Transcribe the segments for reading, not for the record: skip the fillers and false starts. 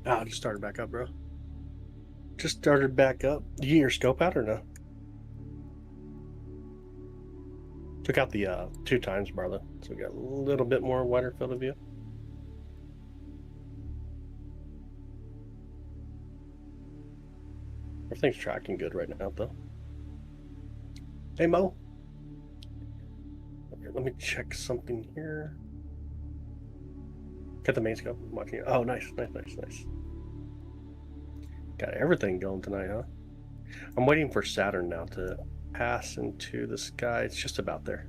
Oh, it just started back up, bro. Just started back up. Did you get your scope out or no? Took out the 2 times bar though, so we got a little bit more wider field of view. Everything's tracking good right now though. Hey Mo. Okay, let me check something here. Got the main scope. I'm watching it. Oh, nice. Got everything going tonight, huh? I'm waiting for Saturn now to pass into the sky. It's just about there.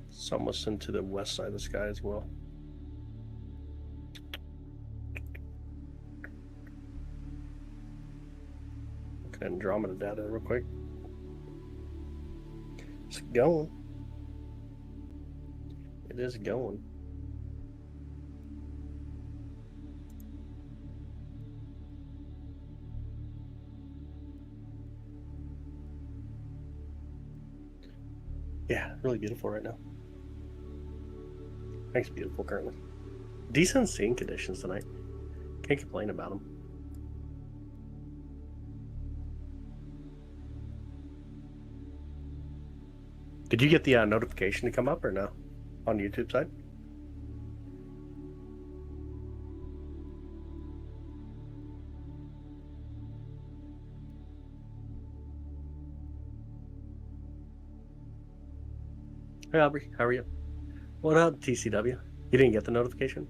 It's almost into the west side of the sky as well. Look at Andromeda data real quick. It's going. It is going. Yeah, really beautiful right now. Thanks, beautiful currently. Decent seeing conditions tonight. Can't complain about them. Did you get the notification to come up or no on the YouTube side? Hey Aubrey, how are you? What up, TCW? You didn't get the notification?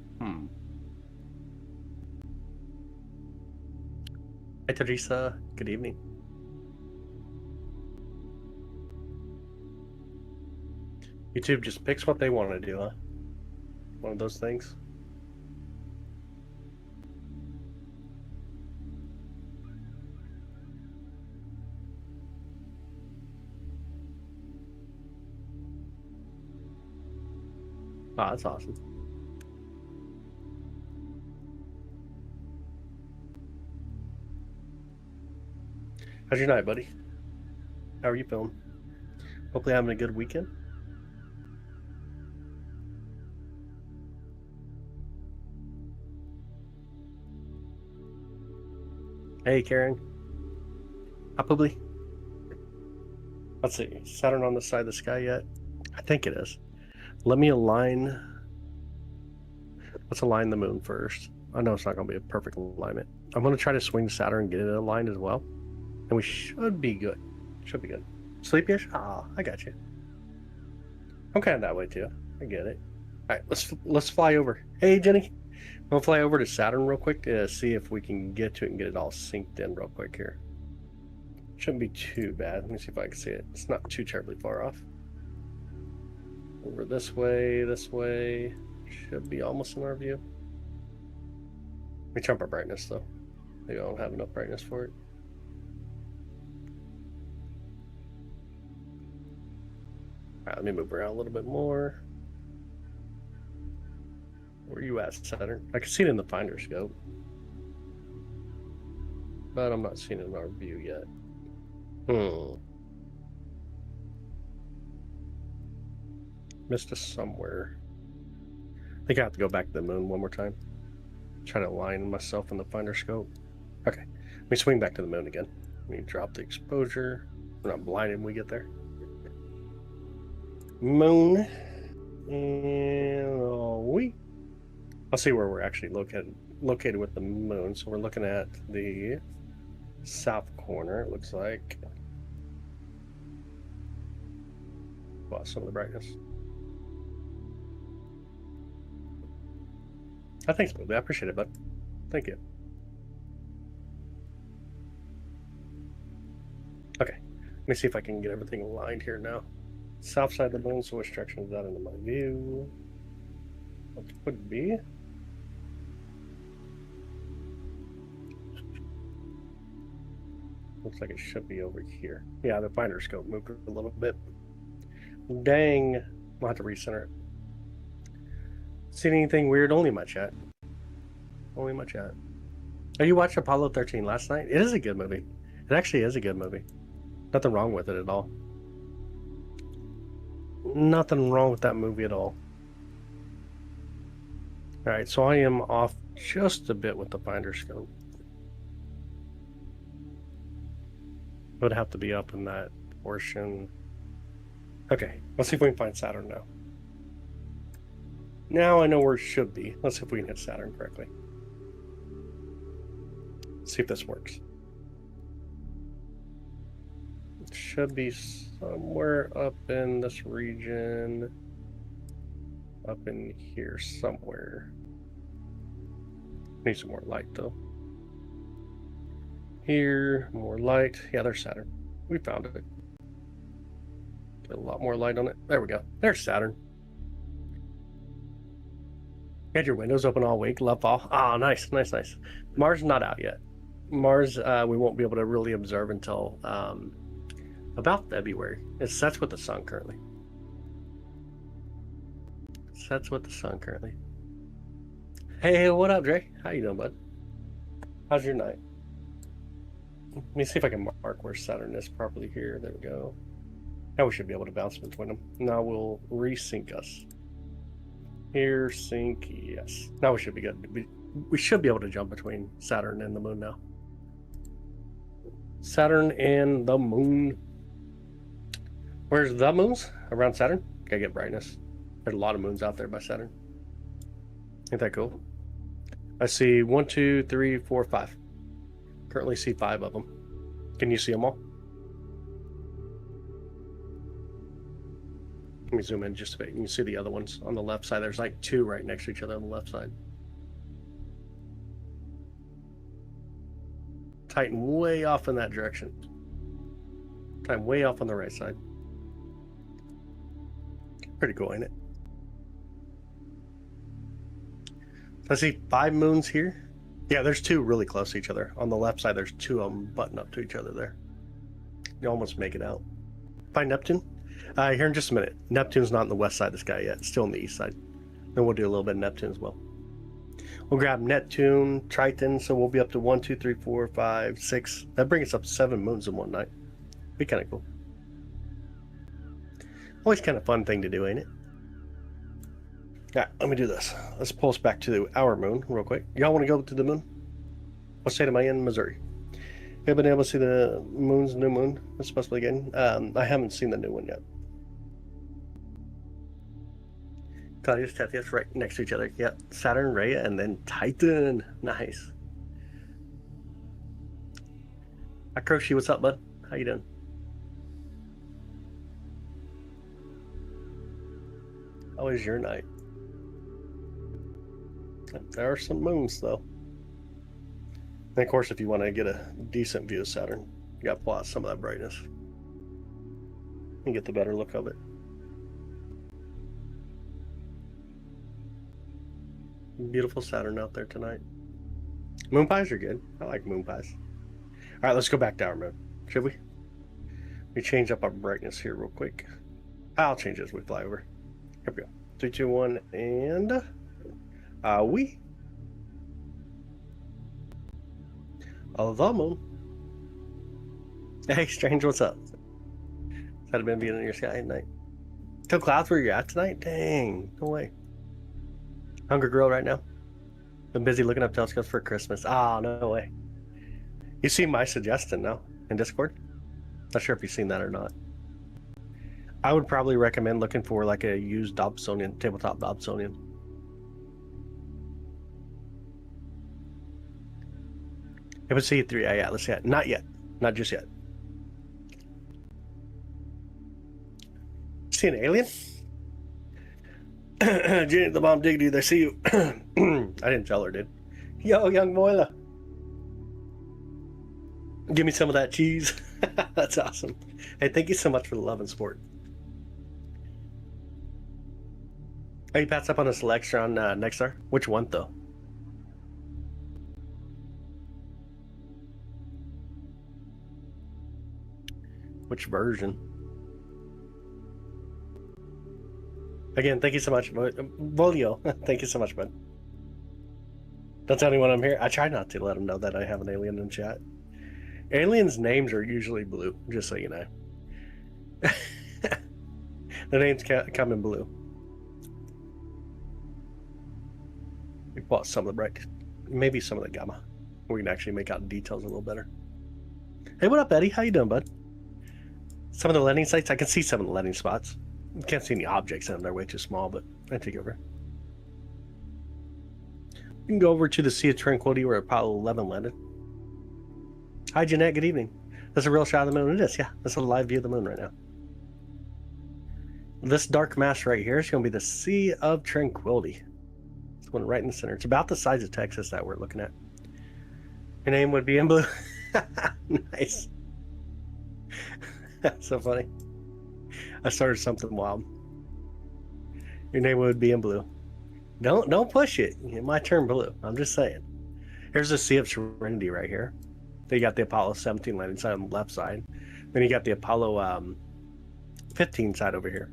Hi Teresa, good evening. YouTube just picks what they want to do, huh? One of those things. Oh, that's awesome. How's your night, buddy? How are you feeling? Hopefully having a good weekend. Hey Karen. Probably. Let's see. Saturn on the side of the sky yet? I think it is. Let me align. Let's align the moon first. I know it's not going to be a perfect alignment. I'm going to try to swing Saturn and get it aligned as well. And we should be good. Should be good. Sleepyish? Ah, I got you. I'm kind of that way too. I get it. All right, let's fly over. Hey Jenny, we'll fly over to Saturn real quick to see if we can get to it and get it all synced in real quick here. Shouldn't be too bad. Let me see if I can see it. It's not too terribly far off. Over this way, this way. Should be almost in our view. Let me jump our brightness though. Maybe I don't have enough brightness for it. All right, let me move around a little bit more. Where are you at, Saturn? I can see it in the finder scope, but I'm not seeing it in our view yet. Missed us somewhere. I think I have to go back to the moon one more time. Try to align myself in the finder scope. Okay, let me swing back to the moon again. Let me drop the exposure. We're not blinded when we get there. Moon. And I'll see where we're actually located with the moon. So we're looking at the south corner, it looks like. Well, some of the brightness. Thanks, Bobby. I appreciate it, bud. Thank you. Okay, let me see if I can get everything aligned here now. South side of the moon, so which direction is that into my view? What would be? Looks like it should be over here. Yeah, the finder scope moved a little bit. Dang. We'll have to recenter it. Seen anything weird? Only my chat. Only my chat. Oh, you watched Apollo 13 last night? It is a good movie. It actually is a good movie. Nothing wrong with it at all. Nothing wrong with that movie at all. All right, so I am off just a bit with the finder scope. It would have to be up in that portion. Okay, let's see if we can find Saturn now. Now I know where it should be. Let's see if we can hit Saturn correctly. Let's see if this works. It should be somewhere up in this region. Up in here somewhere. Need some more light though. Here, more light. Yeah, there's Saturn. We found it. Get a lot more light on it. There we go. There's Saturn. You had your windows open all week. Love fall. Ah, nice, nice, nice. Mars not out yet. Mars, we won't be able to really observe until about February. It sets with the sun currently. Sets with the sun currently. Hey, what up, Dre? How you doing, bud? How's your night? Let me see if I can mark where Saturn is properly here. There we go. Now we should be able to bounce between them. Now we'll resync us. Here, sync, yes. Now we should be good. We should be able to jump between Saturn and the moon now. Saturn and the moon. Where's the moons? Around Saturn? Gotta get brightness. There's a lot of moons out there by Saturn. Ain't that cool? I see 1, 2, 3, 4, 5. Currently see 5 of them. Can you see them all? Let me zoom in just a bit. You can see the other ones on the left side. There's like 2 right next to each other on the left side. Tighten way off in that direction. Tighten way off on the right side. Pretty cool, ain't it? I see 5 moons here. Yeah, there's 2 really close to each other. On the left side, there's 2 of them button up to each other there. You almost make it out. Find Neptune? Here in just a minute. Neptune's not on the west side of the sky yet. It's still on the east side. Then we'll do a little bit of Neptune as well. We'll grab Neptune, Triton, so we'll be up to 1, 2, 3, 4, 5, 6. That brings us up to 7 moons in one night. Be kind of cool. Always kind of fun thing to do, ain't it? Alright, let me do this. Let's pulse back to our moon real quick. Y'all want to go to the moon? What state am I in? Missouri. Have been able to see the moon's new moon? It's supposed to be again. I haven't seen the new one yet. Claudius, Tethys, right next to each other. Yep. Saturn, Rhea, and then Titan. Nice. Hi, Croshi. What's up, bud? How you doing? How is your night? There are some moons, though. And of course, if you want to get a decent view of Saturn, you got to pull out some of that brightness and get the better look of it. Beautiful Saturn out there tonight. Moon pies are good. I like moon pies. All right, let's go back to our moon, should we? We change up our brightness here real quick. I'll change it as we fly over. Here we go. 3, 2, 1, and we. The moon. Hey, Strange, what's up? Had it been being in your sky at night? Tell clouds where you're at tonight? Dang, no way. Hungry girl right now? Been busy looking up telescopes for Christmas. Ah, no way. You see my suggestion now in Discord? Not sure if you've seen that or not. I would probably recommend looking for like a used Dobsonian, tabletop Dobsonian. If it's C3, yeah, let's see it. Not yet. Not just yet. See an alien? Jenny the Bomb Diggity, they see you. I didn't tell her, dude. Yo, young Moila. Give me some of that cheese. That's awesome. Hey, thank you so much for the love and support. Hey, Pat's up on a selection on Nexstar. Which one, though? Which version? Again, thank you so much. Volio, thank you so much, bud. Don't tell anyone I'm here. I try not to let them know that I have an alien in chat. Aliens' names are usually blue, just so you know. The names come in blue. We bought some of the bright. maybe some of the gamma. We can actually make out details a little better. Hey, what up, Eddie? How you doing, bud? Some of the landing sites, I can see some of the landing spots. You can't see any objects in them. They're way too small, but I take over. You can go over to the Sea of Tranquility where Apollo 11 landed. Hi, Jeanette. Good evening. That's a real shot of the moon. It is, yeah. That's a live view of the moon right now. This dark mass right here is going to be the Sea of Tranquility. It's one right in the center. It's about the size of Texas that we're looking at. Your name would be in blue. Nice. That's so funny. I started something wild. Your name would be in blue. Don't push it. It might turn blue. I'm just saying. Here's the Sea of Serenity right here. Then you got the Apollo 17 landing site on the left side. Then you got the Apollo 15 side over here.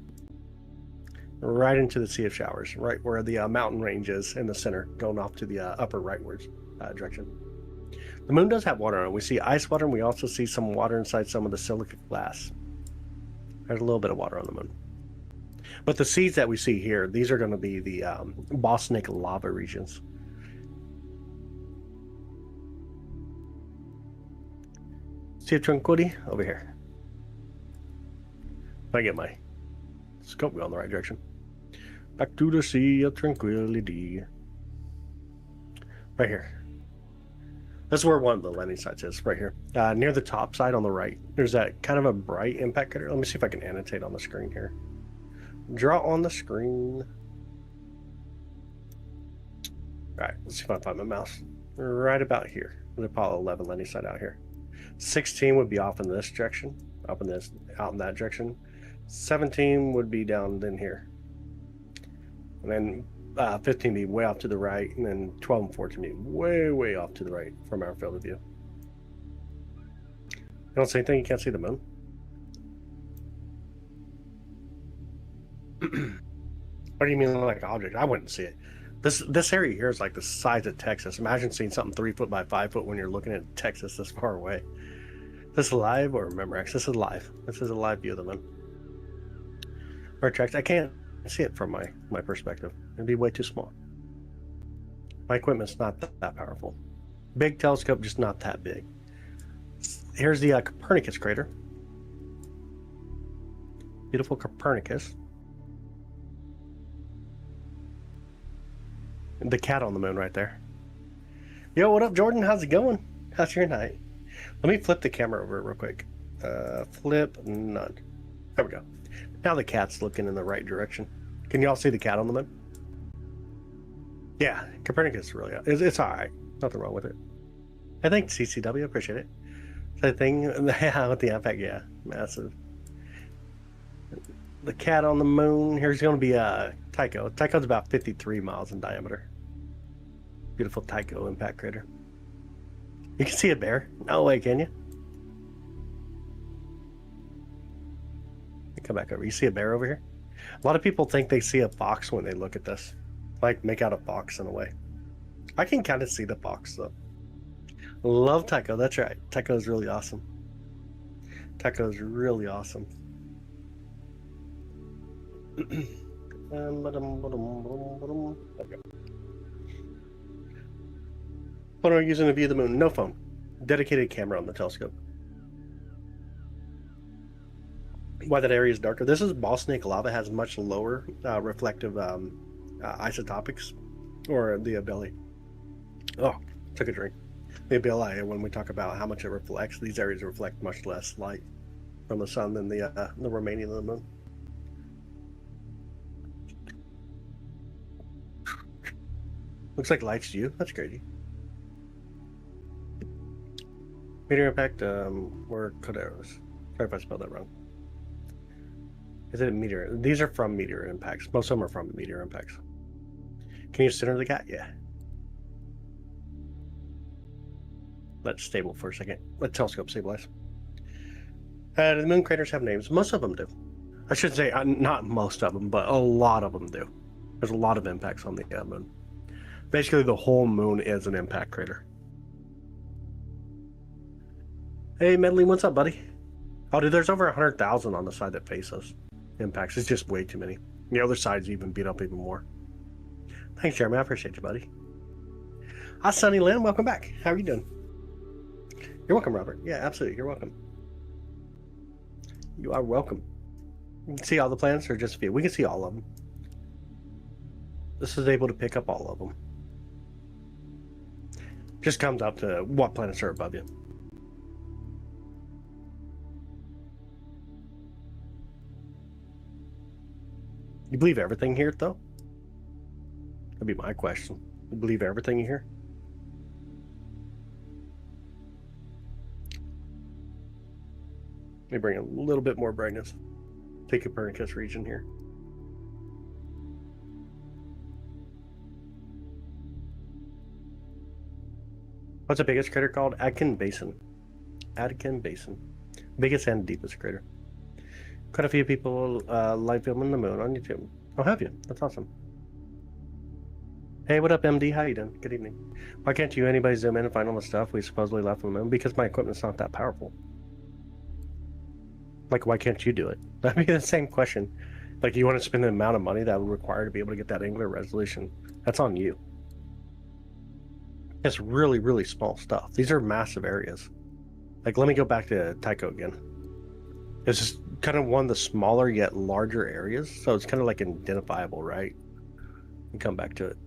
Right into the Sea of Showers, right where the mountain range is in the center, going off to the upper rightwards direction. The moon does have water on it. We see ice water, and we also see some water inside some of the silica glass. There's a little bit of water on the moon. But the seas that we see here, these are going to be the volcanic lava regions. Sea of Tranquility over here. If I get my scope going the right direction. Back to the Sea of Tranquility. Right here. This is where one of the landing sites is, right here. Near the top side on the right, there's that kind of a bright impact crater. Let me see if I can annotate on the screen here. Draw on the screen. All right, let's see if I can find my mouse. Right about here. The Apollo 11 landing site out here. 16 would be off in this direction, out in that direction. 17 would be down in here. And then 15 be way off to the right, and then 12 and 14 be way off to the right from our field of view. You don't see anything? You can't see the moon? What do you mean like an object? I wouldn't see it. This area here is like the size of Texas. Imagine seeing something 3 foot by 5 foot when you're looking at Texas this far away. This is live or Memorex? This is live. This is a live view of the moon. Or tracks. I can't see it from my perspective. It'd be way too small. My equipment's not that powerful. Big telescope, just not that big. Here's the Copernicus crater. Beautiful Copernicus. The cat on the moon right there. Yo, what up, Jordan? How's it going? How's your night? Let me flip the camera over real quick. Flip, none. There we go. Now the cat's looking in the right direction. Can y'all see the cat on the moon? Yeah, Copernicus really, it's all right. Nothing wrong with it. I think CCW, appreciate it. The thing, yeah, with the impact, yeah, massive. The cat on the moon, here's going to be Tycho. Tycho's about 53 miles in diameter. Beautiful Tycho impact crater. You can see a bear. No way, can you? Come back over. You see a bear over here? A lot of people think they see a fox when they look at this. Like, make out a fox in a way. I can kind of see the fox, though. Love Tycho. That's right. Tycho is really awesome. Tycho is really awesome. Okay. Phone are using to view the moon? No phone. Dedicated camera on the telescope. Why that area is darker? This is volcanic lava, has much lower reflective isotopics, or the ability. Oh, took a drink. The ability, when we talk about how much it reflects, these areas reflect much less light from the sun than the remaining of the moon. Looks like lights to you. That's crazy. Meteor impact, or Coderos. Sorry if I spelled that wrong. Is it a meteor? These are from meteor impacts. Most of them are from meteor impacts. Can you center the cat? Yeah. Let's stable for a second. Let telescope stabilize. The moon craters have names. Most of them do. I should say not most of them, but a lot of them do. There's a lot of impacts on the moon. Basically, the whole moon is an impact crater. Hey, Medley, what's up, buddy? Oh, dude, there's over 100,000 on the side that face us. Impacts. It's just way too many. The other side's even beat up even more. Thanks, Jeremy. I appreciate you, buddy. Hi, Sunny Lynn. Welcome back. How are you doing? You're welcome, Robert. Yeah, absolutely. You're welcome. You are welcome. You can see all the planets or just a few? We can see all of them. This is able to pick up all of them. Just comes up to what planets are above you. You believe everything here, though? That'd be my question. You believe everything you hear? Let me bring a little bit more brightness. Take Copernicus region here. What's the biggest crater called? Atkin Basin. Atkin Basin. Biggest and deepest crater. Quite a few people live filming the moon on YouTube. Oh, have you? That's awesome. Hey, what up, MD? How you doing? Good evening. Why can't you anybody zoom in and find all the stuff we supposedly left on the moon? Because my equipment's not that powerful. Like, why can't you do it? That'd be the same question. Like, you want to spend the amount of money that would require to be able to get that angular resolution. That's on you. It's really, really small stuff. These are massive areas. Like, let me go back to Tycho again. It's just kind of one of the smaller yet larger areas. So it's kind of like identifiable, right? And come back to it.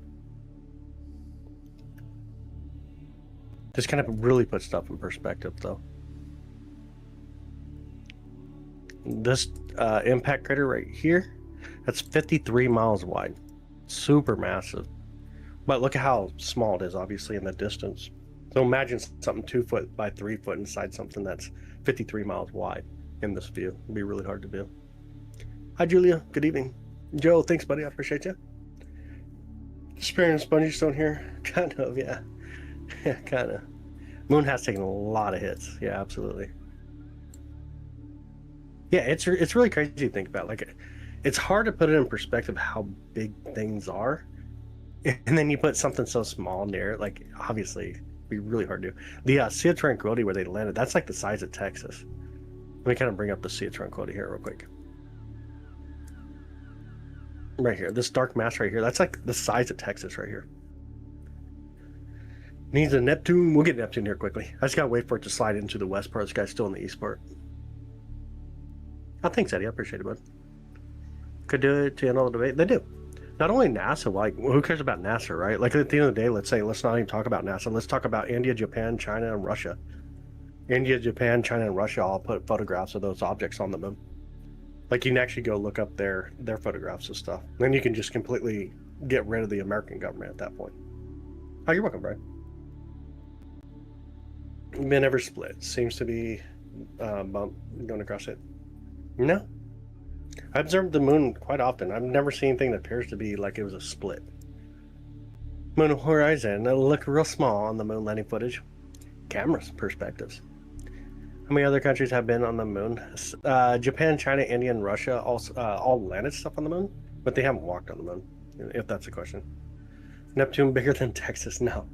Just kind of really put stuff in perspective, though. This impact crater right here, that's 53 miles wide. Super massive. But look at how small it is, obviously, in the distance. So imagine something 2 foot by 3 foot inside something that's 53 miles wide in this view. It'd be really hard to do. Hi, Julia. Good evening. Joe, thanks, buddy. I appreciate you. Sparing Spongy Stone here. Kind of, yeah. Yeah, kind of. Moon has taken a lot of hits. Yeah, absolutely. Yeah, it's really crazy to think about. Like, it's hard to put it in perspective how big things are, and then you put something so small near it. Like, obviously, it'd be really hard to do. The Sea of Tranquility where they landed, that's like the size of Texas. Let me kind of bring up the Sea of Tranquility here real quick. Right here, this dark mass right here, that's like the size of Texas right here. Needs a Neptune. We'll get Neptune here quickly. I just gotta wait for it to slide into the west part. This guy's still in the east part. Oh, thanks, Eddie. I appreciate it, bud. Could do it to end all the debate. They do. Not only NASA, like, who cares about NASA, right? Like, at the end of the day, let's not even talk about NASA. Let's talk about India, Japan, China, and Russia. India, Japan, China, and Russia all put photographs of those objects on the moon. Like, you can actually go look up their photographs of stuff. Then you can just completely get rid of the American government at that point. Oh, you're welcome, Brian. Men ever split. Seems to be bump going across it. No. I observed the moon quite often. I've never seen anything that appears to be like it was a split. Moon horizon. It'll look real small on the moon landing footage. Cameras, perspectives. How many other countries have been on the moon? Japan, China, India, and Russia all landed stuff on the moon, but they haven't walked on the moon, if that's the question. Neptune bigger than Texas? No.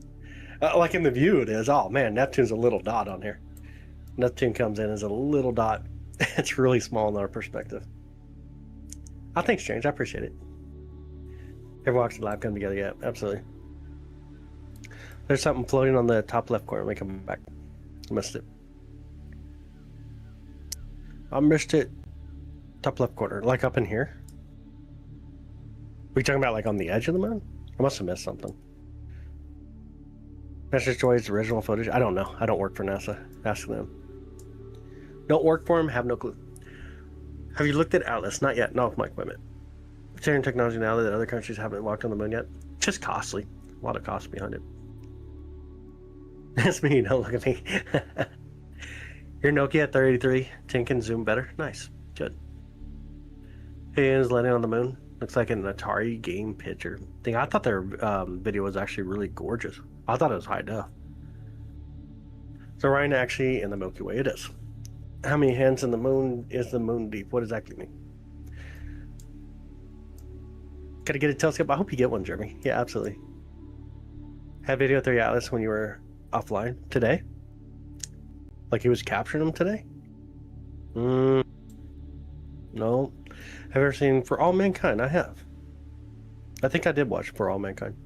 Like in the view it is. Oh man, Neptune's a little dot on here. Neptune comes in as a little dot. It's really small in our perspective. Oh, thanks, James. I appreciate it. Everyone walks the lab come together. Yeah, absolutely. There's something floating on the top left corner. Let me come back. I missed it. I missed it. Top left corner. Like up in here. We talking about like on the edge of the moon? I must have missed something. NASA Joy's original footage. I don't know. I don't work for NASA. Ask them. Don't work for them. Have no clue. Have you looked at Atlas? Not yet. Not with my equipment. Sharing technology now that other countries haven't walked on the moon yet. Just costly. A lot of cost behind it. That's me. Don't look at me. Your Nokia 33. 10 can zoom better. Nice. Good. Aliens landing on the moon. Looks like an Atari game picture thing. I thought their video was actually really gorgeous. I thought it was high def. So Orion actually in the Milky Way. It is. How many hands in the moon is the moon deep? What does that mean? Gotta get a telescope. I hope you get one, Jeremy. Yeah, absolutely. Had video with 3 Atlas when you were offline today? Like he was capturing them today? No. Have you ever seen For All Mankind? I have. I think I did watch For All Mankind.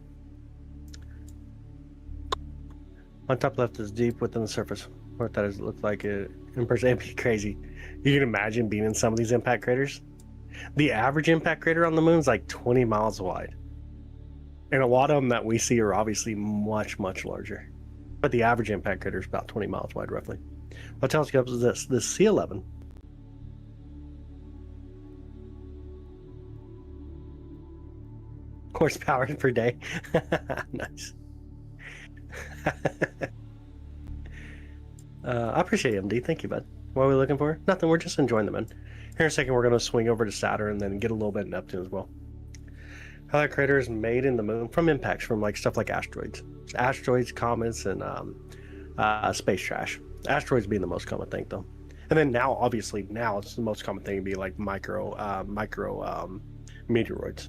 On top left is deep within the surface. What that is look like it in person. It'd be crazy. You can imagine being in some of these impact craters. The average impact crater on the moon is like 20 miles wide. And a lot of them that we see are obviously much, much larger. But the average impact crater is about 20 miles wide, roughly. What telescope is this? This C11. Horsepower per day. Nice. I appreciate it, MD. Thank you, bud. What are we looking for? Nothing. We're just enjoying the moon. Here in a second, we're going to swing over to Saturn and then get a little bit of Neptune as well. How that crater is made in the moon from impacts from like stuff like asteroids, comets, and space trash. Asteroids being the most common thing, though. And then now, obviously, now it's the most common thing to be like micro meteoroids.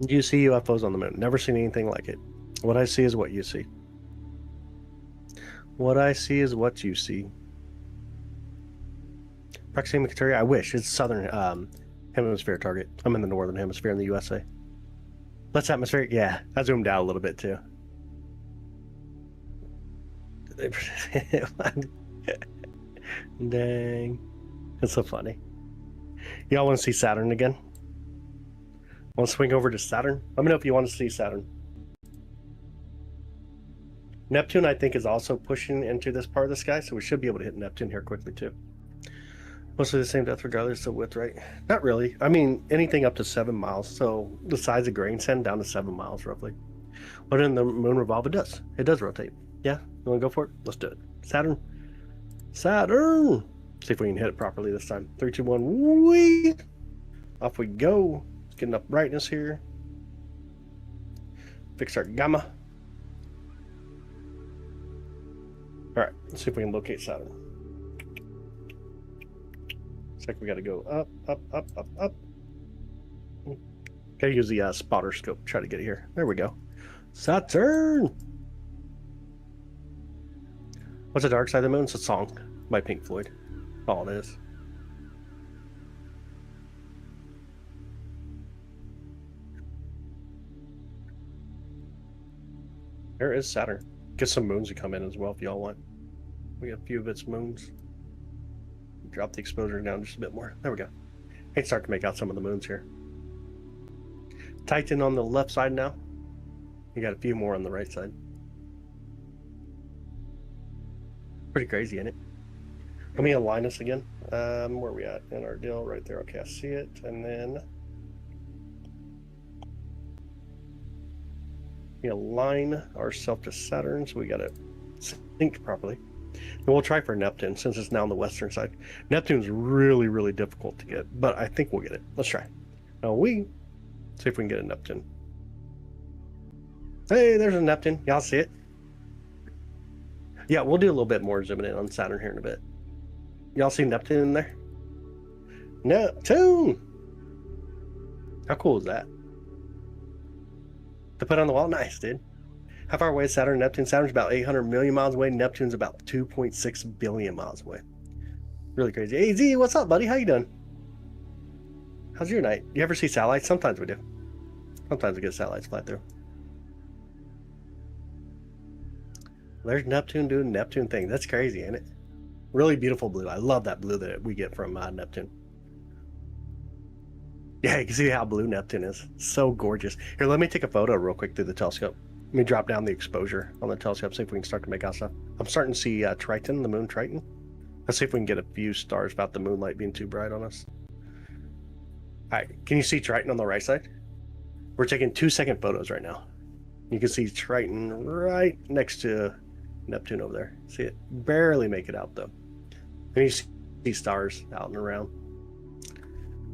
You see UFOs on the moon. Never seen anything like it. What I see is what you see. What I see is what you see. Proxima Centauri, I wish. It's southern hemisphere target. I'm in the northern hemisphere in the USA. Less atmospheric? Yeah. I zoomed out a little bit too. Dang. It's so funny. Y'all want to see Saturn again? Want to swing over to Saturn? Let me know if you want to see Saturn. Neptune, I think, is also pushing into this part of the sky, so we should be able to hit Neptune here quickly, too. Mostly the same depth regardless of width, right? Not really. I mean, anything up to 7 miles, so the size of grain sand down to 7 miles, roughly. What in the moon revolve? It does. It does rotate. Yeah? You want to go for it? Let's do it. Saturn. Saturn! See if we can hit it properly this time. 3, 2, 1, whee! Off we go. Let's get enough brightness here. Fix our gamma. Alright, let's see if we can locate Saturn. Looks like we gotta go up, up, up, up, up. Gotta use the spotter scope, try to get it here. There we go. Saturn! What's the dark side of the moon? It's a song by Pink Floyd. All it is. There is Saturn. Get some moons to come in as well if y'all want. We got a few of its moons. Drop the exposure down just a bit more. There we go. I can start to make out some of the moons here. Titan on the left side now. You got a few more on the right side. Pretty crazy, isn't it? Let me align this again. Where are we at in our deal? Right there. Okay, I see it. And then we align ourselves to Saturn, so we got to sync properly. And we'll try for Neptune since it's now on the western side. Neptune's really, really difficult to get, but I think we'll get it. Let's try. Now see if we can get a Neptune. Hey, there's a Neptune. Y'all see it? Yeah, we'll do a little bit more zooming in on Saturn here in a bit. Y'all see Neptune in there? Neptune! How cool is that? To put on the wall? Nice, dude. How far away is Saturn and Neptune? Saturn's about 800 million miles away. Neptune's about 2.6 billion miles away. Really crazy. Hey, Z, what's up, buddy? How you doing? How's your night? You ever see satellites? Sometimes we do. Sometimes we get satellites fly through. There's Neptune doing Neptune thing. That's crazy, ain't it? Really beautiful blue. I love that blue that we get from Neptune. Yeah, you can see how blue Neptune is. So gorgeous. Here, let me take a photo real quick through the telescope. Let me drop down the exposure on the telescope, see if we can start to make out stuff. I'm starting to see Triton, the moon Triton. Let's see if we can get a few stars without the moonlight being too bright on us. All right, can you see Triton on the right side? We're taking 2-second photos right now. You can see Triton right next to Neptune over there. See it? Barely make it out though. And you see stars out and around.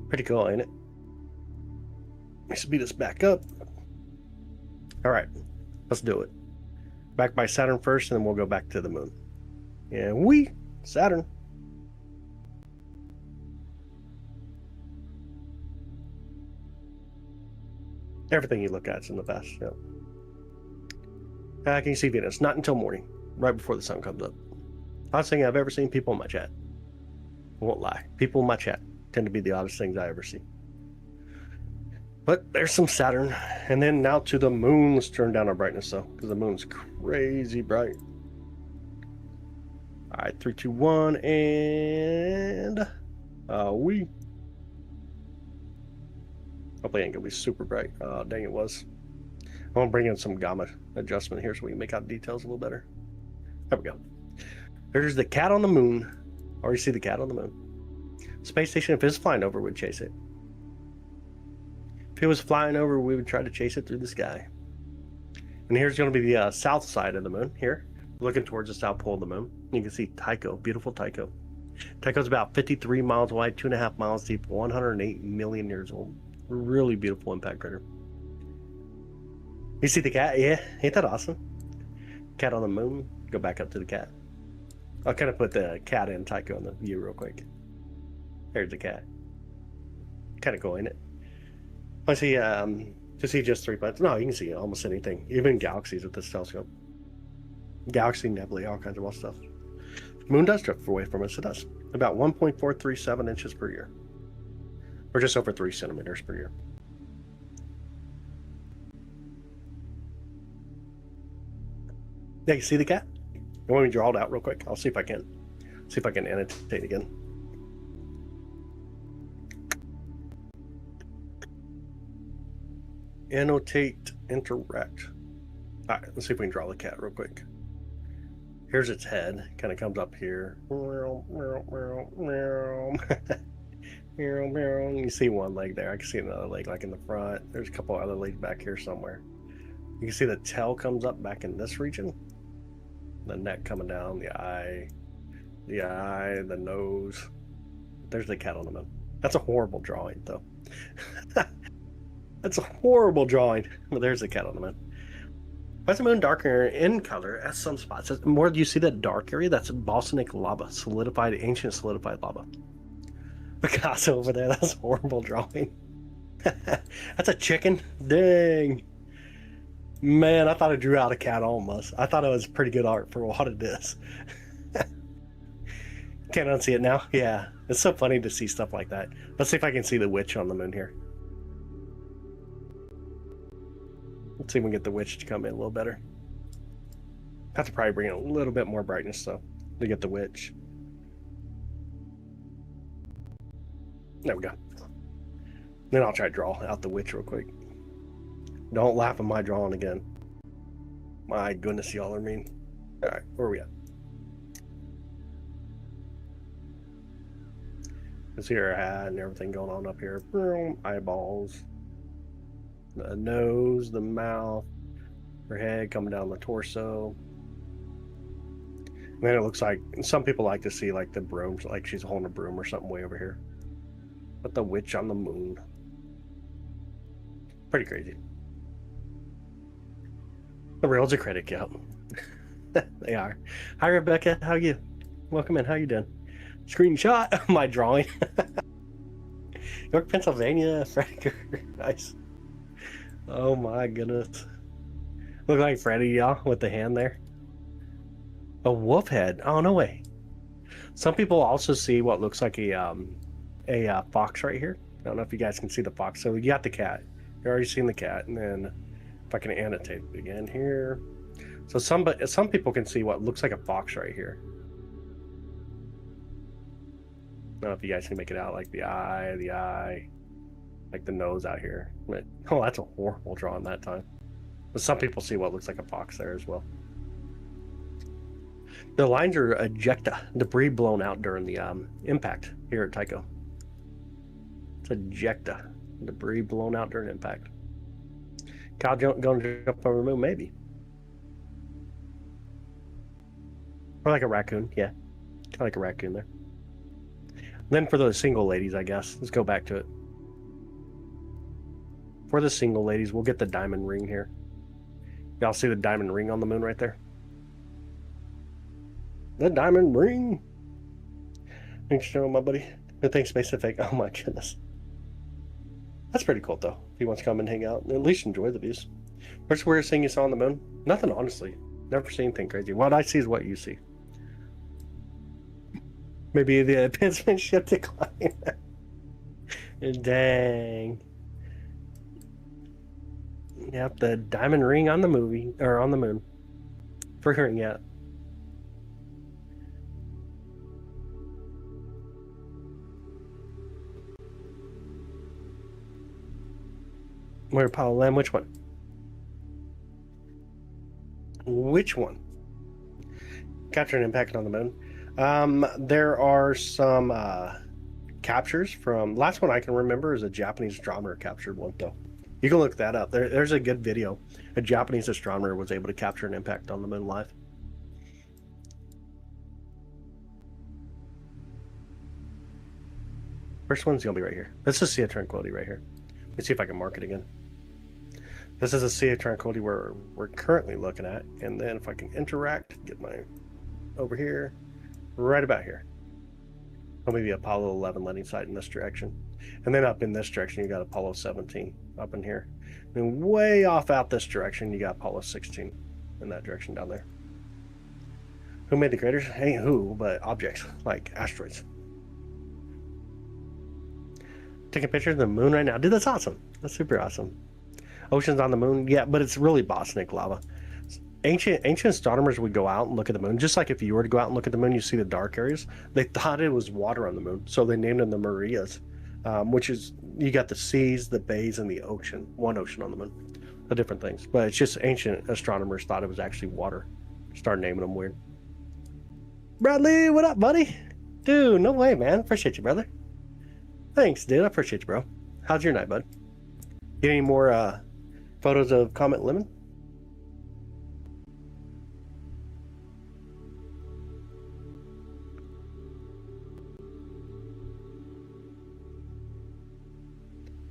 Pretty cool, ain't it? Let me speed this back up. All right, let's do it. Back by Saturn first, and then we'll go back to the moon. And Saturn. Everything you look at is in the past. Yep. Can you see Venus? Not until morning, right before the sun comes up. Oddest thing I've ever seen, people in my chat. I won't lie. People in my chat tend to be the oddest things I ever see. But there's some Saturn. And then now to the moon. Let's turn down our brightness though, because the moon's crazy bright. All right, 3, 2, 1, and we. Hopefully it ain't gonna be super bright. Oh, dang, it was. I'm gonna bring in some gamma adjustment here so we can make out details a little better. There we go. There's the cat on the moon. Already see the cat on the moon. Space station, if it's flying over, we'd chase it. If it was flying over, we would try to chase it through the sky. And here's going to be the south side of the moon. Here, looking towards the south pole of the moon. You can see Tycho, beautiful Tycho. Tycho's about 53 miles wide, 2.5 miles deep, 108 million years old. Really beautiful impact crater. You see the cat? Yeah, ain't that awesome? Cat on the moon. Go back up to the cat. I'll kind of put the cat and Tycho in the view real quick. There's the cat. Kind of cool, ain't it? I see, to see just 3 planets. No, you can see almost anything, even galaxies with this telescope. Galaxy, nebulae, all kinds of wild stuff. The moon does drift away from us. It does. About 1.437 inches per year. Or just over 3 centimeters per year. Yeah, you see the cat? You want me to draw it out real quick? I'll see if I can. See if I can annotate again. Annotate, interact. All right, let's see if we can draw the cat real quick. Here's its head. Kind of comes up here. You see one leg there. I can see another leg like in the front. There's a couple other legs back here somewhere. You can see the tail comes up back in this region. The neck coming down, the eye, the nose. There's the cat on the moon. That's a horrible drawing, though. That's a horrible drawing. Well, there's the cat on the moon. Why is the moon darker in color at some spots? More, do you see that dark area? That's volcanic lava, solidified, ancient solidified lava. Picasso over there, that's a horrible drawing. That's a chicken? Dang. Man, I thought I drew out a cat almost. I thought it was pretty good art for what it is. Can't unsee it now? Yeah. It's so funny to see stuff like that. Let's see if I can see the witch on the moon here. Let's see if we can get the witch to come in a little better. Have to probably bring in a little bit more brightness though to get the witch. There we go. Then I'll try to draw out the witch real quick. Don't laugh at my drawing again. My goodness, y'all are mean. All right, where are we at? Let's see her hat and everything going on up here. Eyeballs. The nose, the mouth, her head coming down the torso. And then it looks like, some people like to see like the brooms, like she's holding a broom or something way over here. But the witch on the moon. Pretty crazy. The rails are credit count. They are. Hi Rebecca, how are you? Welcome in, how you doing? Screenshot of my drawing. York, Pennsylvania, Freddy. Nice. Oh my goodness. Look like Freddy, y'all, with the hand there. A wolf head. Oh, no way. Some people also see what looks like a fox right here. I don't know if you guys can see the fox. So you got the cat. You've already seen the cat. And then if I can annotate it again here. So some people can see what looks like a fox right here. I don't know if you guys can make it out, like the eye, like the nose out here. But, oh, that's a horrible drawing that time. But some people see what looks like a fox there as well. The lines are ejecta, debris blown out during the impact here at Tycho. It's ejecta, debris blown out during impact. Cow going to jump over the moon? Maybe. Or like a raccoon, yeah. Kind of like a raccoon there. Then for the single ladies, I guess. Let's go back to it. For the single ladies, we'll get the diamond ring here. Y'all see the diamond ring on the moon right there? The diamond ring. Thanks, Joe, my buddy. Thanks, Space Effect. Oh my goodness. That's pretty cool though. If he wants to come and hang out, at least enjoy the views. What's the weirdest thing you saw on the moon? Nothing, honestly. Never seen anything crazy. What I see is what you see. Maybe the advancement ship decline. Dang. Yep, the diamond ring on the movie, or on the moon. For hearing, yeah. Where Apollo land? Which one? Which one? Capture an impact on the moon. There are some captures from last one I can remember is a Japanese astronomer captured one though. You can look that up. There's a good video. A Japanese astronomer was able to capture an impact on the moon live. First one's gonna be right here. This is Sea of Tranquility right here. Let me see if I can mark it again. This is a Sea of Tranquility we're currently looking at, and then if I can interact, get my over here, right about here. Or maybe Apollo 11 landing site in this direction. And then up in this direction, you got Apollo 17 up in here. And way off out this direction, you got Apollo 16 in that direction down there. Who made the craters? Ain't who, but objects, like asteroids. Taking pictures of the moon right now. Dude, that's awesome. That's super awesome. Oceans on the moon. Yeah, but it's really bosonic lava. Ancient astronomers would go out and look at the moon, just like if you were to go out and look at the moon, you see the dark areas. They thought it was water on the moon, so they named them the Marias, which is, you got the seas, the bays, and the ocean. One ocean on the moon. The different things. But it's just ancient astronomers thought it was actually water. Started naming them weird. Bradley, what up, buddy? Dude, no way, man. Appreciate you, brother. Thanks, dude. I appreciate you, bro. How's your night, bud? Get any more photos of Comet Lemon?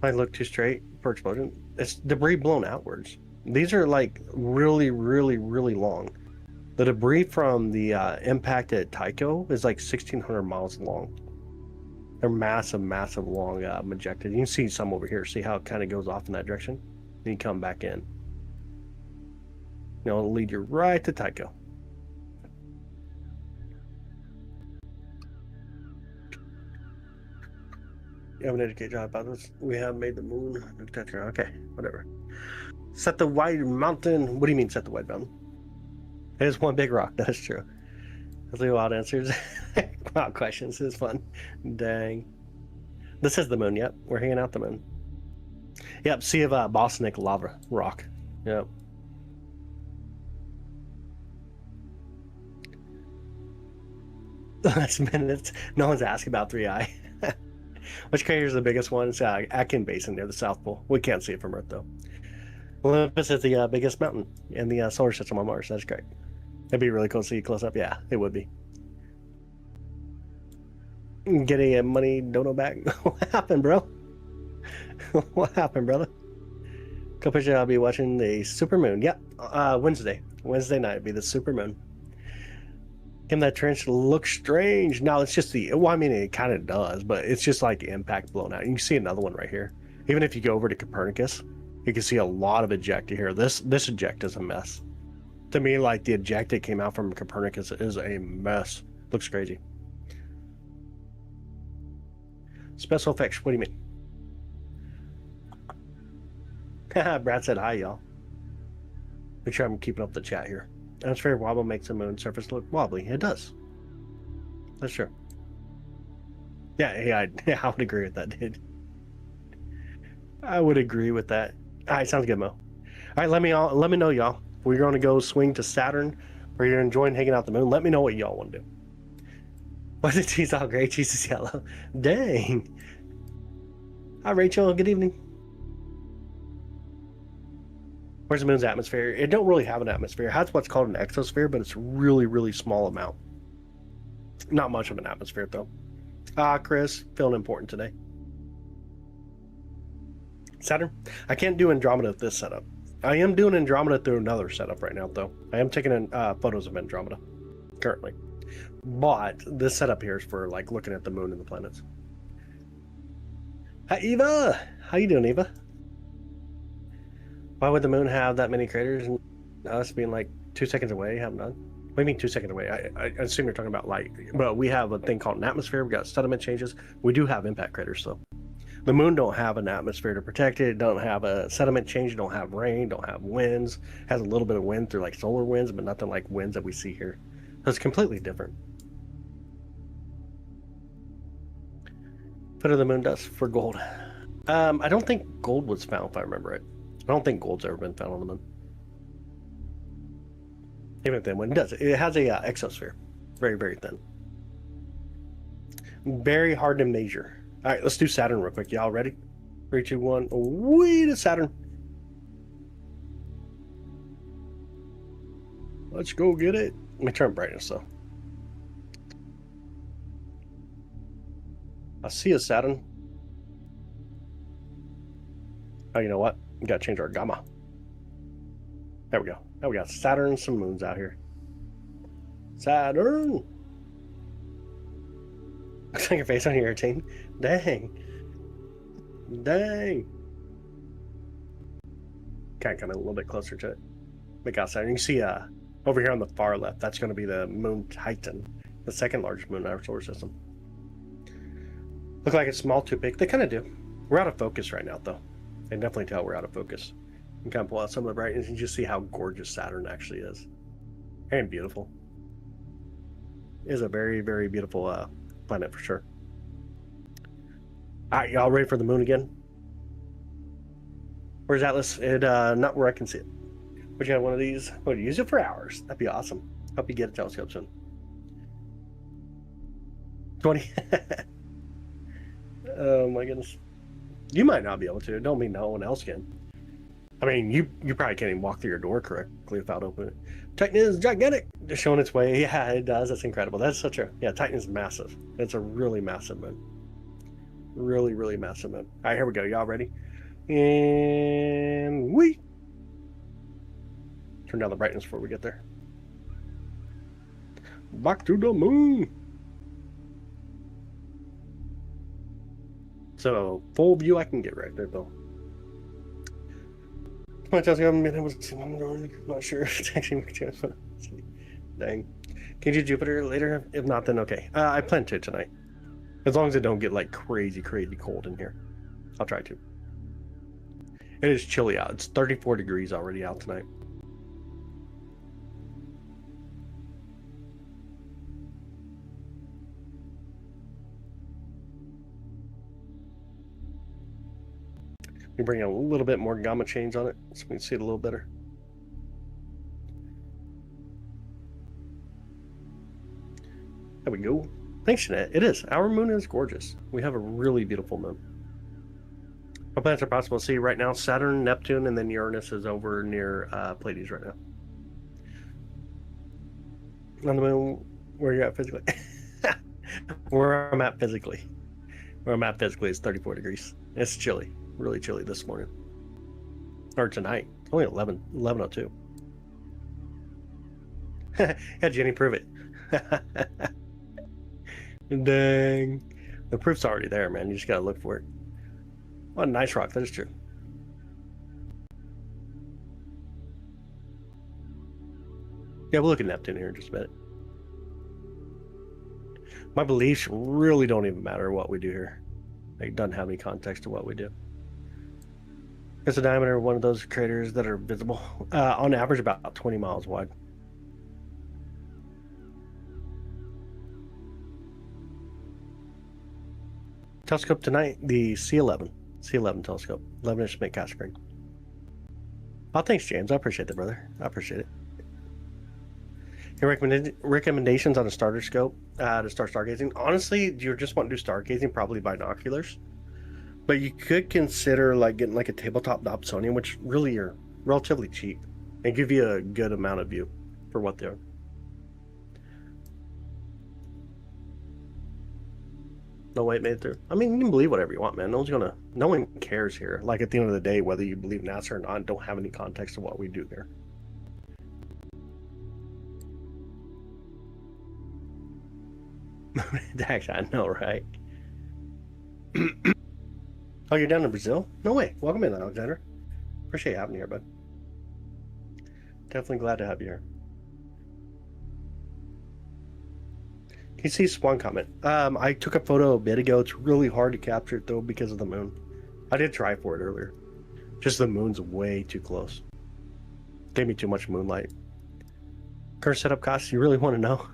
I look too straight for explosion. It's debris blown outwards. These are like really, really, really long. The debris from the impact at Tycho is like 1,600 miles long. They're massive, massive, long ejected. You can see some over here. See how it kind of goes off in that direction? Then you come back in. It'll lead you right to Tycho. You have an educated job about this. We have made the moon. Okay, whatever. Set the white mountain. What do you mean set the white mountain? It is one big rock. That is true. That's the wild answers. Wild questions. It's fun. Dang. This is the moon. Yep, we're hanging out the moon. Yep, sea of bosonic lava rock. Yep. That's minutes. No one's asking about 3i. Which crater is the biggest one? It's Akin Basin near the South Pole. We can't see it from Earth though. Olympus is the biggest mountain in the solar system on Mars. That's great. That'd be really cool to see close up. Yeah, it would be. Getting a money dono back. What happened, bro? What happened, brother? Couple picture. I'll be watching the supermoon. Yep, Wednesday. Wednesday night would be the supermoon. Can that trench look strange? No, it's just the. Well, I mean, it kind of does, but it's just like impact blown out. You can see another one right here. Even if you go over to Copernicus, you can see a lot of ejecta here. This eject is a mess. To me, like the eject that came out from Copernicus is a mess. Looks crazy. Special effects. What do you mean? Brad said hi, y'all. Make sure I'm keeping up the chat here. Atmospheric wobble makes the moon surface look wobbly. It does. That's true. Yeah, I would agree with that, dude. I would agree with that. All right, sounds good, Mo. All right, let me know, y'all. We're going to go swing to Saturn, or you're enjoying hanging out the moon. Let me know what y'all want to do. What's it? Cheese all great. Cheese is yellow. Dang. Hi, Rachel. Good evening. Where's the moon's atmosphere? It don't really have an atmosphere. It has what's called an exosphere, but it's really, really small amount. Not much of an atmosphere, though. Chris, feeling important today. Saturn? I can't do Andromeda with this setup. I am doing Andromeda through another setup right now, though. I am taking in photos of Andromeda currently. But this setup here is for like looking at the moon and the planets. Hi, Eva! How you doing, Eva? Why would the moon have that many craters and us being like 2 seconds away? Have none. What do you mean 2 seconds away? I assume you're talking about light. But we have a thing called an atmosphere. We got sediment changes. We do have impact craters, though. The moon don't have an atmosphere to protect it. It don't have a sediment change. It don't have rain. Don't have winds. It has a little bit of wind through like solar winds, but nothing like winds that we see here. So it's completely different. What do the moon does for gold? I don't think gold was found, if I remember right. I don't think gold's ever been found on the moon. Even thin, when it does, it has a exosphere, very very thin, very hard to measure. All right, let's do Saturn real quick. Y'all ready? 3, 2, 1. Wait, a Saturn. Let's go get it. Let me turn brightness though. I see a Saturn. Oh, you know what? We gotta change our gamma. There we go. Now we got Saturn and some moons out here. Saturn! Looks like your face on your team. Dang. Dang. Kind of come a little bit closer to it. Make out Saturn. You can see over here on the far left, that's going to be the moon Titan, the second largest moon in our solar system. Look like it's small, too big. They kind of do. We're out of focus right now, though. I can definitely tell we're out of focus. You can kind of pull out some of the brightness and just see how gorgeous Saturn actually is. And beautiful. It is a very, very beautiful planet for sure. All right, y'all ready for the moon again? Where's Atlas? Not where I can see it. But you have one of these. Oh, use it for hours. That'd be awesome. Hope you get a telescope soon. 20. Oh my goodness. You might not be able to. It don't mean no one else can. I mean, you probably can't even walk through your door correctly without opening it. Titan is gigantic. Just showing its way. Yeah, it does. That's incredible. That's such a... Yeah, Titan is massive. It's a really massive moon. Really, really massive moon. All right, here we go. Y'all ready? And we... Turn down the brightness before we get there. Back to the moon. So, full view I can get right there, though. My telescope, I'm not sure. It's actually dang. Can you do Jupiter later? If not, then okay. I plan to tonight. As long as it don't get like crazy cold in here. I'll try to. It is chilly out. It's 34 degrees already out tonight. We bring a little bit more gamma chains on it so we can see it a little better. There we go. Thanks, Jeanette. It is. Our moon is gorgeous. We have a really beautiful moon. What planets are possible to see right now? Saturn, Neptune, and then Uranus is over near Pleiades right now. On the moon, where you're at physically? Where I'm at physically. Where I'm at physically is 34 degrees. It's chilly. Really chilly this morning. Or tonight. It's only 11:02. Yeah, Jenny, prove it. Dang. The proof's already there, man. You just gotta look for it. What a nice rock. That is true. Yeah, we'll look at Neptune here in just a minute. My beliefs really don't even matter what we do here. It doesn't have any context to what we do. It's the diameter of one of those craters that are visible. On average, about 20 miles wide. Telescope tonight, the C11 telescope, 11-inch Smith screen. Oh, thanks, James. I appreciate that, brother. I appreciate it. Your recommendations on a starter scope to start stargazing? Honestly, you just want to do stargazing, probably binoculars. But you could consider like getting like a tabletop Dobsonian, which really are relatively cheap and give you a good amount of view for what they are. No way it made it through. I mean, you can believe whatever you want, man. No one cares here. Like at the end of the day, whether you believe NASA or not, don't have any context of what we do here. Actually, I know, right? Oh, you're down in Brazil? No way. Welcome in, Alexander. Appreciate having you here, bud. Definitely glad to have you here. you see Swan comment? I took a photo a bit ago. It's really hard to capture it though because of the moon. I did try for it earlier. Just the moon's way too close. Gave me too much moonlight. Current setup costs, you really want to know?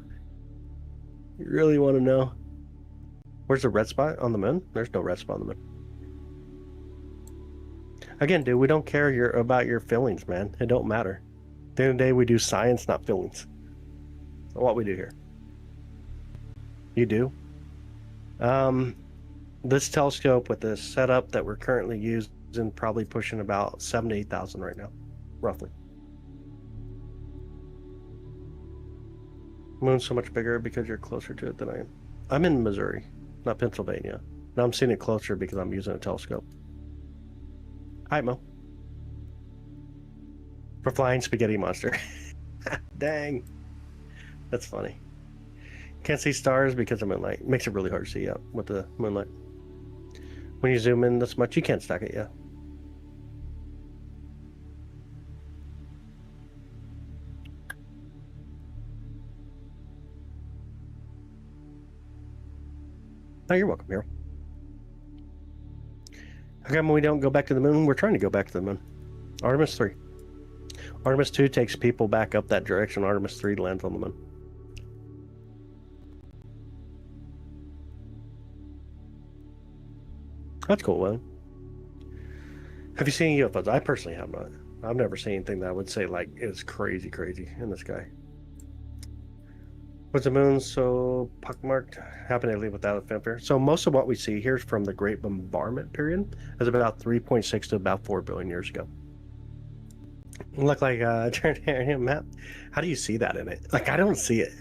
You really want to know? Where's the red spot on the moon? There's no red spot on the moon. Again, dude, we don't care about your feelings, man. It don't matter. At the end of the day, we do science, not feelings. That's what we do here. You do? This telescope with the setup that we're currently using, probably pushing about 7,000 to 8,000 right now, roughly. Moon's so much bigger because you're closer to it than I am. I'm in Missouri, not Pennsylvania. Now I'm seeing it closer because I'm using a telescope. Hi, Mo. For flying spaghetti monster. Dang. That's funny. Can't see stars because of moonlight. Makes it really hard to see out with the moonlight. When you zoom in this much, you can't stack it, yeah. Oh, you're welcome, Hero. How come we don't go back to the moon? We're trying to go back to the moon. Artemis 3. Artemis 2 takes people back up that direction. Artemis 3 lands on the moon. That's cool, man. Have you seen UFOs? I personally have not. I've never seen anything that I would say like is crazy in the sky. Was the moon so pockmarked? Happened to leave without a fanfare. So most of what we see here from the Great Bombardment period is about 3.6 to about 4 billion years ago. Look like a Trinitarian map. How do you see that in it? Like, I don't see it.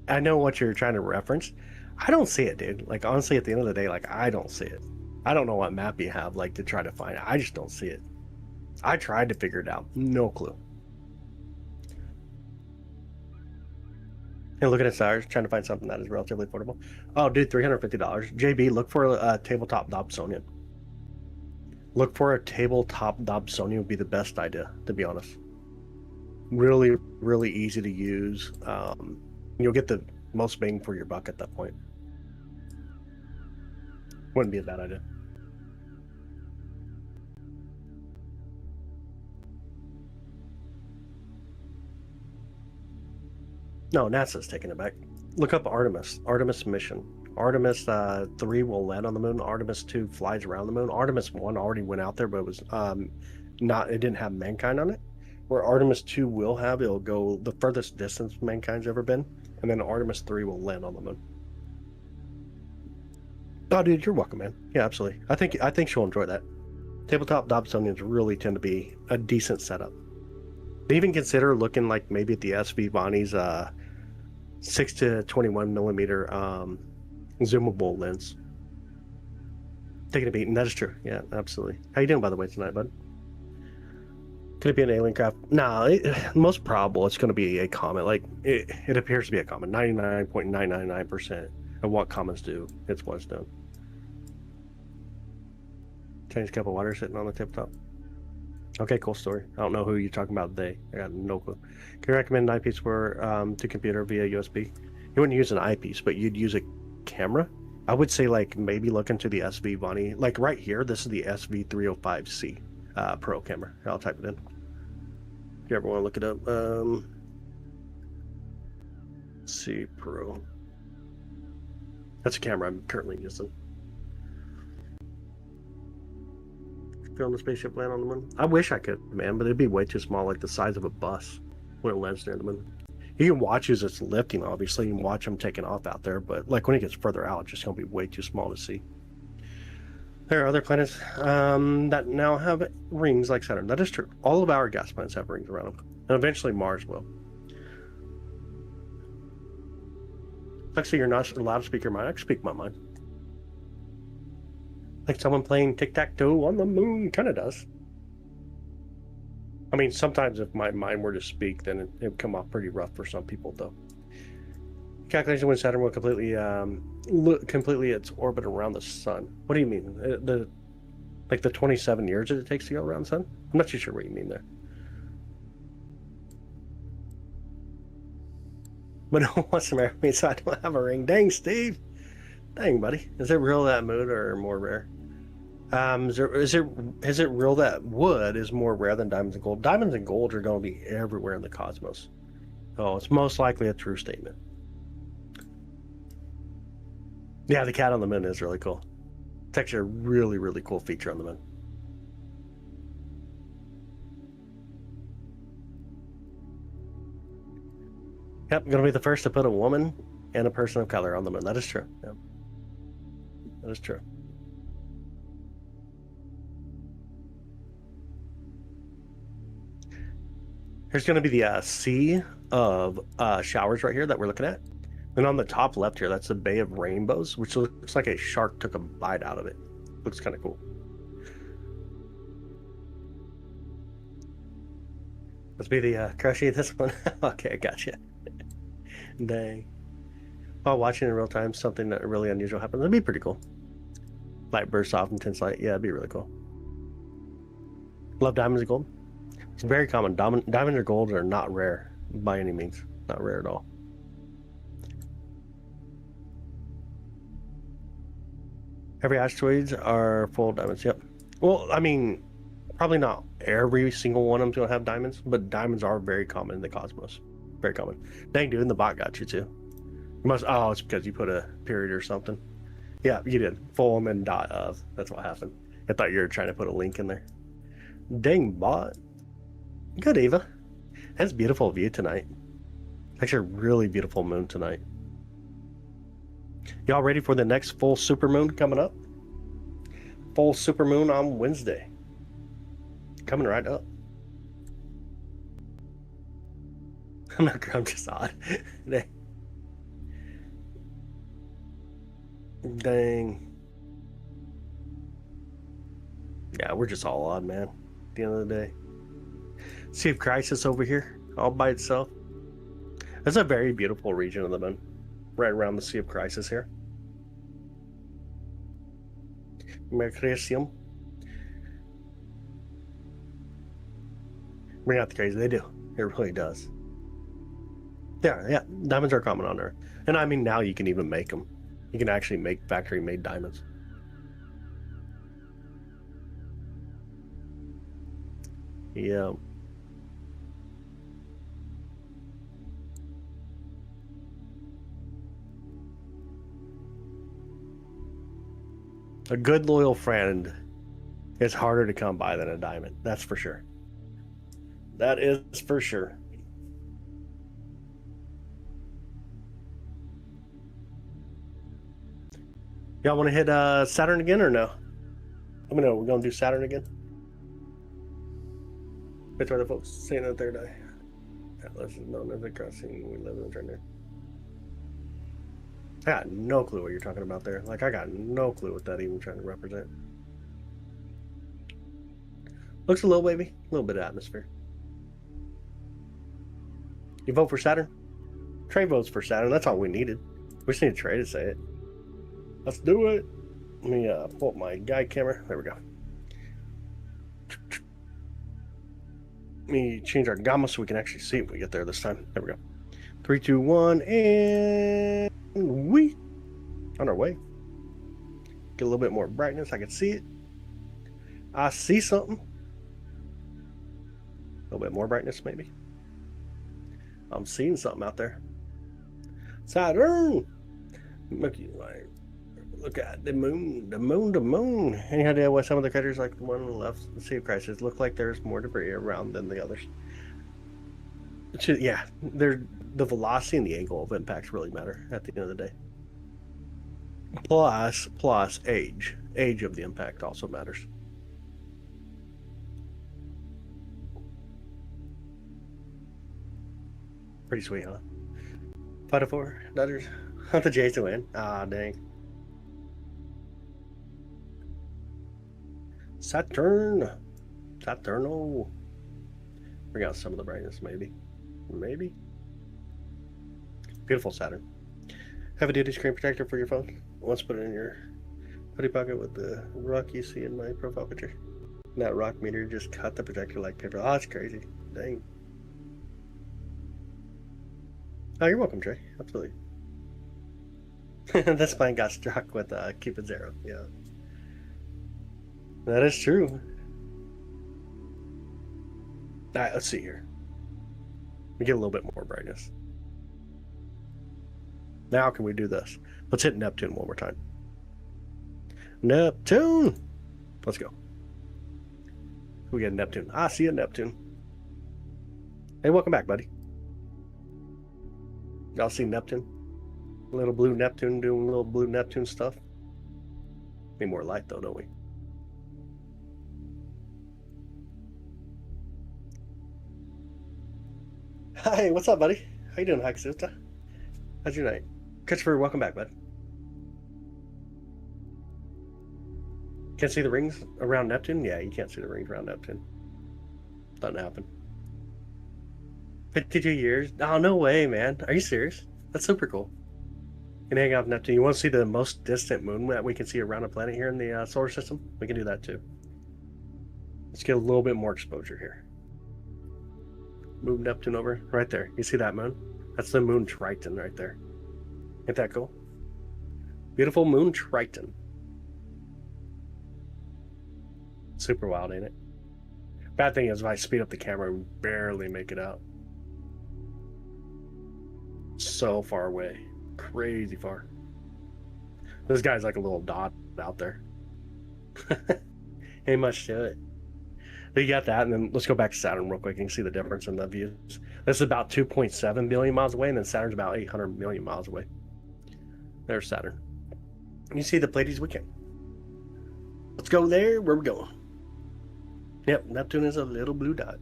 I know what you're trying to reference. I don't see it, dude. Like, honestly, at the end of the day, like, I don't see it. I don't know what map you have, like, to try to find it. I just don't see it. I tried to figure it out. No clue. And looking at stars, trying to find something that is relatively affordable. Oh, dude, $350. JB, look for a tabletop Dobsonian. Look for a tabletop Dobsonian would be the best idea, to be honest. Really, really easy to use. You'll get the most bang for your buck at that point. Wouldn't be a bad idea. No, NASA's taking it back. Look up Artemis. Artemis mission. Artemis 3 will land on the moon. Artemis 2 flies around the moon. Artemis 1 already went out there, but it was it didn't have mankind on it. Where Artemis 2 will have, it'll go the furthest distance mankind's ever been, and then Artemis 3 will land on the moon. Oh, dude, you're welcome, man. Yeah, absolutely. I think she'll enjoy that. Tabletop Dobsonians really tend to be a decent setup. They even consider looking like maybe at the SV Bonnie's 6 to 21 millimeter zoomable lens. Taking a beat, and that is true. Yeah, absolutely. How you doing, by the way, tonight, bud? Could it be an alien craft? Nah, most probable it's going to be a comet. Like, it appears to be a comet. 99.999% of what comets do, it's what's done. Change cup of water sitting on the tip top. Okay, cool story. I don't know who you're talking about today. I got no clue. Can you recommend an eyepiece for to computer via USB? You wouldn't use an eyepiece, but you'd use a camera. I would say like maybe look into the SV Bonnie. Like right here, this is the SV305C Pro camera. I'll type it in. If you ever want to look it up. C Pro. That's a camera I'm currently using. Film the spaceship land on the moon? I wish I could, man, but it'd be way too small, like the size of a bus when it lands near the moon. You can watch as it's lifting, obviously. You can watch them taking off out there, but like when it gets further out, it's just going to be way too small to see. There are other planets that now have rings like Saturn. That is true. All of our gas planets have rings around them, and eventually Mars will. Actually, you're not allowed to speak your mind. I can speak my mind. Like someone playing tic-tac-toe on the moon kind of does. I mean, sometimes if my mind were to speak, then it would come off pretty rough for some people, though. Calculation when Saturn will completely its orbit around the sun. What do you mean? Like the 27 years that it takes to go around the sun? I'm not too sure what you mean there. but no one wants to marry me, so I don't have a ring. Dang, Steve. Dang, buddy. Is it real that mood or more rare? Is it real that wood is more rare than diamonds and gold? Diamonds and gold are going to be everywhere in the cosmos. Oh, it's most likely a true statement. Yeah, the cat on the moon is really cool. It's actually a really, really cool feature on the moon. Yep, going to be the first to put a woman and a person of color on the moon. That is true. Yep. That is true. Here's going to be the sea of showers right here that we're looking at. And on the top left here, that's the Bay of Rainbows, which looks like a shark took a bite out of it. Looks kind of cool. Let's be the crushy this one. Okay, gotcha. Dang. While watching in real time, something that really unusual happens. That'd be pretty cool. Light bursts off, intense light. Yeah, it'd be really cool. Love diamonds and gold. It's very common. Diamond or gold are not rare by any means. Not rare at all. Every asteroids are full of diamonds. Yep. Well, I mean, probably not every single one of them's gonna have diamonds, but diamonds are very common in the cosmos. Very common. Dang, dude, and the bot got you too. You must. Oh, it's because you put a period or something. Yeah, you did. Full and then dot of. That's what happened. I thought you were trying to put a link in there. Dang, bot. Good, Eva. That's a beautiful view tonight. Actually, a really beautiful moon tonight. Y'all ready for the next full supermoon coming up? Full supermoon on Wednesday. Coming right up. I'm just odd. Dang. Yeah, we're just all odd, man. At the end of the day. Sea of Crisis over here, all by itself. That's a very beautiful region of the moon. Right around the Sea of Crisis here. Mercuricium. Bring out the crazy. They do. It really does. Yeah. Diamonds are common on Earth. And I mean, now you can even make them. You can actually make factory-made diamonds. Yeah. A good loyal friend is harder to come by than a diamond. That's for sure. That is for sure. Y'all want to hit Saturn again or no? Let me know. We're going to do Saturn again. Which are the folks saying the third eye? Atlas is known as a crossing. We live in the trend. I got no clue what you're talking about there. Like, I got no clue what that even trying to represent. Looks a little wavy. A little bit of atmosphere. You vote for Saturn? Trey votes for Saturn. That's all we needed. We just need Trey to say it. Let's do it. Let me pull up my guide camera. There we go. Let me change our gamma so we can actually see if we get there this time. There we go. 3, 2, 1, and we on our way. Get a little bit more brightness. I can see it. I see something. A little bit more brightness, maybe. I'm seeing something out there. Saturn. Look at the moon, the moon. Any idea why some of the craters, like the one on the left, the Sea of Crisis, look like there's more debris around than the others? Yeah, the velocity and the angle of impacts really matter at the end of the day. Plus age. Age of the impact also matters. Pretty sweet, huh? 5 to 4, Dodgers. The Jays to win. Ah, dang. Saturno. Bring out some of the brightness, maybe. Beautiful Saturn. Have a duty screen protector for your phone. Once put it in your hoodie pocket with the rock you see in my profile picture. And that rock meter just cut the protector like paper. Oh, that's crazy. Dang. Oh, you're welcome, Trey. Absolutely. This plane got struck with Cupid Zero. Yeah, that is true. All right, let's see here. We get a little bit more brightness. Now can we do this? Let's hit Neptune one more time. Neptune! Let's go. We get Neptune. Ah, see you, Neptune. Hey, welcome back, buddy. Y'all see Neptune? Little blue Neptune doing little blue Neptune stuff. Need more light, though, don't we? Hi, what's up, buddy? How you doing, Hakusuta? How's your night? Christopher, welcome back, bud. Can't see the rings around Neptune? Yeah, you can't see the rings around Neptune. Doesn't happen. 52 years? Oh, no way, man. Are you serious? That's super cool. You can hang out with Neptune. You want to see the most distant moon that we can see around a planet here in the solar system? We can do that too. Let's get a little bit more exposure here. Move Neptune over. Right there. You see that moon? That's the moon Triton right there. Ain't that cool? Beautiful moon Triton. Super wild, ain't it? Bad thing is if I speed up the camera, we barely make it out. So far away. Crazy far. This guy's like a little dot out there. Ain't much to it. But you got that, and then let's go back to Saturn real quick and see the difference in the views. This is about 2.7 billion miles away, and then Saturn's about 800 million miles away. There's Saturn. You see the Pleiades weekend. Let's go there. Where we going? Yep, Neptune is a little blue dot.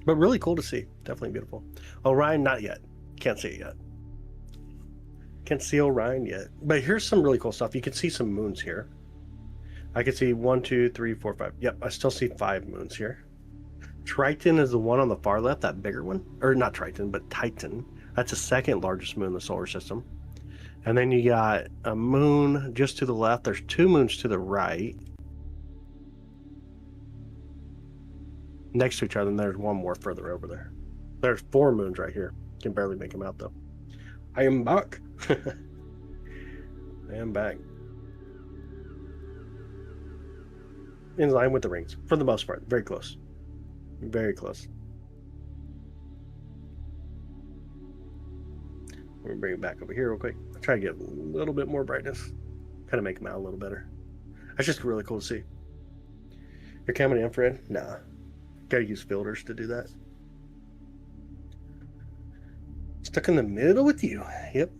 But really cool to see. Definitely beautiful. Orion, not yet. Can't see it yet. Can't see Orion yet. But here's some really cool stuff. You can see some moons here. I can see 1, 2, 3, 4, 5. Yep, I still see 5 moons here. Triton is the one on the far left, that bigger one. Or not Triton, but Titan. That's the second largest moon in the solar system. And then you got a moon just to the left. There's 2 moons to the right. Next to each other, and there's one more further over there. There's 4 moons right here. Can barely make them out, though. I am back. I am back. In line with the rings, for the most part. Very close. Very close. We're gonna bring it back over here real quick. I'll try to get a little bit more brightness. Kind of make them out a little better. That's just really cool to see. Your camera infrared? Nah. Gotta use filters to do that. Stuck in the middle with you. Yep.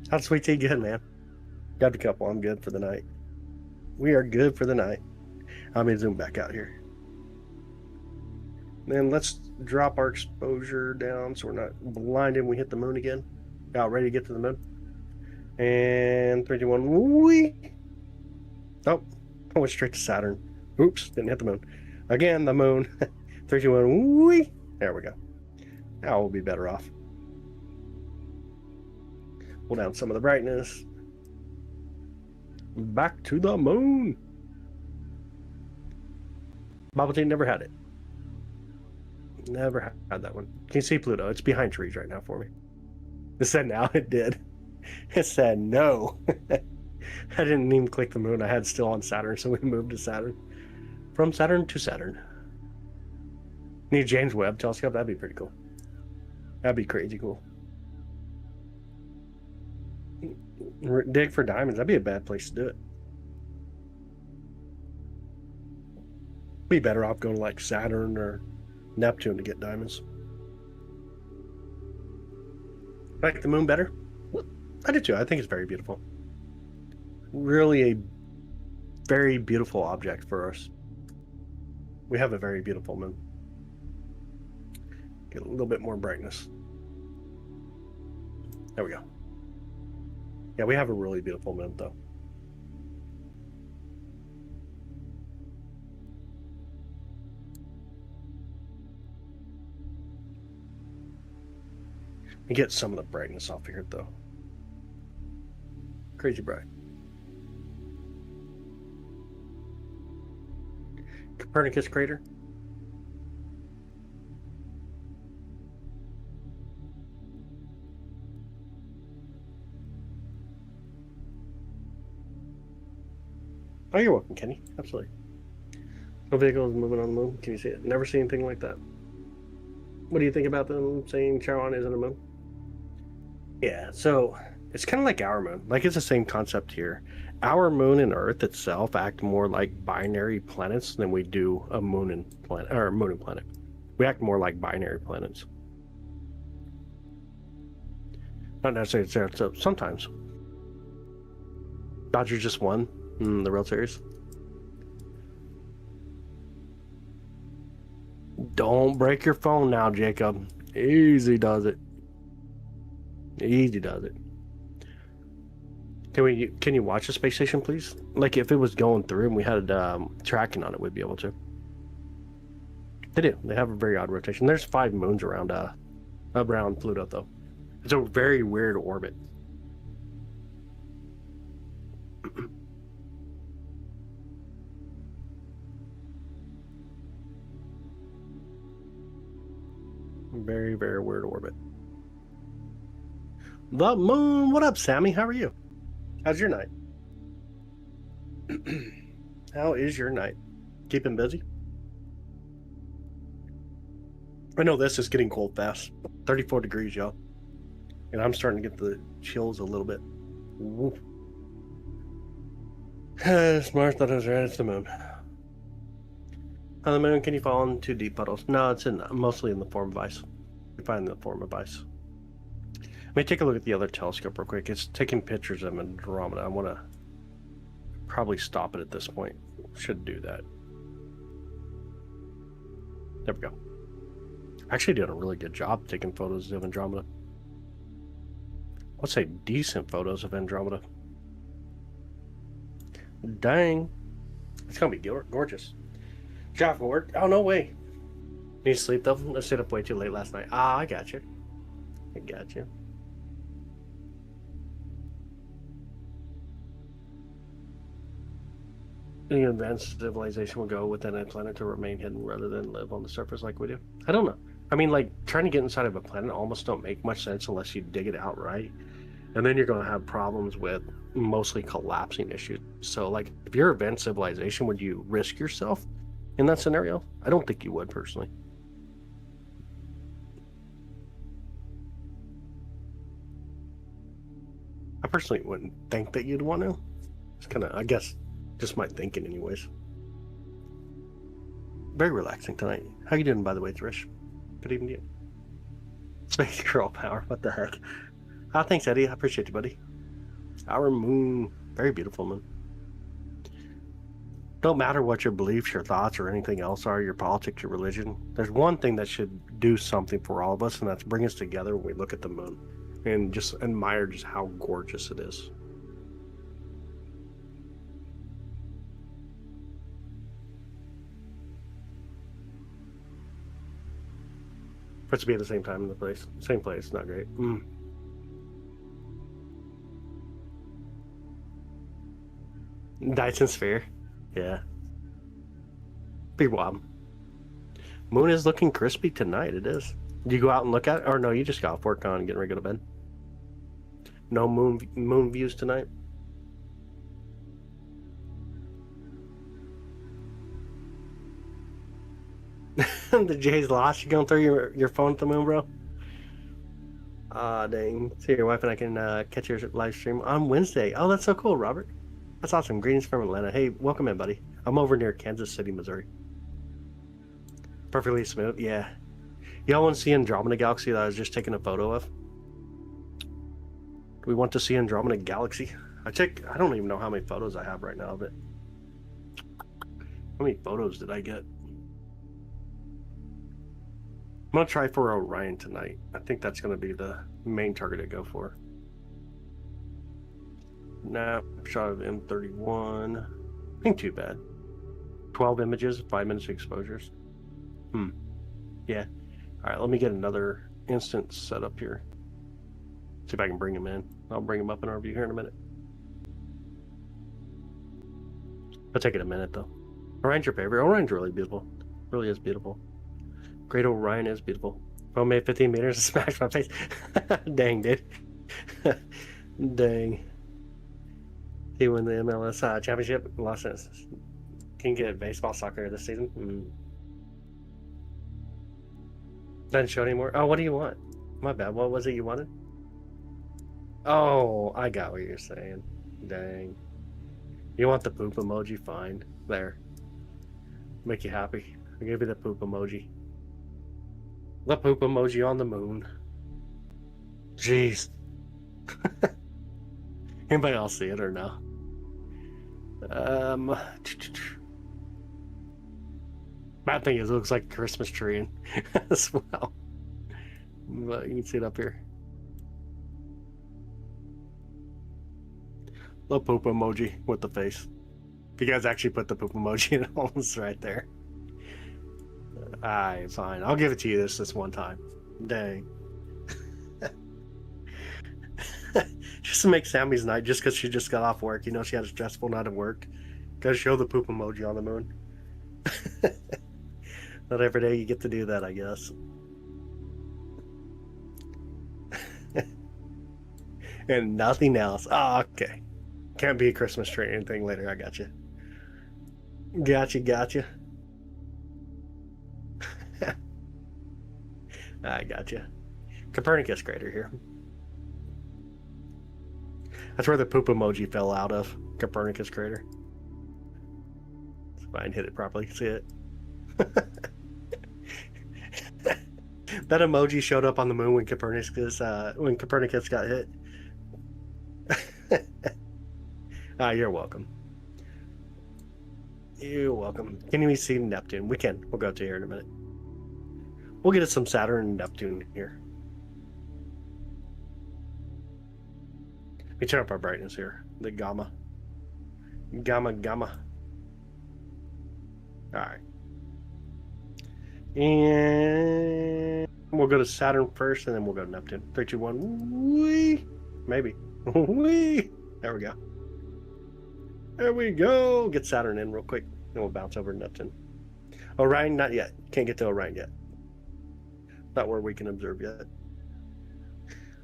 How's Sweet Tea? Good, man. Got a couple. I'm good for the night. We are good for the night. I'm going to zoom back out here. Then let's drop our exposure down so we're not blinded when we hit the moon again. About ready to get to the moon. And 3, 2, 1. Whee! Oh, I went straight to Saturn. Oops, didn't hit the moon. Again, the moon. 3, 2, 1. Whee! There we go. Now we'll be better off. Pull down some of the brightness. Back to the moon. Bubble Tea never had it. Never had that one. Can you see Pluto? It's behind trees right now for me. It said now. It did. It said no. I didn't even click the moon. I had still on Saturn, so we moved to Saturn. From Saturn to Saturn. Need James Webb telescope. That'd be pretty cool. That'd be crazy cool. Dig for diamonds. That'd be a bad place to do it. Be better off going to like Saturn or Neptune to get diamonds. Like the moon better? I do too. I think it's very beautiful. Really a very beautiful object for us. We have a very beautiful moon. Get a little bit more brightness. There we go. Yeah, we have a really beautiful moon though. And get some of the brightness off here though. Crazy bright. Copernicus crater. Oh, you're welcome, Kenny. Absolutely. No vehicles moving on the moon. Can you see it? Never seen anything like that. What do you think about them saying Charon isn't a moon? Yeah, so it's kind of like our moon. Like it's the same concept here. Our moon and Earth itself act more like binary planets than we do a moon and planet or moon and planet. We act more like binary planets. Not necessarily. So sometimes. Dodgers just won in the World Series. Don't break your phone now, Jacob. Easy does it. Easy does it. Can you watch the space station, please? Like if it was going through and we had tracking on it, we'd be able to. They do. They have a very odd rotation. There's 5 moons around Pluto, though. It's a very weird orbit. Very, very weird orbit. The moon. What up, Sammy? How are you? How's your night? How is your night? Keeping busy? I know this is getting cold fast. 34 degrees, y'all. And I'm starting to get the chills a little bit. Mars thought it was right. It's the moon. On the moon, can you fall into deep puddles? No, it's mostly in the form of ice. You find the form of ice. Let me take a look at the other telescope real quick. It's taking pictures of Andromeda. I want to probably stop it at this point. Should do that. There we go. Actually doing a really good job taking photos of Andromeda. Let's say decent photos of Andromeda. Dang. It's going to be gorgeous. Job from work? Oh, no way. Need to sleep though? I stayed up way too late last night. Ah, I got you. I got you. The advanced civilization will go within a planet to remain hidden rather than live on the surface like we do. I don't know. I mean, like, trying to get inside of a planet almost don't make much sense unless you dig it out right. And then you're going to have problems with mostly collapsing issues. So, like, if you're advanced civilization, would you risk yourself in that scenario? I don't think you would, personally. I personally wouldn't think that you'd want to. It's kind of, I guess, just my thinking anyways. Very relaxing tonight. How you doing, by the way, Trish? Good evening to you. Space girl power, what the heck? Ah, thanks, Eddie. I appreciate you, buddy. Our moon. Very beautiful moon. Don't matter what your beliefs, your thoughts, or anything else are, your politics, your religion. There's one thing that should do something for all of us, and that's bring us together when we look at the moon and just admire just how gorgeous it is. For it to be at the same time in the same place, not great. Dyson Sphere, yeah. Big wob. Moon is looking crispy tonight. It is. Do you go out and look at it? Or no, you just got off work on and getting ready to go to bed. No moon views tonight. The Jay's lost. You going through your phone at the moon, bro? Ah, dang. So your wife and I can catch your live stream on Wednesday. Oh, that's so cool, Robert. That's awesome. Greetings from Atlanta. Hey, welcome in, buddy. I'm over near Kansas City, Missouri. Perfectly smooth. Yeah. Y'all want to see Andromeda Galaxy that I was just taking a photo of? Do we want to see Andromeda Galaxy? I don't even know how many photos I have right now of it. How many photos did I get? I'm going to try for Orion tonight. I think that's going to be the main target I go for. Snapshot of M31. Ain't too bad. 12 images, 5 minutes of exposures. Yeah. Alright, let me get another instance set up here. See if I can bring him in. I'll bring him up in our view here in a minute. I'll take it a minute though. Orion's your favorite. Orion's really beautiful. Really is beautiful. Great Orion is beautiful. Phone made 15 meters and smashed my face. Dang, dude. Dang. He won the MLS championship. Los Angeles. Can get baseball, soccer this season. Doesn't show anymore. Oh, what do you want? My bad. What was it you wanted? Oh, I got what you're saying. Dang. You want the poop emoji? Fine. There. Make you happy. I gave you the poop emoji. The poop emoji on the moon. Jeez. Anybody else see it or no? Bad thing is, it looks like a Christmas tree as well. But you can see it up here. The poop emoji with the face. If you guys actually put the poop emoji in, it's right there. Alright, fine. I'll give it to you this one time. Dang. Just to make Sammy's night, just because she just got off work. You know, she had a stressful night of work. Gotta show the poop emoji on the moon. Not every day you get to do that, I guess. And nothing else. Oh, okay. Can't be a Christmas tree or anything later. I got you. Gotcha. I got you. Copernicus crater here. That's where the poop emoji fell out of. Copernicus crater. If I can hit it properly, see it. That emoji showed up on the moon when Copernicus got hit. You're welcome. You're welcome. Can we see Neptune? We can. We'll go to here in a minute. We'll get some Saturn and Neptune here. Let me turn up our brightness here. The gamma. Gamma. Alright. And we'll go to Saturn first, and then we'll go to Neptune. 3, 2, 1. Whee! Maybe. Whee! There we go. There we go. Get Saturn in real quick. Then we'll bounce over to Neptune. Orion, not yet. Can't get to Orion yet. Not where we can observe yet.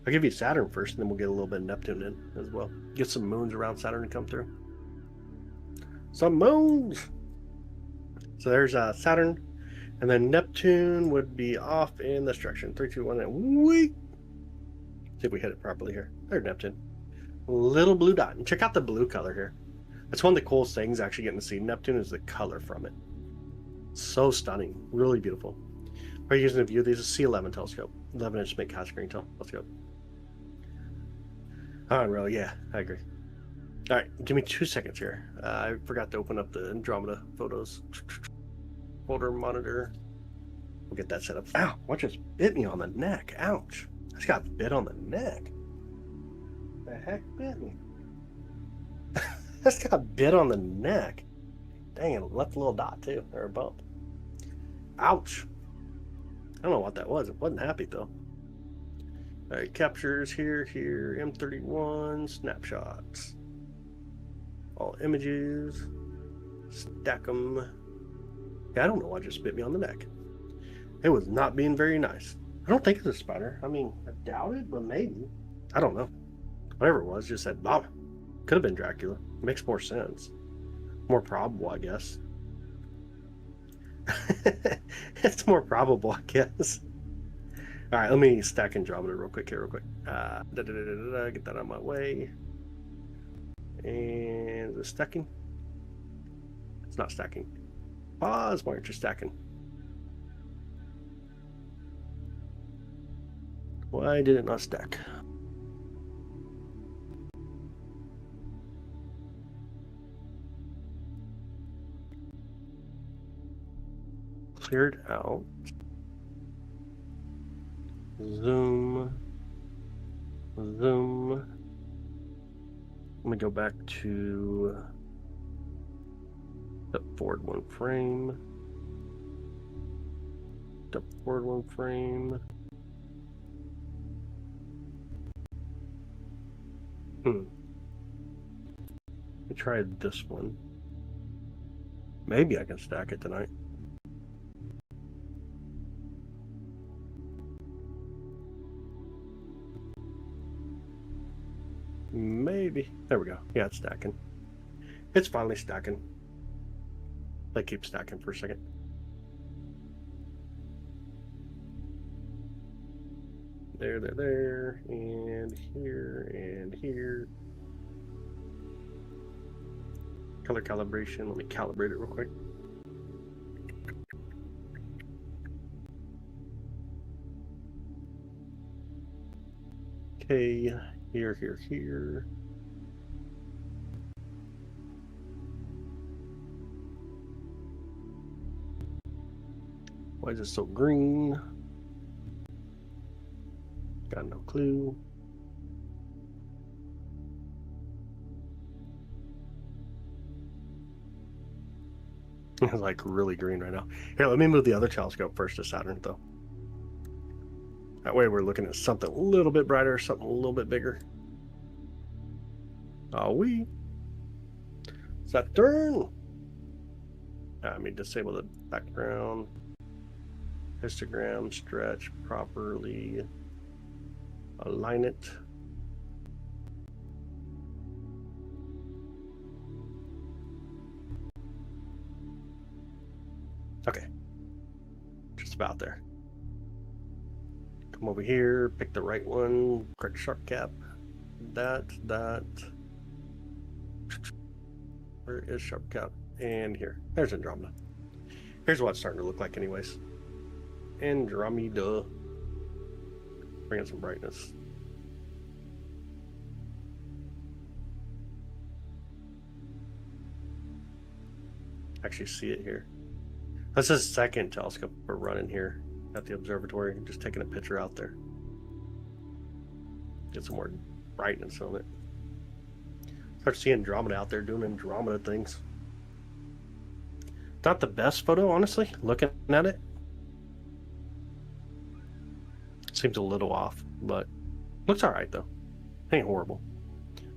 I'll give you Saturn first, and then we'll get a little bit of Neptune in as well. Get some moons around Saturn to come through. Some moons! So there's Saturn, and then Neptune would be off in this direction. 3, 2, 1, and whee! See if we hit it properly here. There's Neptune. Little blue dot. And check out the blue color here. That's one of the coolest things actually getting to see Neptune is the color from it. So stunning. Really beautiful. We're using a view of these C11 telescope. 11-inch mid-cast screen telescope. Oh, really? Yeah, I agree. All right, give me 2 seconds here. I forgot to open up the Andromeda photos folder monitor. We'll get that set up. Ow, what just bit me on the neck? Ouch. I just got bit on the neck. The heck bit me? I just got bit on the neck. Dang it, left a little dot too, or a bump. Ouch. I don't know what that was. It wasn't happy though. All right, captures here, M31, snapshots. All images, stack them. Yeah, I don't know what just bit me on the neck. It was not being very nice. I don't think it's a spider. I mean, I doubt it, but maybe. I don't know. Whatever it was, just said, Bob. Could have been Dracula. It makes more sense. More probable, I guess. It's more probable, I guess. All right, let me stack Andromeda real quick. Get that out of my way. And is it stacking? It's not stacking. Pause while you're stacking. Why did it not stack? Cleared out. Zoom. Let me go back to step forward 1 frame. Step forward 1 frame. Let me try this one. Maybe I can stack it tonight. Maybe. There we go. Yeah, it's stacking. It's finally stacking. They keep stacking for a second. There, and here. Color calibration. Let me calibrate it real quick. Okay, here. Why is it so green? Got no clue. It's like really green right now. Here, let me move the other telescope first to Saturn, though. That way we're looking at something a little bit brighter, something a little bit bigger. Saturn! Let me disable the background. Histogram, stretch properly. Align it. Okay. Just about there. Come over here, pick the right one, correct sharp cap. That. Where is sharp cap? And here. There's Andromeda. Here's what it's starting to look like anyways. Andromeda. Bring in some brightness. Actually see it here. That's the second telescope we're running here at the observatory. Just taking a picture out there. Get some more brightness on it. Start seeing Andromeda out there doing Andromeda things. Not the best photo, honestly, looking at it. Seems a little off, but looks all right, though. Ain't horrible.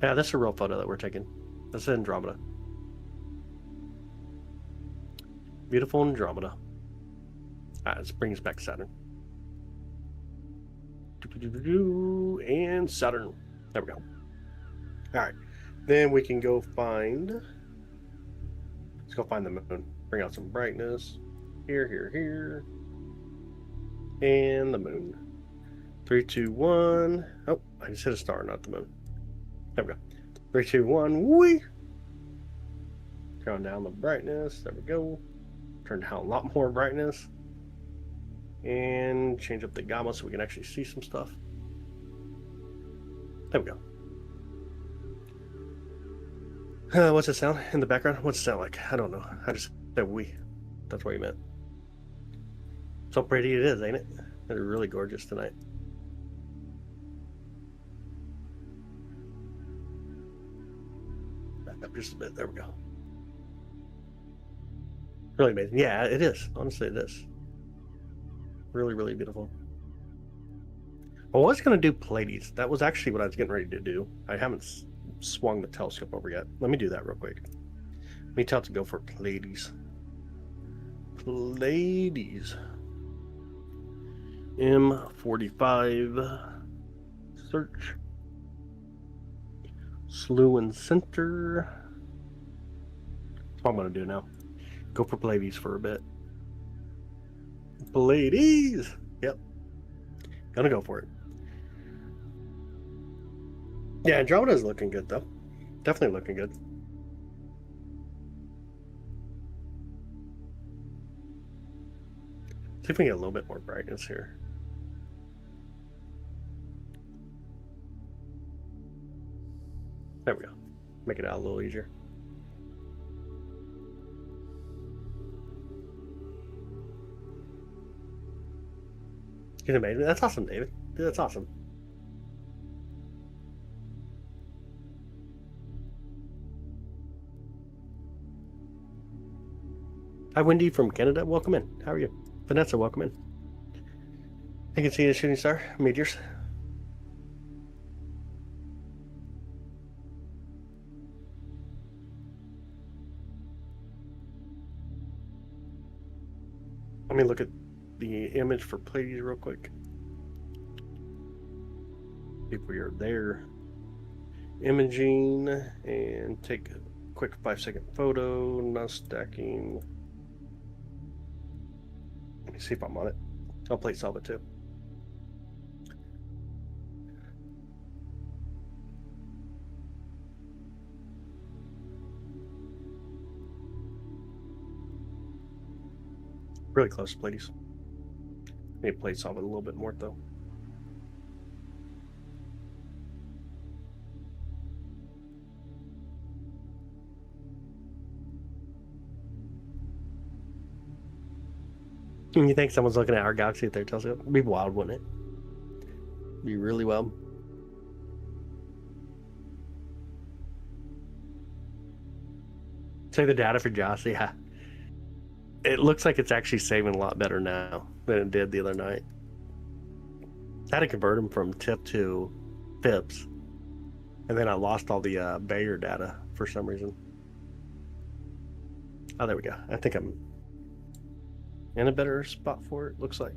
Yeah, this is a real photo that we're taking. This is Andromeda. Beautiful Andromeda. Let's bring us back to Saturn. And Saturn. There we go. All right. Then we can go find... Let's go find the moon. Bring out some brightness. Here. And the moon. 3, 2, 1. Oh, I just hit a star, not the moon. There we go. 3, 2, 1. Whee! Turn down the brightness. There we go. Turn down a lot more brightness. And change up the gamma so we can actually see some stuff. There we go. What's it sound in the background? What's it sound like? I don't know. I just said we. That's what you meant. So pretty it is, ain't it? It's really gorgeous tonight. Back up just a bit. There we go. Really amazing. Yeah, it is. Honestly, it is. Really, really beautiful. I was going to do Pleiades. That was actually what I was getting ready to do. I haven't swung the telescope over yet. Let me do that real quick. Let me tell it to go for Pleiades. Pleiades. M45. Search. Slew and center. That's what I'm going to do now. Go for Pleiades for a bit. Pleiades! Yep. Gonna go for it. Yeah, Andromeda's looking good, though. Definitely looking good. See if we can get a little bit more brightness here. There we go. Make it out a little easier. He's amazing. That's awesome, David. Dude, that's awesome. Hi, Wendy from Canada. Welcome in. How are you? Vanessa, welcome in. I can see the shooting star meteors. Let me look at the image for Pleiades real quick. If we are there, imaging, and take a quick 5-second photo, not stacking. Let me see if I'm on it. I'll plate solve it too. Really close, ladies. Need to plate solve it a little bit more though. You think someone's looking at our galaxy with their telescope? It'd be wild, wouldn't it? Be really wild. Say the data for Joss, yeah. It looks like it's actually saving a lot better now than it did the other night. I had to convert them from TIP to FIPS, and then I lost all the Bayer data for some reason. Oh, there we go. I think I'm in a better spot for it, looks like.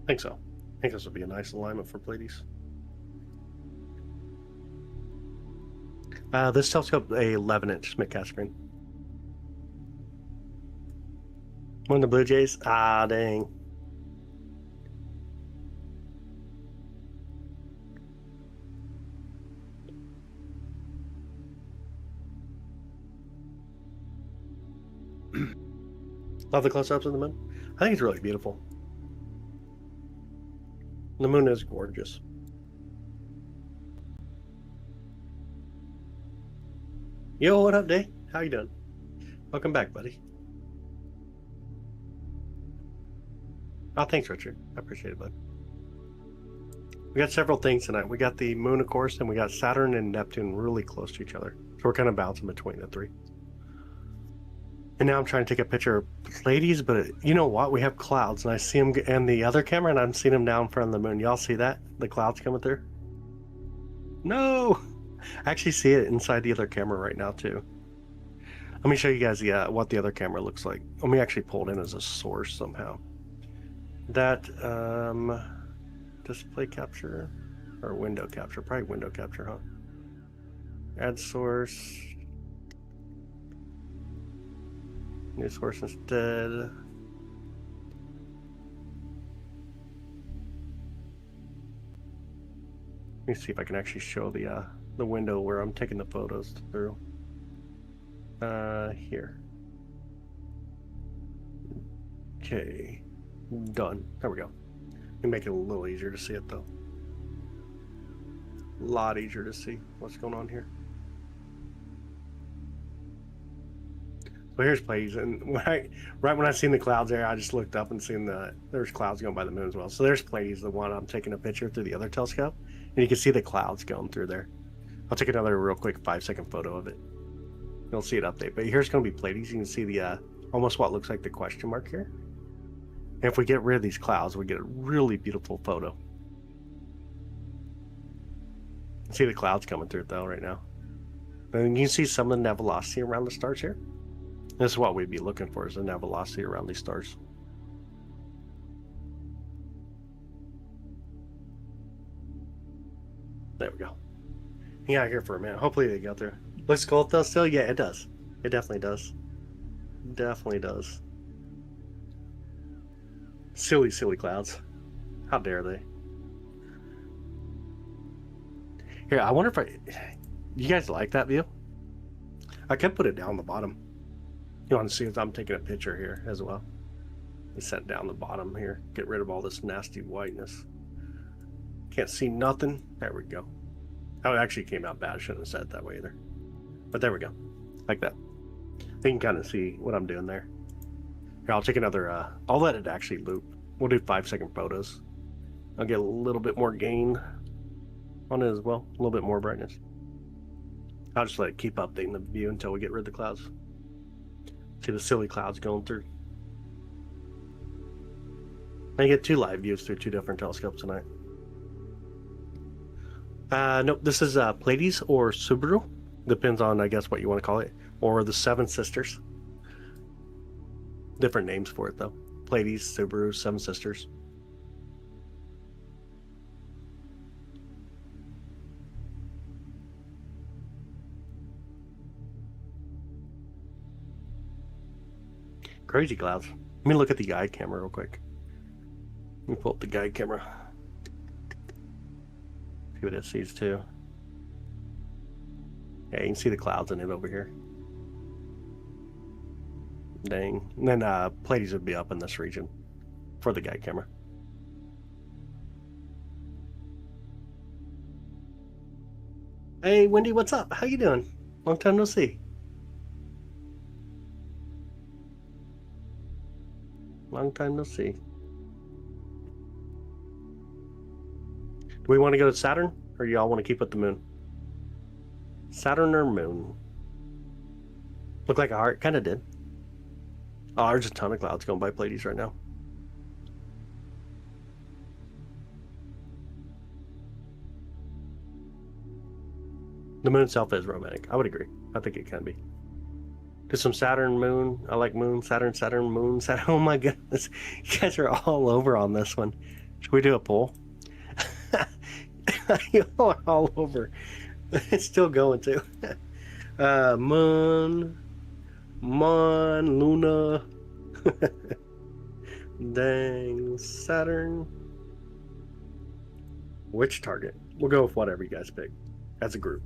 I think so. I think this would be a nice alignment for Pleiades. This telescope, a 11-inch mid-cast screen. One of the Blue Jays? Ah, dang. Love the close-ups of the moon. I think it's really beautiful. The moon is gorgeous. Yo, what up, Day? How you doing? Welcome back, buddy. Oh, thanks, Richard. I appreciate it, bud. We got several things tonight. We got the moon, of course, and we got Saturn and Neptune really close to each other. So we're kind of bouncing between the three. And now I'm trying to take a picture of Pleiades, but you know what? We have clouds, and I see them in the other camera, and I'm seeing them down in front of the moon. Y'all see that? The clouds coming through? No! I actually see it inside the other camera right now, too. Let me show you guys what the other camera looks like. Let me actually pull it in as a source somehow. That, display capture or window capture, probably window capture, huh? Add source. New source instead. Let me see if I can actually show the window where I'm taking the photos through. Here. Okay. Done. There we go. Let me make it a little easier to see it though. A lot easier to see what's going on here. So here's Pleiades, and right when I seen the clouds there, I just looked up and seen there's clouds going by the moon as well. So there's Pleiades, the one I'm taking a picture through the other telescope, and you can see the clouds going through there. I'll take another real quick 5-second photo of it. You'll see it update. But here's going to be Pleiades. You can see the almost what looks like the question mark here. And if we get rid of these clouds, we get a really beautiful photo. See the clouds coming through though right now. And you can see some of the nebulosity around the stars here. This is what we'd be looking for, is the nebulosity around these stars. There we go. Hang out here for a minute. Hopefully they got there. Looks cold though still? Yeah, it does. It definitely does. Definitely does. Silly, silly clouds. How dare they? Here, I wonder if you guys like that view? I could put it down the bottom. You want to see if I'm taking a picture here as well. Let's set down the bottom here. Get rid of all this nasty whiteness. Can't see nothing. There we go. Oh, it actually came out bad. I shouldn't have said it that way either. But there we go. Like that. You can kind of see what I'm doing there. Here, I'll take another, I'll let it actually loop. We'll do 5-second photos. I'll get a little bit more gain on it as well. A little bit more brightness. I'll just let it keep updating the view until we get rid of the clouds. See the silly clouds going through. I get 2 live views through 2 different telescopes tonight. Nope, this is Pleiades or Subaru. Depends on, I guess, what you want to call it. Or the 7 Sisters. Different names for it, though. Pleiades, Subaru, 7 Sisters. Crazy clouds. Let me look at the guide camera real quick. Let me pull up the guide camera. See what it sees too. Yeah, you can see the clouds in it over here. Dang. And then Pleiades would be up in this region for the guide camera. Hey, Wendy, what's up? How you doing? Long time no see. Long time no see. Do we want to go to Saturn, or y'all want to keep with the moon? Saturn or moon? Look like a heart. Kind of did. Oh, there's a ton of clouds going by Pleiades right now. The moon itself is romantic. I would agree. I think it can be. Do some Saturn, moon. I like moon, Saturn, Saturn, moon, Saturn. Oh my goodness. You guys are all over on this one. Should we do a poll? You are all over. It's still going too. Moon, Mon, Luna. Dang, Saturn. Which target? We'll go with whatever you guys pick as a group.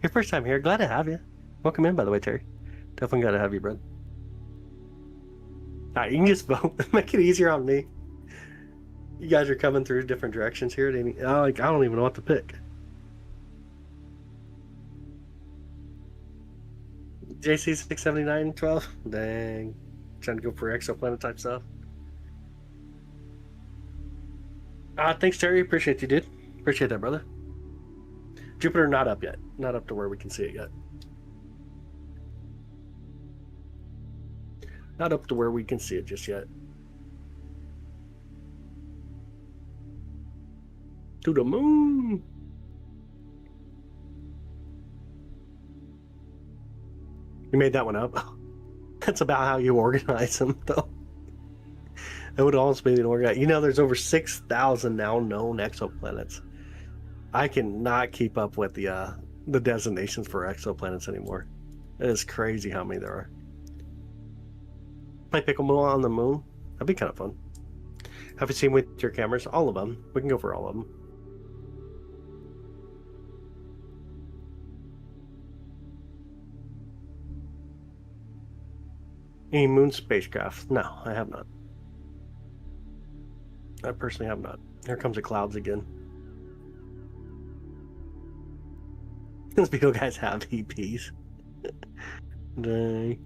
Your first time here. Glad to have you. Welcome in, by the way, Terry. Definitely glad to have you, bro. Alright, you can just vote. Make it easier on me. You guys are coming through different directions here. I don't even know what to pick. JC 67912. Dang. Trying to go for exoplanet type stuff. Thanks, Terry. Appreciate you, dude. Appreciate that, brother. Jupiter not up yet. Not up to where we can see it yet. Not up to where we can see it just yet. To the moon. You made that one up. That's about how you organize them, though. That would almost be an organize. You know, there's over 6,000 now known exoplanets. I cannot keep up with the designations for exoplanets anymore. It is crazy how many there are. Play pickleball on the moon. That'd be kind of fun. Have you seen with your cameras? All of them. We can go for all of them. Any moon spacecraft? No, I have not. I personally have not. Here comes the clouds again. Those people guys have EPs. Dang.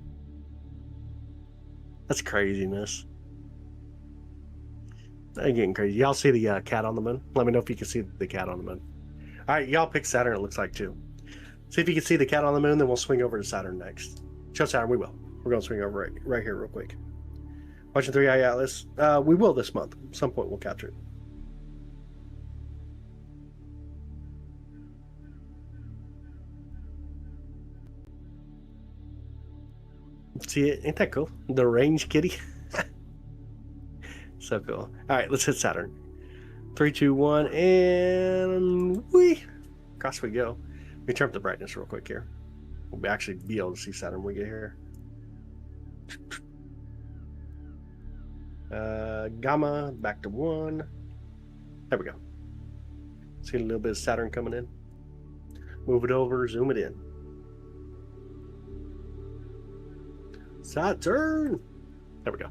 That's craziness. I'm getting crazy. Y'all see the cat on the moon? Let me know if you can see the cat on the moon. Alright, y'all pick Saturn, it looks like, too. See if you can see the cat on the moon, then we'll swing over to Saturn next. Show Saturn, we will. We're going to swing over right here real quick. Watching 3i Atlas. We will this month. At some point, we'll capture it. See it? Ain't that cool? The range kitty. So cool. All right, let's hit Saturn. 3, 2, 1, and whee! Across we go. Let me turn up the brightness real quick here. We'll actually be able to see Saturn when we get here. Gamma back to 1. There we go. See a little bit of Saturn coming in. Move it over, zoom it in. Saturn! There we go.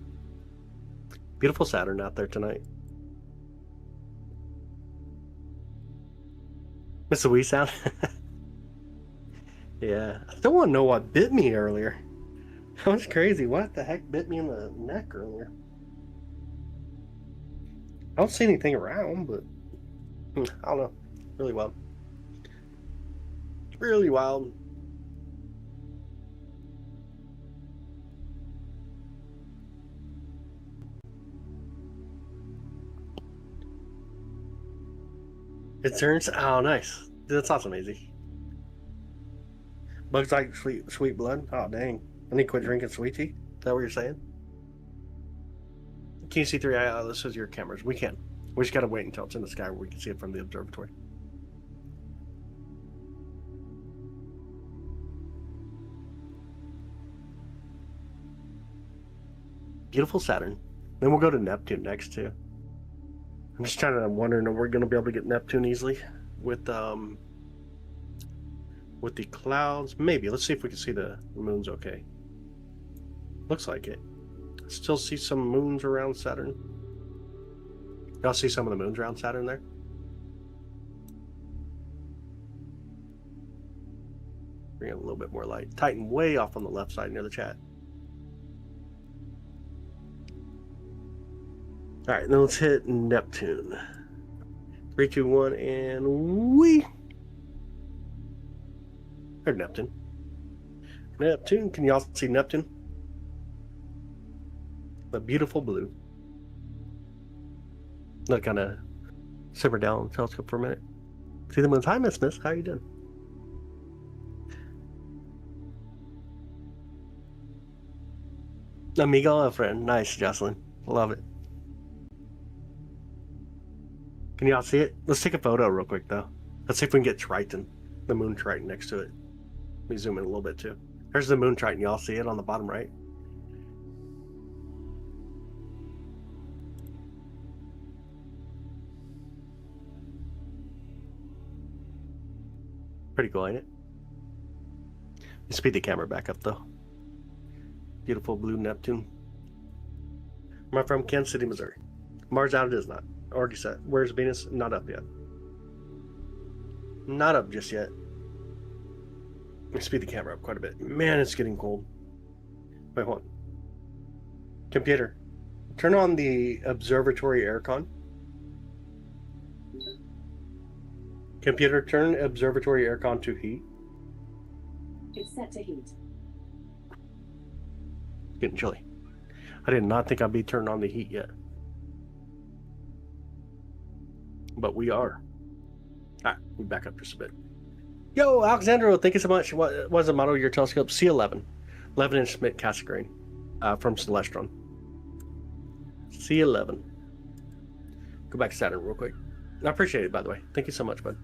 Beautiful Saturn out there tonight. Miss the wee sound? Yeah. I still want to know what bit me earlier. That was crazy. What the heck bit me in the neck earlier? I don't see anything around, but I don't know. Really wild. Really wild. It turns. Oh, nice. Dude, that's awesome, Easy. Bugs like sweet blood. Oh, dang. I need to quit drinking sweet tea. Is that what you're saying? Can you see 3i? This is your cameras. We can. We just gotta wait until it's in the sky where we can see it from the observatory. Beautiful Saturn. Then we'll go to Neptune next too. I'm just I'm wondering if we're going to be able to get Neptune easily with the clouds. Maybe. Let's see if we can see the moons okay. Looks like it. Still see some moons around Saturn. Y'all see some of the moons around Saturn there? Bring in a little bit more light. Titan way off on the left side near the chat. All right, then let's hit Neptune. 3, 2, 1, and wee. There's Neptune. Neptune, can y'all see Neptune? The beautiful blue. Let it kind of simmer down on the telescope for a minute. See the moons. Hi, Miss. How are you doing? Amigo, a friend. Nice, Jocelyn. Love it. Can y'all see it? Let's take a photo real quick, though. Let's see if we can get Triton, the moon Triton next to it. Let me zoom in a little bit, too. There's the moon Triton. Y'all see it on the bottom right? Pretty cool, ain't it? Let's speed the camera back up, though. Beautiful blue Neptune. I'm from Kansas City, Missouri. Mars out it is not. Already set. Where's Venus? Not up yet. Not up just yet. Let's speed the camera up quite a bit. Man, it's getting cold. Wait, hold on. Computer, turn on the observatory aircon. Computer, turn observatory aircon to heat. It's set to heat. It's getting chilly. I did not think I'd be turning on the heat yet. But we are. Alright, we back up just a bit. Yo, Alexandro, thank you so much. What was the model of your telescope? C11. 11-inch Schmidt Cassegrain from Celestron. C11. Go back to Saturn real quick. I appreciate it, by the way. Thank you so much, bud.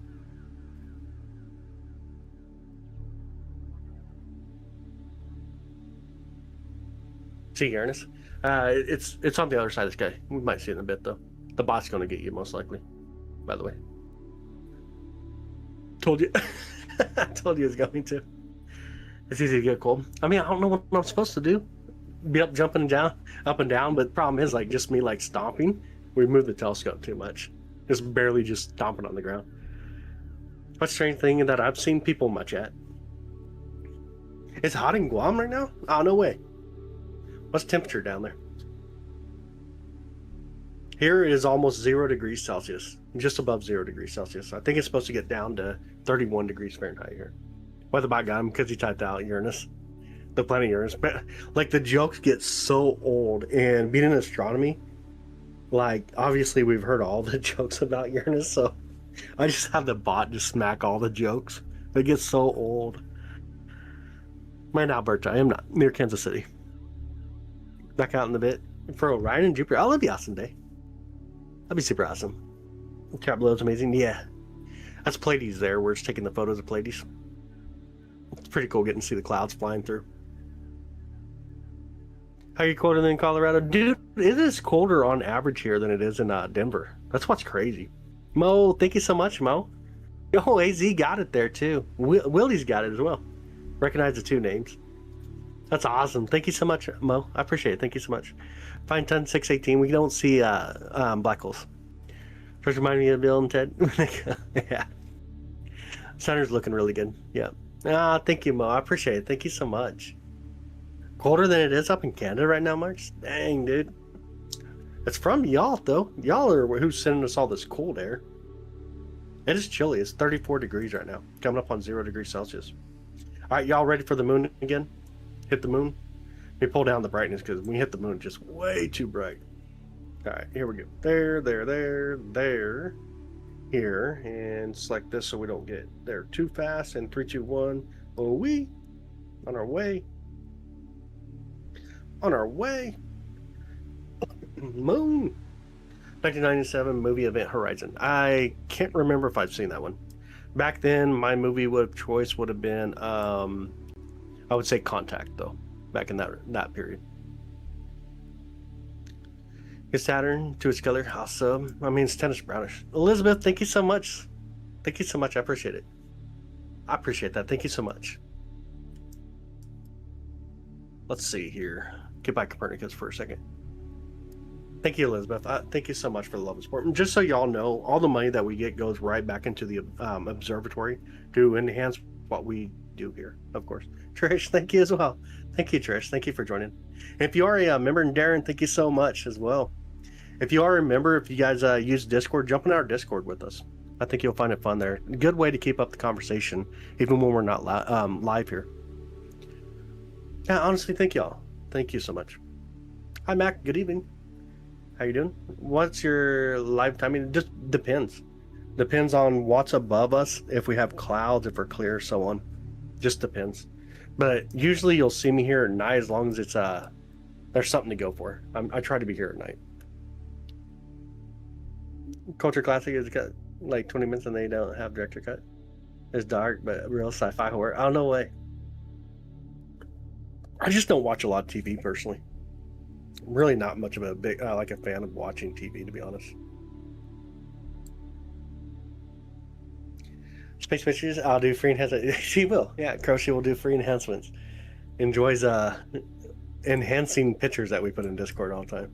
See Uranus? It's on the other side of the sky. We might see it in a bit, though. The bot's going to get you, most likely. By the way. Told you. I told you it's going to. It's easy to get cold. I mean, I don't know what I'm supposed to do. Be up jumping down, up and down, but the problem is, like, just me, like, stomping. We moved the telescope too much. Just barely just stomping on the ground. What strange thing that I've seen people much at. It's hot in Guam right now? Oh, no way. What's the temperature down there? Here is almost 0 degrees Celsius, just above 0 degrees Celsius. I think it's supposed to get down to 31 degrees Fahrenheit here. Weather bot got him because he typed out Uranus, the planet Uranus. But like the jokes get so old, and being in astronomy, like obviously we've heard all the jokes about Uranus, so I just have the bot just smack all the jokes. It gets so old. Right now, Alberta, I am not near Kansas City. Back out in a bit for Orion and Jupiter. Oh, that'd be awesome day. That'd be super awesome. Tableau's amazing. Yeah. That's Pleiades there. We're just taking the photos of Pleiades. It's pretty cool getting to see the clouds flying through. How are you colder than Colorado? Dude, it is colder on average here than it is in Denver. That's what's crazy. Mo, thank you so much, Mo. Yo, AZ got it there too. Willie's got it as well. Recognize the two names. That's awesome. Thank you so much, Mo. I appreciate it. Thank you so much. Fine 10 618. We don't see black holes. First remind me of Bill and Ted. Yeah. Saturn's looking really good. Yeah. Thank you, Mo. I appreciate it. Thank you so much. Colder than it is up in Canada right now, Marks? Dang, dude. It's from y'all, though. Y'all are who's sending us all this cold air. It is chilly. It's 34 degrees right now. Coming up on 0 degrees Celsius. All right, y'all ready for the moon again? Hit the moon. Let me pull down the brightness because when we hit the moon, it's just way too bright. All right, here we go. There, here, and select this so we don't get there too fast. And 3, 2, 1. Oh, we on our way. On our way. Moon. 1997 movie Event Horizon. I can't remember if I've seen that one. Back then, my movie of choice would have been, I would say Contact, though. Back in that period. His Saturn to its color. Awesome. I mean, it's tennis brownish. Elizabeth, thank you so much. Thank you so much. I appreciate it. I appreciate that. Thank you so much. Let's see here. Get back Copernicus for a second. Thank you, Elizabeth. Thank you so much for the love and support. And just so y'all know, all the money that we get goes right back into the observatory to enhance what we do here, of course. Trish, thank you as well. Thank you, Trish. Thank you for joining. And if you are a member, and Darren, thank you so much as well. If you are a member, if you guys use Discord, jump in our Discord with us. I think you'll find it fun there. Good way to keep up the conversation, even when we're not live here. Yeah, honestly, thank y'all. Thank you so much. Hi, Mac. Good evening. How you doing? What's your live timing? It just depends. Depends on what's above us, if we have clouds, if we're clear, so on. Just depends. But usually you'll see me here at night as long as it's there's something to go for. I try to be here at night. Culture Classic is got like 20 minutes and they don't have director cut. It's dark, but real sci-fi horror. I don't know why. I just don't watch a lot of TV personally. I'm really not much of a big like a fan of watching TV, to be honest. Space Pictures, I'll do free enhancements. She will. Yeah, Crochet will do free enhancements. Enjoys enhancing pictures that we put in Discord all the time.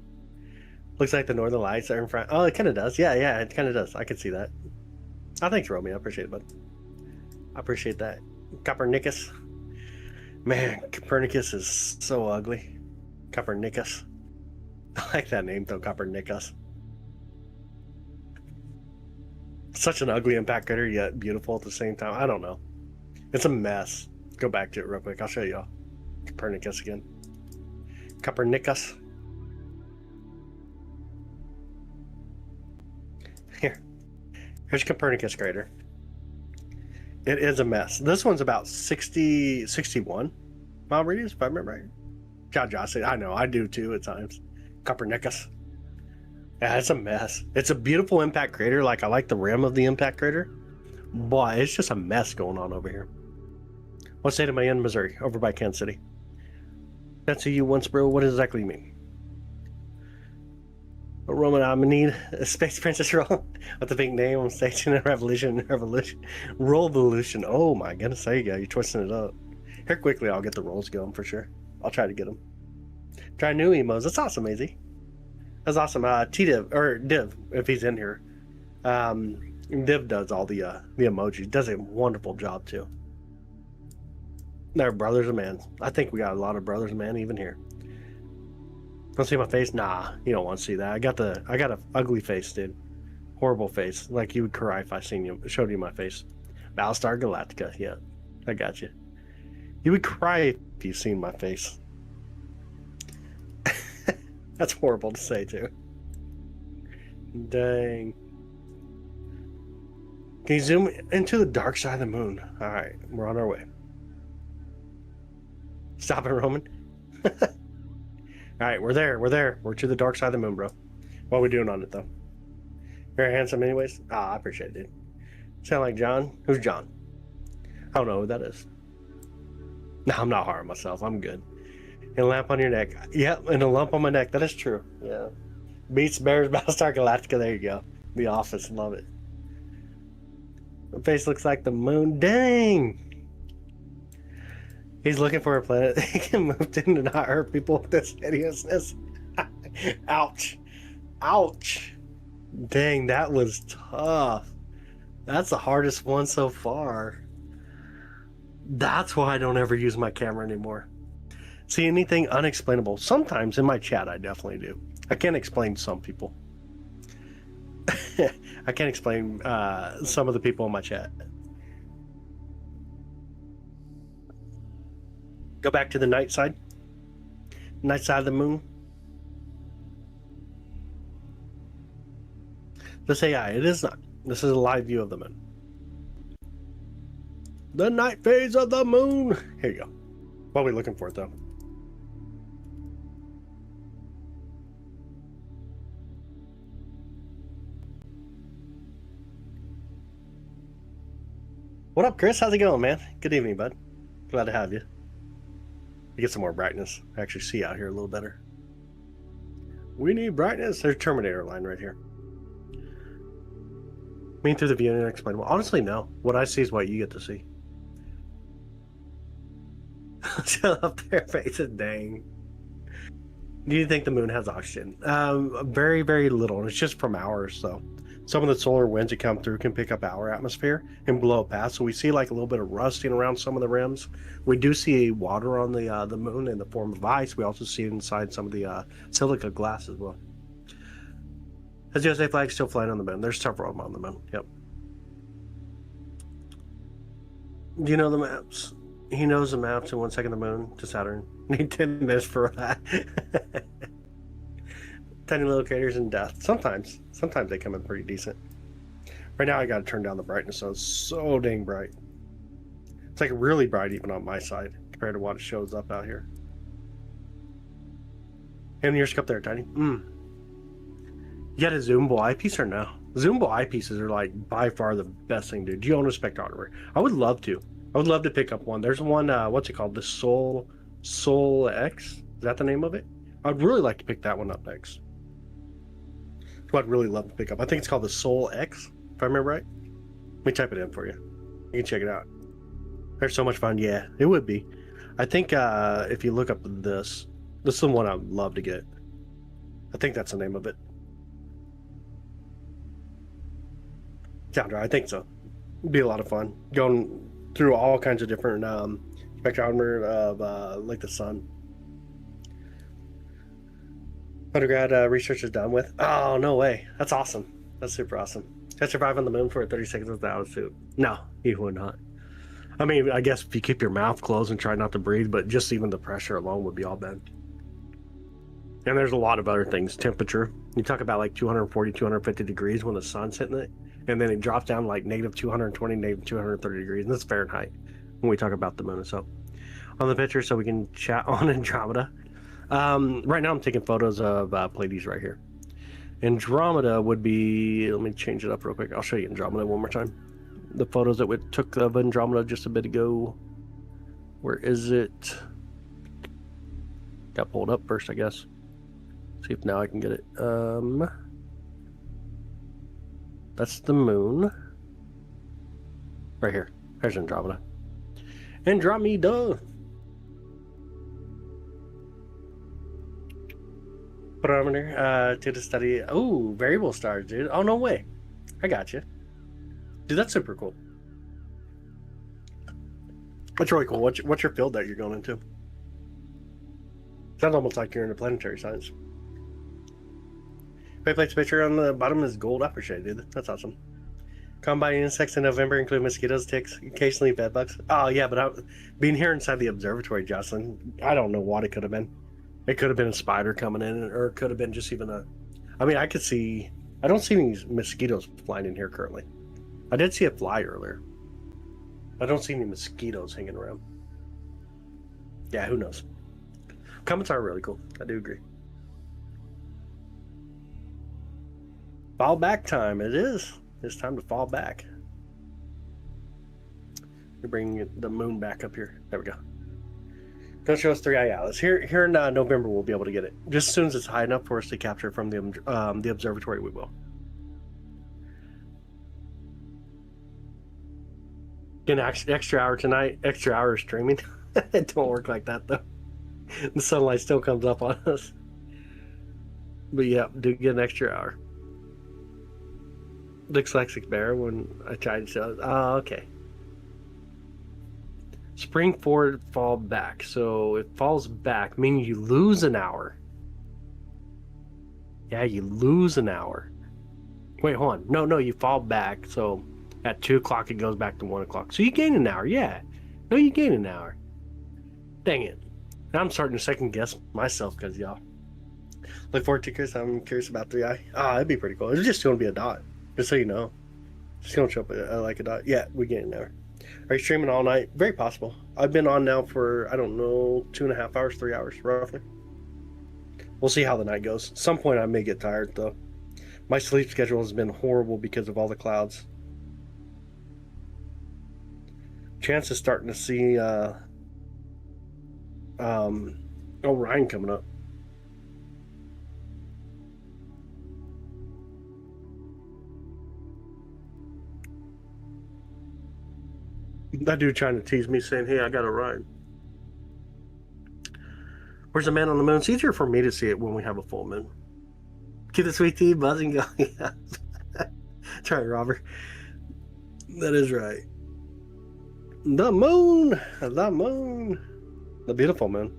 Looks like the Northern Lights are in front. Oh, it kind of does. Yeah, it kind of does. I can see that. Oh, thanks, Romeo. I appreciate it, bud. I appreciate that. Copernicus. Man, Copernicus is so ugly. Copernicus. I like that name, though, Copernicus. Such an ugly impact critter, yet beautiful at the same time. I don't know. It's a mess. Go back to it real quick. I'll show y'all. Copernicus again. Copernicus. Here's Copernicus crater. It is a mess. This one's about 61 mile radius, if I remember right. Josh said, I know, I do too at times. Copernicus. Yeah, it's a mess. It's a beautiful impact crater. Like, I like the rim of the impact crater. Boy, it's just a mess going on over here. What state am I in? Missouri, over by Kansas City. That's who you once, bro. What exactly you mean? Roman, I'm gonna need a Space Princess roll with the big name on station and Revolution. Revolution. Oh my goodness, there you go. You're twisting it up. Here quickly, I'll get the rolls going for sure. I'll try to get them. Try new emos. That's awesome, Maisie. That's awesome. T-Div, or Div, if he's in here. Div does all the emojis. Does a wonderful job too. They're brothers of man. I think we got a lot of brothers of man even here. Want to see my face? Nah, you don't want to see that. I got an ugly face, dude. Horrible face. Like you would cry if I showed you my face. Battlestar Galactica. Yeah, I got you. You would cry if you seen my face. That's horrible to say too. Dang. Can you zoom into the dark side of the moon? All right, we're on our way. Stop it, Roman. All right, we're there. We're to the dark side of the moon, bro. What are we doing on it, though? Very handsome anyways? Ah, I appreciate it, dude. Sound like John? Who's John? I don't know who that is. No, I'm not hard on myself. I'm good. And a lamp on your neck. Yep, and a lump on my neck. That is true. Yeah. Beats, Bears, Battlestar Galactica. There you go. The Office. Love it. My face looks like the moon. Dang! He's looking for a planet he can move to and not hurt people with this hideousness. Ouch. Ouch. Dang, that was tough. That's the hardest one so far. That's why I don't ever use my camera anymore. See anything unexplainable? Sometimes in my chat I definitely do. I can't explain some people. I can't explain some of the people in my chat. Go back to the night side. Night side of the moon. This AI, it is not. This is a live view of the moon. The night phase of the moon. Here you go. What are we looking for, though? What up, Chris? How's it going, man? Good evening, bud. Glad to have you. Get some more brightness. I actually see out here a little better. We need brightness. There's Terminator line right here. Mean through the view and unexplainable. Honestly, no. What I see is what you get to see. Chill up there, faces. Dang. Do you think the moon has oxygen? Very, very little, and it's just from ours. So, some of the solar winds that come through can pick up our atmosphere and blow it past. So we see like a little bit of rusting around some of the rims. We do see water on the moon in the form of ice. We also see it inside some of the silica glass as well. Has the USA flag still flying on the moon? There's several of them on the moon. Yep. Do you know the maps? He knows the maps in 1 second the moon to Saturn. Need 10 minutes for that. Tiny little craters and death. Sometimes they come in pretty decent. Right now I gotta turn down the brightness, so it's so dang bright. It's like really bright even on my side compared to what it shows up out here. And your scope there, Tiny. You got a zoomable eyepiece or no? Zoomable eyepieces are like by far the best thing, dude. Do you own a spectrometer? I would love to. I would love to pick up one. There's one, what's it called? The Soul X? Is that the name of it? I'd really like to pick that one up next. That's what I'd really love to pick up. I think it's called the Soul X, if I remember right. Let me type it in for you. You can check it out. They're so much fun. Yeah, it would be. I think if you look up this is the one I'd love to get. I think that's the name of it. Sounder, I think so. It'd be a lot of fun. Going through all kinds of different spectrometer of like the sun. Undergrad research is done with. Oh, no way. That's awesome. That's super awesome. Can I survive on the moon for 30 seconds without a suit? No, you would not. I mean, I guess if you keep your mouth closed and try not to breathe, but just even the pressure alone would be all bad. And there's a lot of other things. Temperature. You talk about like 240, 250 degrees when the sun's hitting it. And then it drops down like negative 220, negative 230 degrees. And that's Fahrenheit when we talk about the moon itself. On the picture, so we can chat on Andromeda. Right now I'm taking photos of Pleiades right here. Andromeda would be, let me change it up real quick. I'll show you Andromeda one more time. The photos that we took of Andromeda just a bit ago. Where is it? Got pulled up first, I guess. See if now I can get it. That's the moon. Right here. There's Andromeda. Andromeda. Barometer to the study. Oh, variable stars, dude. Oh, no way. I got you. Dude, that's super cool. That's really cool. What's your field that you're going into? Sounds almost like you're into planetary science. Faceplate's picture on the bottom is gold appreciated, dude. That's awesome. Combining insects in November include mosquitoes, ticks, occasionally bedbugs. Oh, yeah, but being here inside the observatory, Jocelyn, I don't know what it could have been. It could have been a spider coming in, or it could have been just even a... I mean, I don't see any mosquitoes flying in here currently. I did see a fly earlier. I don't see any mosquitoes hanging around. Yeah, who knows? Comets are really cool. I do agree. Fall back time. It is. It's time to fall back. We bring the moon back up here. There we go. Don't show us 3i Atlas. Here in November, we'll be able to get it. Just as soon as it's high enough for us to capture from the observatory, we will. Get an extra hour tonight. Extra hour of streaming. It don't work like that, though. The sunlight still comes up on us. But yeah, do get an extra hour. Dyslexic bear when I tried to show. Oh, okay. Spring forward, fall back. So it falls back, meaning you lose an hour. Yeah, you lose an hour. Wait, hold on. No, you fall back. So at 2 o'clock, it goes back to 1 o'clock. So you gain an hour. Yeah. No, you gain an hour. Dang it. Now I'm starting to second guess myself because y'all. Look forward to Chris. I'm curious about 3i. Ah, that'd be pretty cool. It's just going to be a dot. Just so you know. It's going to show up like a dot. Yeah, we get an hour. Are you streaming all night? Very possible. I've been on now for, I don't know, 2.5 hours, 3 hours, roughly. We'll see how the night goes. At some point, I may get tired, though. My sleep schedule has been horrible because of all the clouds. Chance is starting to see Orion coming up. That dude trying to tease me saying, hey, I got a ride. Where's the man on the moon? It's easier for me to see it when we have a full moon. Keep the sweet tea buzzing going. Yeah. That's right, Robert. That is right. The moon. The beautiful moon.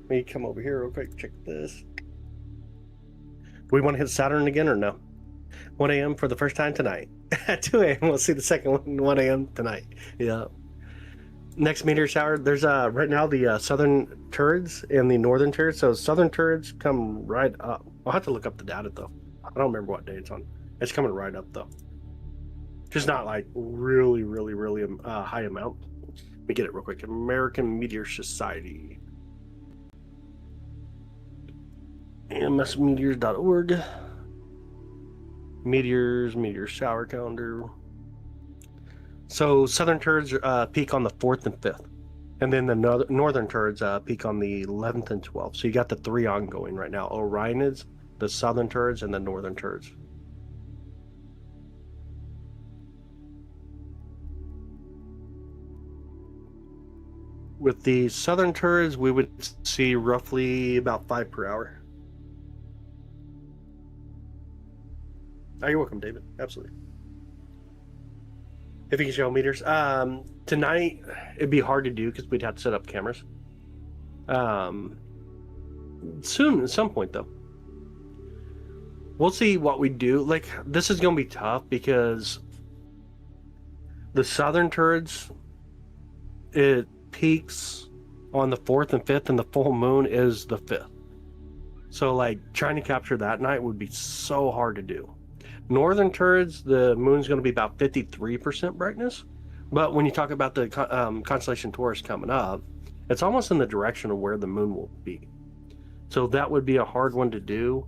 Let me come over here real quick. Check this. Do we want to hit Saturn again or no? 1 a.m. for the first time tonight. At 2 a.m. we'll see the second one. 1 a.m. tonight. Yeah. Next meteor shower. There's right now the southern turds and the northern turds. So southern turds come right up. I'll have to look up the data though. I don't remember what day it's on. It's coming right up though. Just not like really high amount. Let me get it real quick. American Meteor Society. msmeteors.org. Meteor shower calendar. So southern turds peak on the 4th and 5th. And then the northern turds peak on the 11th and 12th. So you got the 3 ongoing right now. Orionids, the southern turds, and the northern turds. With the southern turds, we would see roughly about 5 per hour. Oh, you're welcome, David. Absolutely. If you can show meters. Tonight, it'd be hard to do because we'd have to set up cameras. Soon, at some point, though. We'll see what we do. Like, this is going to be tough because the southern turds, it peaks on the 4th and 5th, and the full moon is the 5th. So, like, trying to capture that night would be so hard to do. Northern turds, the moon's going to be about 53% brightness. But when you talk about the constellation Taurus coming up, it's almost in the direction of where the moon will be. So that would be a hard one to do.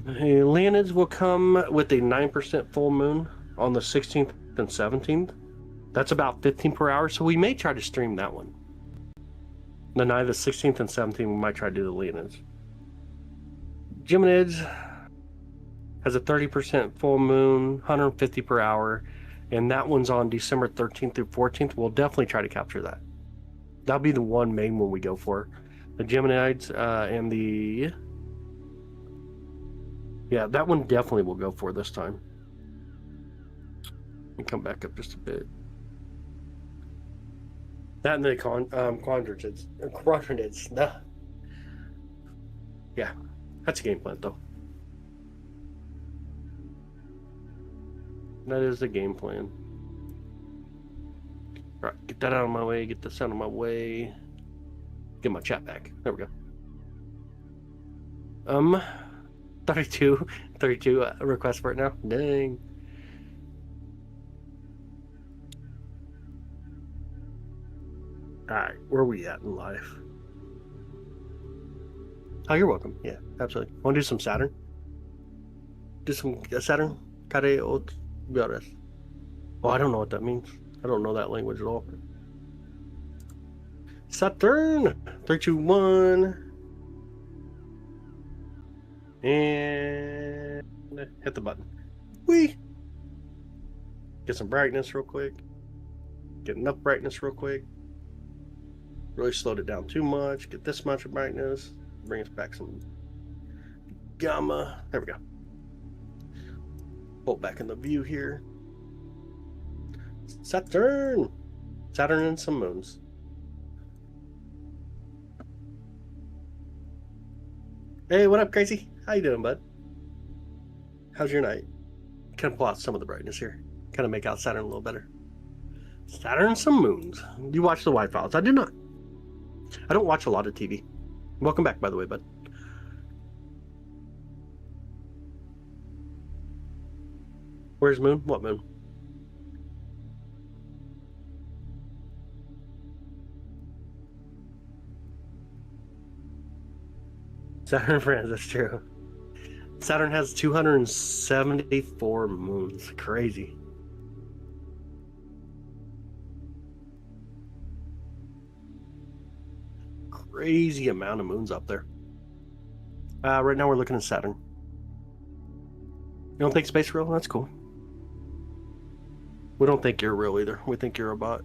Leonids will come with a 9% full moon on the 16th and 17th. That's about 15 per hour. So we may try to stream that one. The night of the 16th and 17th, we might try to do the Leonids. Geminids has a 30% full moon, 150 per hour, and that one's on December 13th through 14th. We'll definitely try to capture that. That'll be the one main one we go for. The Geminids and the... Yeah, that one definitely we'll go for this time. And come back up just a bit. That and the quadrantids. Nah. Yeah, that's a game plan though. That is the game plan. All right, get that out of my way. Get this out of my way. Get my chat back. There we go. 32 requests for it now. Dang. All right, where are we at in life? Oh, you're welcome. Yeah, absolutely. Want to do some Saturn? Do some Saturn? Kare ot biares. Oh, I don't know what that means. I don't know that language at all. Saturn! 3, 2, 1. And hit the button. Whee! Get some brightness real quick. Get enough brightness real quick. Really slowed it down too much. Get this much of brightness. Bring us back some gamma. There we go. Pull back in the view here. Saturn! Saturn and some moons. Hey, what up, Crazy? How you doing, bud? How's your night? Kind of pull out some of the brightness here. Kind of make out Saturn a little better. Saturn and some moons. You watch the White Files. I do not. I don't watch a lot of TV. Welcome back, by the way, bud. Where's moon? What moon? Saturn friends, that's true. Saturn has 274 moons. Crazy. Crazy amount of moons up there. Right now we're looking at Saturn. You don't think space real? That's cool. We don't think you're real either. We think you're a bot.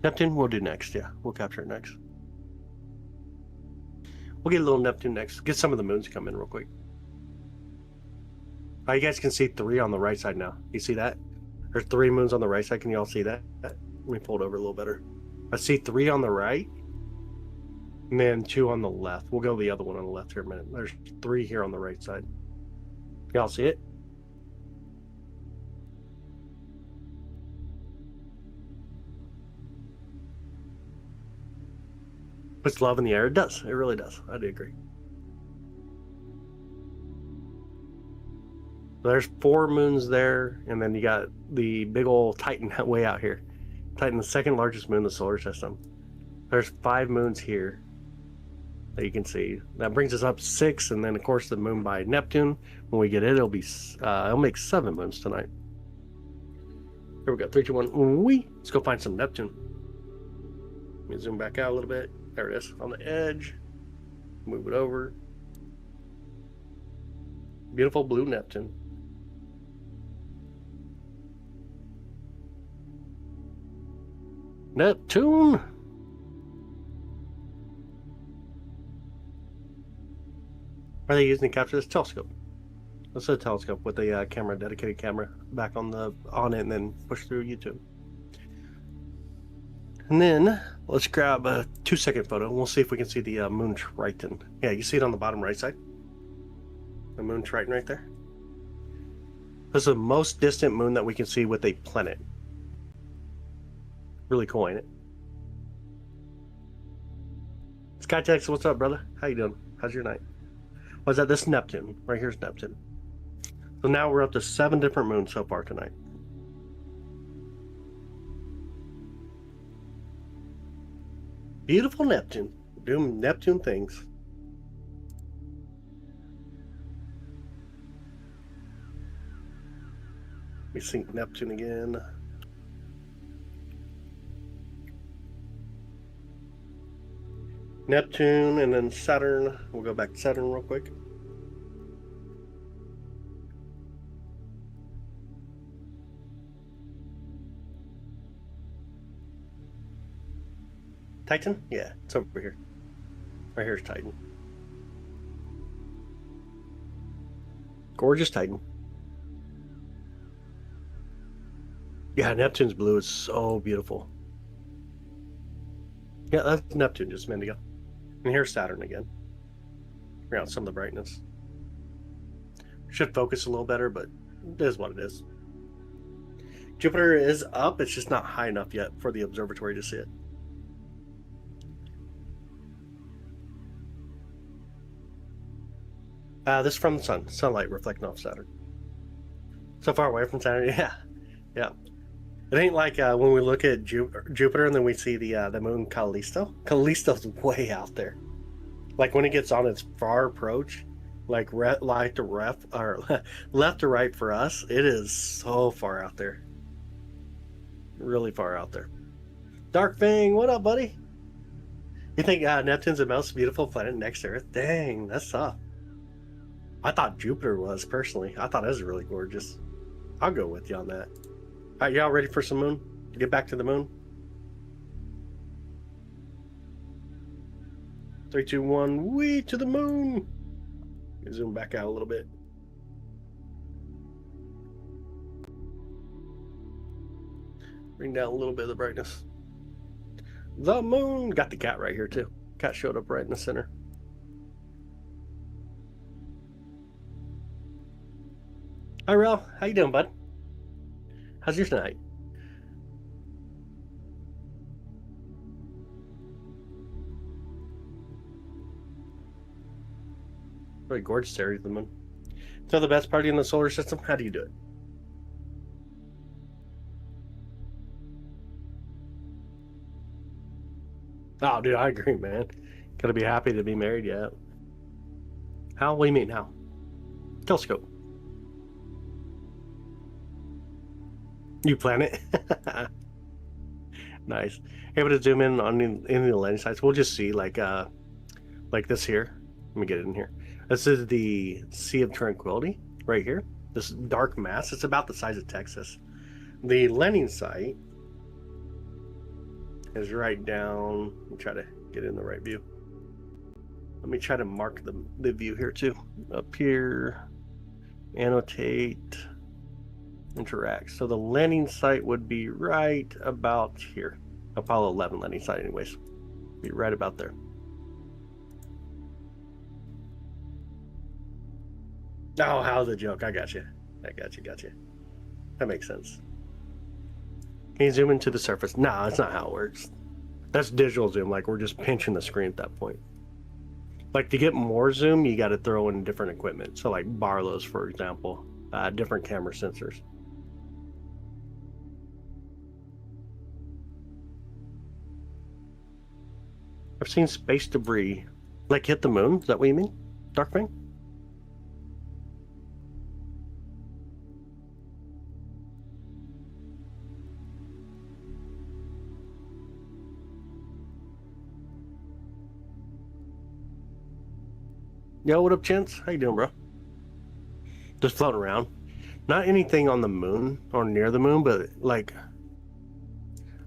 Neptune, we'll do next. Yeah, we'll capture it next. We'll get a little Neptune next. Get some of the moons to come in real quick. You guys can see 3 on the right side now. You see that? There's 3 moons on the right side. Can you all see that? Let me pull it over a little better. I see 3 on the right, and then 2 on the left. We'll go the other one on the left here in a minute. There's 3 here on the right side. Y'all see it? Puts love in the air. It does. It really does. I do agree. There's 4 moons there, and then you got the big old Titan way out here. Titan, the second largest moon in the solar system. There's 5 moons here that you can see. That brings us up 6, and then of course the moon by Neptune. When we get it, it'll make 7 moons tonight. Here we go. 3, 2, 1. Wee. Let's go find some Neptune. Let me zoom back out a little bit. There it is on the edge. Move it over. Beautiful blue Neptune. Neptune. Are they using to capture this telescope? Let's a telescope with a camera, dedicated camera, back on it, and then push through YouTube. And then let's grab a 2-second photo. We'll see if we can see the moon Triton. Yeah, you see it on the bottom right side. The moon Triton right there. This is the most distant moon that we can see with a planet. Really cool, ain't it? Skytex, what's up, brother? How you doing? How's your night? Was that this Neptune? Right here's Neptune. So now we're up to 7 different moons so far tonight. Beautiful Neptune. Doing Neptune things. We sync Neptune again. Neptune and then Saturn. We'll go back to Saturn real quick. Titan? Yeah, it's over here. Right here's Titan. Gorgeous Titan. Yeah, Neptune's blue is so beautiful. Yeah, that's Neptune just a minute ago. And here's Saturn again. Bring out some of the brightness. Should focus a little better, but it is what it is. Jupiter is up. It's just not high enough yet for the observatory to see it. This is from the sun. Sunlight reflecting off Saturn. So far away from Saturn. Yeah. Yeah. It ain't like when we look at Jupiter and then we see the moon Callisto. Callisto's way out there. Like when it gets on its far approach, like left to right for us, it is so far out there. Really far out there. Dark Fang, what up, buddy? You think Neptune's the most beautiful planet next to Earth? Dang, that's tough. I thought Jupiter was, personally. I thought it was really gorgeous. I'll go with you on that. All right, y'all ready for some moon? Get back to the moon. 3, 2, 1, wee to the moon. Zoom back out a little bit. Bring down a little bit of the brightness. The moon. Got the cat right here too. Cat showed up right in the center. Hi, Rel. How you doing, bud? How's your night? Really gorgeous area of the moon. So the best party in the solar system? How do you do it? Oh, dude, I agree, man. Gotta be happy to be married, yeah. How? What do you mean, how? Telescope. You plan it? Nice. Able to zoom in on any of the landing sites. We'll just see like this here. Let me get it in here. This is the Sea of Tranquility right here. This dark mass. It's about the size of Texas. The landing site is right down. Let me try to get in the right view. Let me try to mark the view here too. Up here, annotate, interact. So the landing site would be right about here. Apollo 11 landing site anyways. Be right about there. Oh, how's the joke? I got you. Got you. That makes sense. Can you zoom into the surface? No, that's not how it works. That's digital zoom, like we're just pinching the screen at that point. Like to get more zoom, you got to throw in different equipment. So like Barlow's, for example, different camera sensors. I've seen space debris, like hit the moon. Is that what you mean, Darkwing? Yo, what up, Chintz? How you doing, bro? Just floating around. Not anything on the moon or near the moon, but like,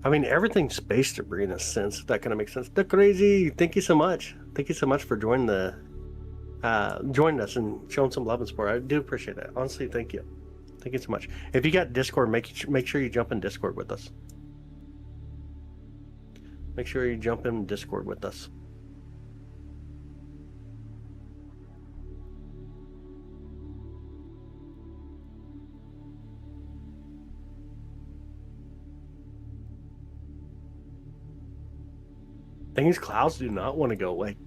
I mean, everything's space debris in a sense. If that kind of makes sense. The crazy. Thank you so much. Thank you so much for joining joining us and showing some love and support. I do appreciate that. Honestly, thank you. Thank you so much. If you got Discord, make sure you jump in Discord with us. Make sure you jump in Discord with us. These clouds do not want to go away.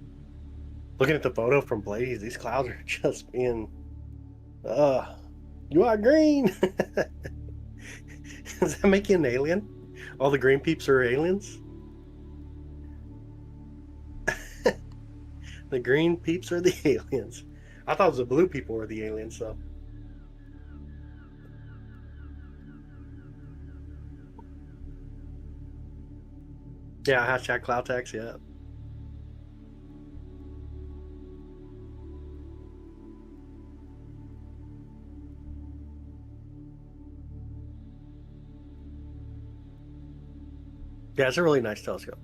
Looking at the photo from Blaze, these clouds are just being, you are green. Does that make you an alien? All the green peeps are aliens? The green peeps are the aliens. I thought it was the blue people were the aliens, though. Yeah, hashtag CloudText, yeah. Yeah, it's a really nice telescope.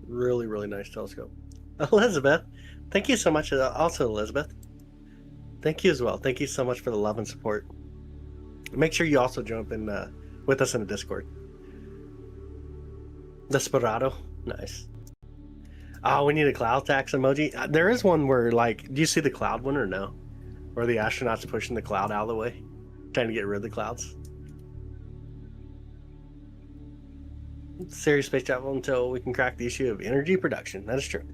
Really, really nice telescope. Elizabeth, thank you so much. Also, Elizabeth, thank you as well. Thank you so much for the love and support. Make sure you also jump in with us in the Discord. Desperado, nice. Oh, we need a cloud tax emoji. There is one where, like, do you see the cloud one or no? Where the astronauts pushing the cloud out of the way, trying to get rid of the clouds. Serious space travel until we can crack the issue of energy production. That is true.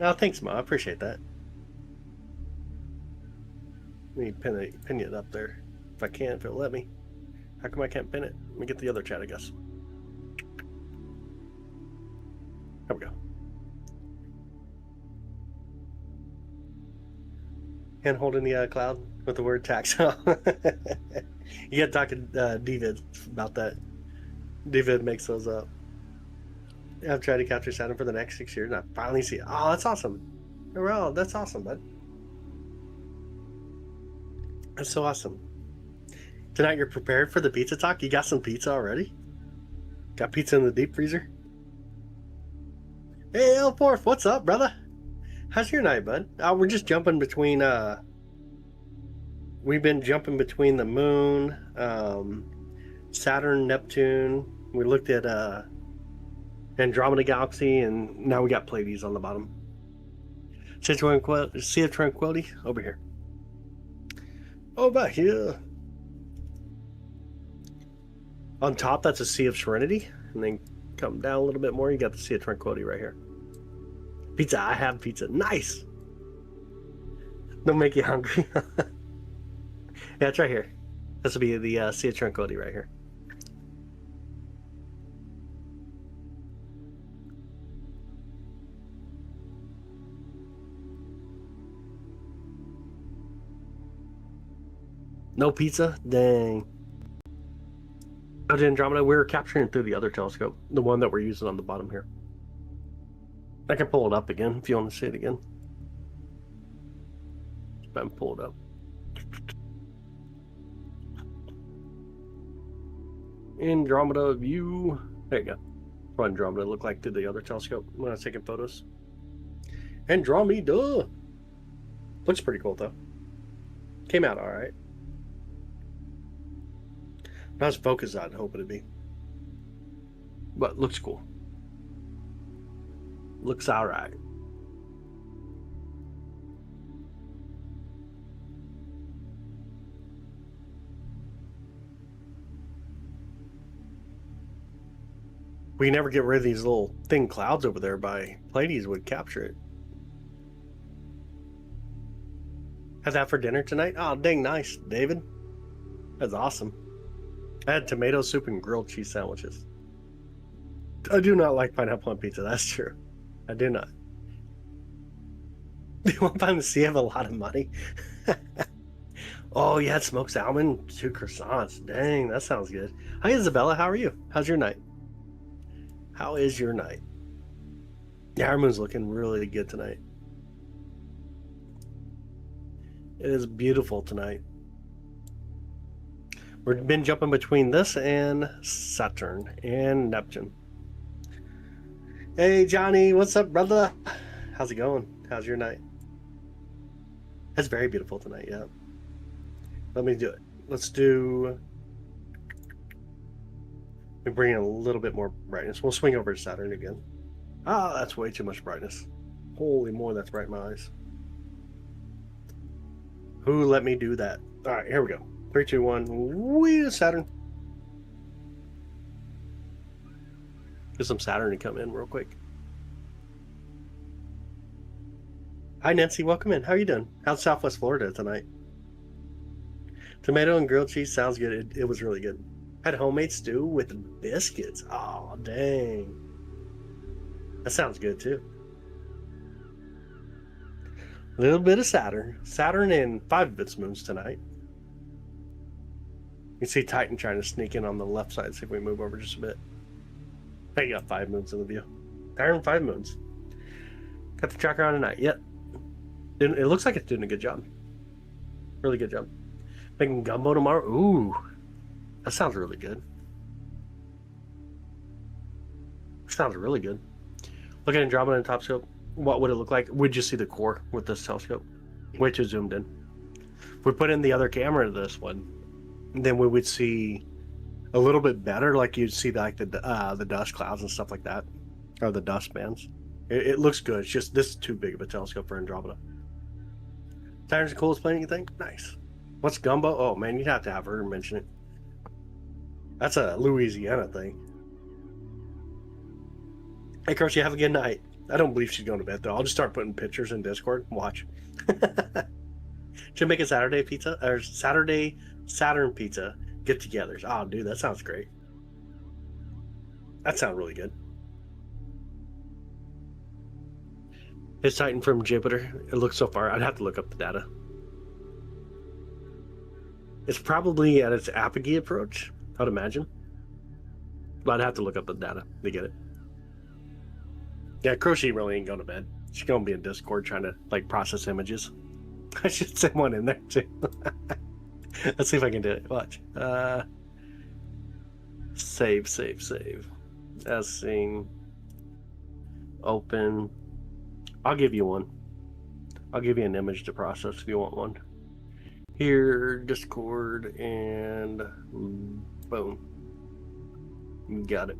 Oh, thanks, Mo. I appreciate that. Let me pin it up there. If I can, if it'll let me. How come I can't pin it? Let me get the other chat, I guess. There we go. Hand holding the cloud with the word tax. You gotta talk to David about that. David makes those up. I've tried to capture Saturn for the next 6 years and I finally see it. Oh, that's awesome. Well, that's awesome, bud. That's so awesome. Tonight you're prepared for the pizza talk? You got some pizza already? Got pizza in the deep freezer? Hey, L4, what's up, brother? How's your night, bud? We're just jumping between, we've been jumping between the moon, Saturn, Neptune. We looked at, Andromeda Galaxy, and now we got Pleiades on the bottom. Sea of Tranquility, over here. Over here. On top, that's a Sea of Serenity, and then come down a little bit more, you got the Sea of Tranquility right here. Pizza, I have pizza. Nice! Don't make you hungry. Yeah, it's right here. This will be the Sea of Tranquility right here. No pizza? Dang. Out in Andromeda, we were capturing it through the other telescope, the one that we're using on the bottom here. I can pull it up again if you want to see it again. I'm pulled up. Andromeda view. There you go. What Andromeda look like through the other telescope when I was taking photos. Andromeda. Looks pretty cool though. Came out all right. Not as focused as I'd hope it'd be, but looks cool. Looks all right. We never get rid of these little thin clouds over there by Pleiades would capture it. Had that for dinner tonight? Oh, dang nice, David. That's awesome. I had tomato soup and grilled cheese sandwiches. I do not like pineapple on pizza, that's true. I do not. Do you want to see I have a lot of money? Oh, you had smoked salmon, 2 croissants. Dang, that sounds good. Hi, Isabella. How are you? How's your night? How is your night? Yeah, our moon's looking really good tonight. It is beautiful tonight. We've been jumping between this and Saturn and Neptune. Hey, Johnny. What's up, brother? How's it going? How's your night? It's very beautiful tonight, yeah. Let me do it. Let's do... We bring in a little bit more brightness. We'll swing over to Saturn again. Ah, that's way too much brightness. Holy moly, that's bright in my eyes. Who let me do that? All right, here we go. 3, 2, 1. Whee, Saturn. Get some Saturn to come in real quick. Hi, Nancy. Welcome in. How are you doing? How's Southwest Florida tonight? Tomato and grilled cheese sounds good. It was really good. Had homemade stew with biscuits. Oh, dang. That sounds good, too. A little bit of Saturn. Saturn and 5 of its moons tonight. You can see Titan trying to sneak in on the left side. See if we move over just a bit. Hey, you got 5 moons in the view. Saturn, 5 moons. Got the tracker on tonight. Yep. It looks like it's doing a good job. Really good job. Making gumbo tomorrow. Ooh. That sounds really good. Sounds really good. Look at Andromeda in the top scope. What would it look like? We'd just see the core with this telescope. Way too zoomed in. If we put in the other camera to this one, then we would see a little bit better. Like you'd see like the dust clouds and stuff like that, or the dust bands. It looks good. It's just this is too big of a telescope for Andromeda. Saturn's the coolest planet, you think? Nice. What's gumbo? Oh man, you'd have to have her mention it. That's a Louisiana thing. Hey, Croce, have a good night. I don't believe she's going to bed, though. I'll just start putting pictures in Discord. Watch. Should make a Saturday pizza, or Saturday Saturn pizza get-togethers. Oh, dude, that sounds great. That sounds really good. It's Titan from Jupiter. It looks so far. I'd have to look up the data. It's probably at its apogee approach, I'd imagine. But I'd have to look up the data to get it. Yeah, Croce really ain't going to bed. She's going to be in Discord trying to, like, process images. I should send one in there, too. Let's see if I can do it. Watch. Save. As seen. Open. I'll give you one. I'll give you an image to process if you want one. Here, Discord, and boom. You got it.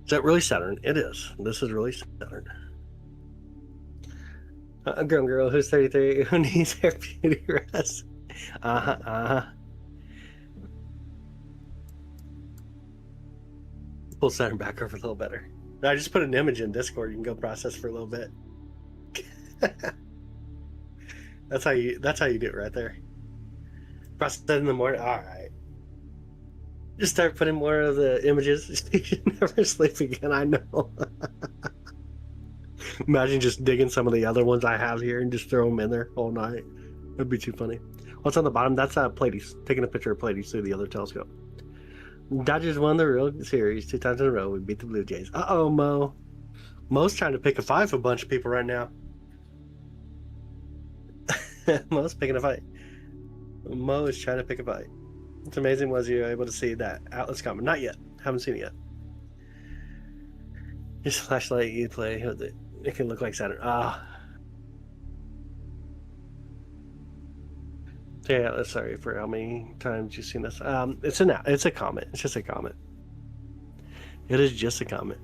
Is that really Saturn? It is. This is really Saturn. A grown girl who's 33 who needs her beauty rest. Pull Saturn back over a little better. I just put an image in Discord. You can go process for a little bit. That's how you do it right there. Process that in the morning. All right. Just start putting more of the images. You should never sleep again. I know. Imagine just digging some of the other ones I have here and just throw them in there all night. That'd be too funny. What's on the bottom? That's Pleiades. Taking a picture of Pleiades through the other telescope. Dodgers won the World Series 2 times in a row. We beat the Blue Jays. Uh-oh, Mo. Mo's trying to pick a fight with a bunch of people right now. Mo's picking a fight. Mo is trying to pick a fight. What's amazing was you were able to see that Atlas comet. Not yet. Haven't seen it yet. Just flashlight you play with it. It can look like Saturn. Yeah, sorry for how many times you've seen this. It's a comet. It's just a comet. It is just a comet.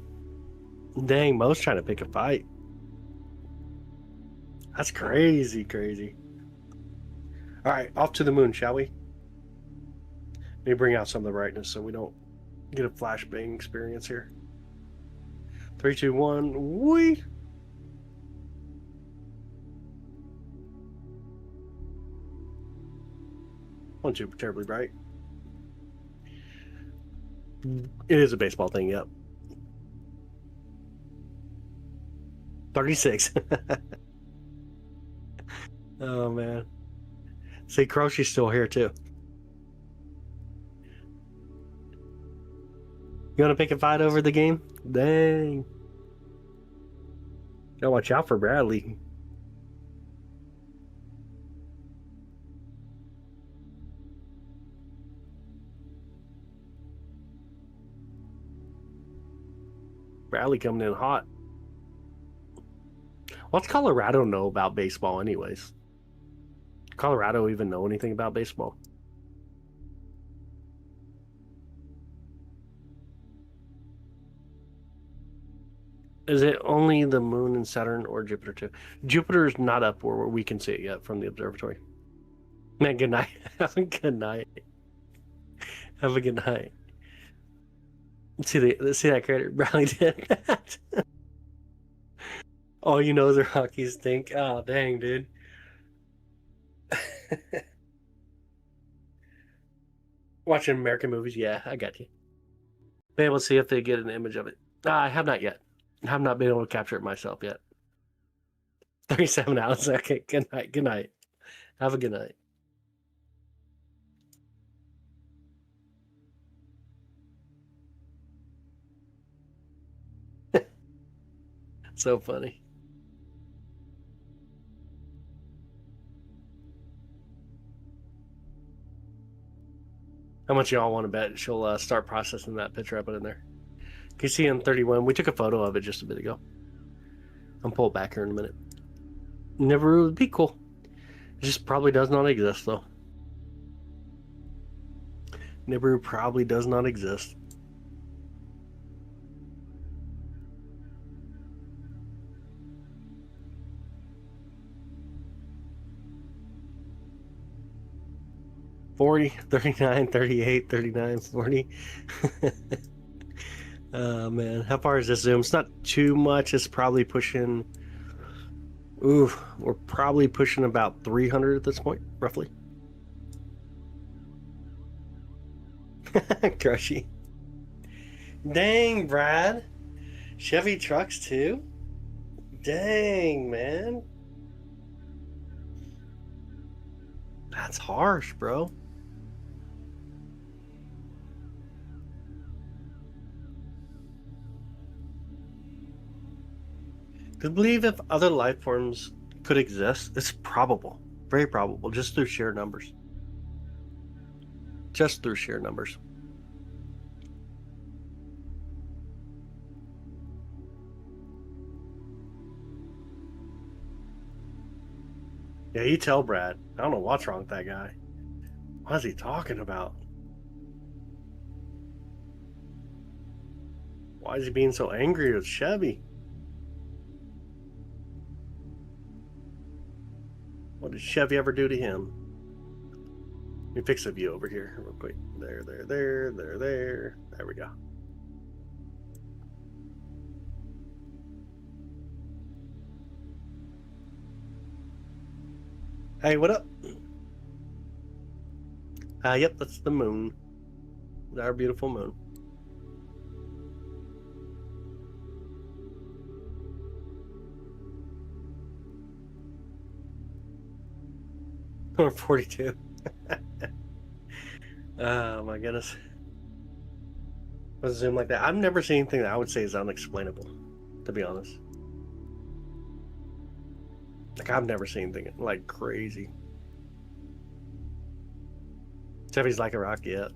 Dang, Mo's trying to pick a fight. That's crazy, crazy. All right, off to the moon, shall we? Let me bring out some of the brightness so we don't get a flashbang experience here. 3, 2, 1, whee! Not too terribly bright. It is a baseball thing, yep. 36. Oh, man. See, Crochy's still here, too. You want to pick a fight over the game? Dang. Gotta watch out for Bradley. Bradley coming in hot. What's Colorado know about baseball anyways? Colorado even know anything about baseball? Is it only the moon and Saturn or Jupiter too? Jupiter's not up where we can see it yet from the observatory. Man, good night. Have a good night. Have a good night. See that crater? Bradley did that. All you know is the Rockies stink. Oh, dang, dude. Watching American movies, yeah, I got you. Be able to see if they get an image of it. I have not yet. I have not been able to capture it myself yet. 37 hours. Okay, good night. Good night. Have a good night. So funny. How much y'all want to bet she'll start processing that picture I put in there? Can you see in 31? We took a photo of it just a bit ago. I'll pull it back here in a minute. Never would be cool. It just probably does not exist, though. Nibiru probably does not exist. $40, $39, $38, $39, $40. Oh, man. How far is this zoom? It's not too much. It's probably pushing... Ooh, we're probably pushing about 300 at this point, roughly. Crushy. Dang, Brad. Chevy trucks, too? Dang, man. That's harsh, bro. To believe if other life forms could exist, it's probable. Very probable, just through sheer numbers. Just through sheer numbers. Yeah, you tell Brad. I don't know what's wrong with that guy. What is he talking about? Why is he being so angry with Chevy? What did Chevy ever do to him? Let me fix the view over here real quick. There. There we go. Hey, what up? Yep, that's the moon. Our beautiful moon. Or 42. Oh my goodness. With a zoom like that. I've never seen anything that I would say is unexplainable, to be honest. Like, I've never seen anything like crazy. Chevy's like a rock, yeah.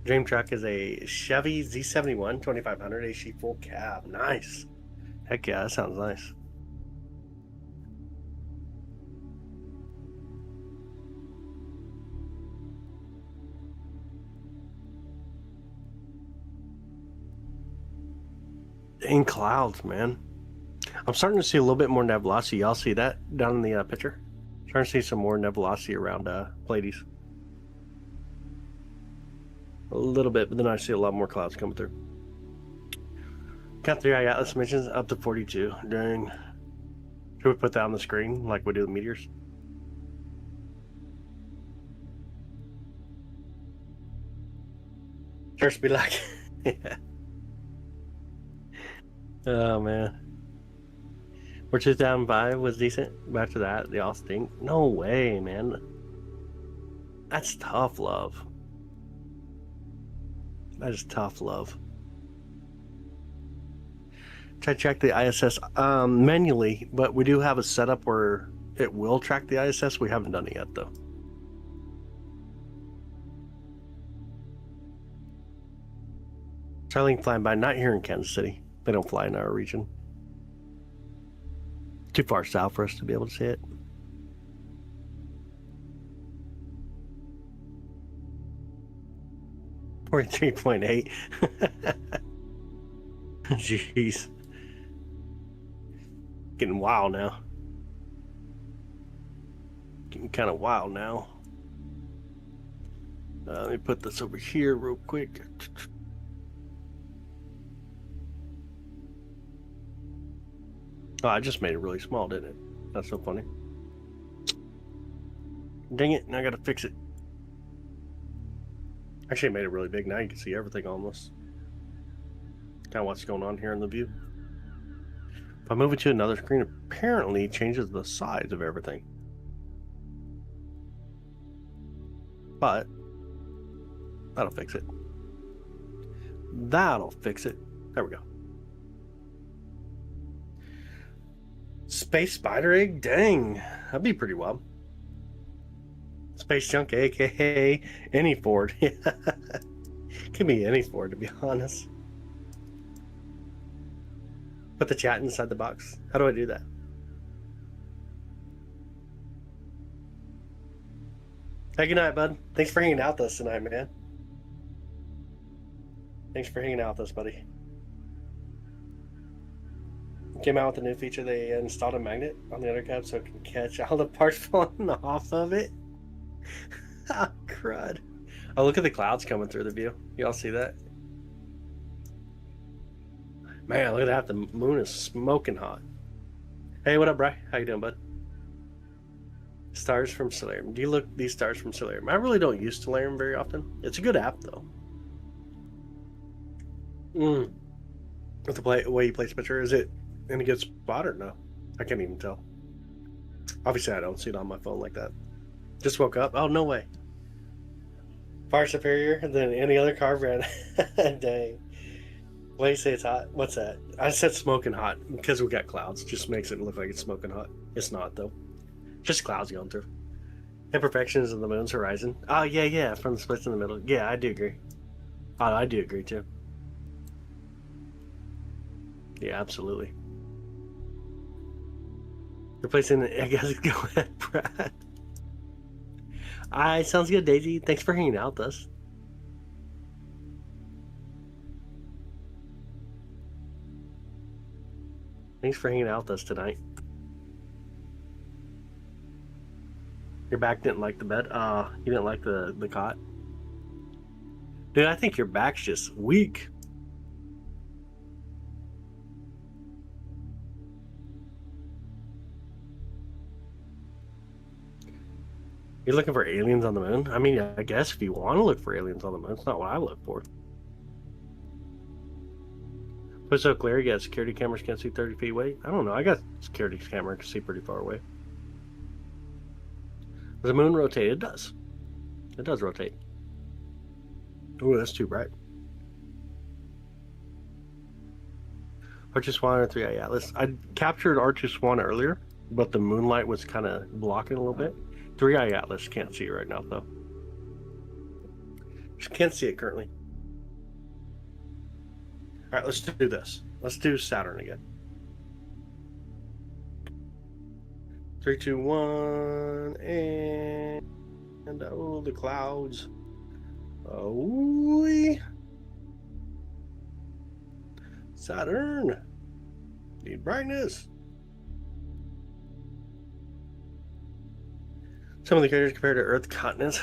Dream truck is a Chevy Z71 2500 AC full cab. Nice. Heck yeah, that sounds nice. In clouds, man. I'm starting to see a little bit more nebulosity. Y'all see that down in the picture? Starting to see some more nebulosity around Pleiades. A little bit, but then I see a lot more clouds coming through. Count 3 eye atlas missions up to 42. Dang. Should we put that on the screen like we do the meteors? First be like, yeah. Oh man. Where 2005 was decent. After that, they all stink. No way, man. That's tough love. That is tough love. Try to track the ISS manually, but we do have a setup where it will track the ISS. We haven't done it yet, though. Starlink flying by, not here in Kansas City. They don't fly in our region. Too far south for us to be able to see it. Or 3.8. Jeez. Getting wild now. Getting kind of wild now. Let me put this over here real quick. Oh, I just made it really small, didn't it? That's so funny. Dang it, now I gotta fix it. Actually, I made it really big. Now you can see everything almost. Kind of what's going on here in the view. If I move it to another screen, apparently it changes the size of everything. But that'll fix it. That'll fix it. There we go. Space spider egg? Dang, that'd be pretty wild. Space junk, aka any Ford. Could be any Ford, to be honest. Put the chat inside the box. How do I do that? Hey, good night, bud. Thanks for hanging out with us tonight, man. Thanks for hanging out with us, buddy. Came out with a new feature. They installed a magnet on the undercab so it can catch all the parts falling off of it. Oh, crud. Oh, look at the clouds coming through the view. Y'all see that? Man, look at that. The moon is smoking hot. Hey, what up, Bri? How you doing, bud? Stars from Solarium. Do you look these stars from Solarium? I really don't use Solarium very often. It's a good app, though. With the way you place a picture, is it any good spot or no? I can't even tell. Obviously, I don't see it on my phone like that. Just woke up. Oh, no way. Far superior than any other car brand. Dang. Why do you say it's hot? What's that? I said smoking hot because we got clouds. Just makes it look like it's smoking hot. It's not, though. Just clouds going through. Imperfections of the moon's horizon. Oh, yeah. From the splits in the middle. Yeah, I do agree. Oh, I do agree, too. Yeah, absolutely. Replacing the, I guess, go ahead, Brad. Alright, sounds good, Daisy. Thanks for hanging out with us. Thanks for hanging out with us tonight. Your back didn't like the bed? You didn't like the cot? Dude, I think your back's just weak. You're looking for aliens on the moon? I mean, I guess if you want to look for aliens on the moon, it's not what I look for. But so clear, you got security cameras can't see 30 feet away? I don't know. I got security camera can see pretty far away. Does the moon rotate? It does. It does rotate. Ooh, that's too bright. R2 Swan or 3i Atlas. I captured R2 Swan earlier. but the moonlight was kind of blocking a little bit. 3-eye atlas can't see it right now though. Just can't see it currently. All right, let's do this. Let's do Saturn again. 3, 2, 1, and oh, the clouds. Oh, Saturn. Need brightness. Some of the craters compared to Earth continents,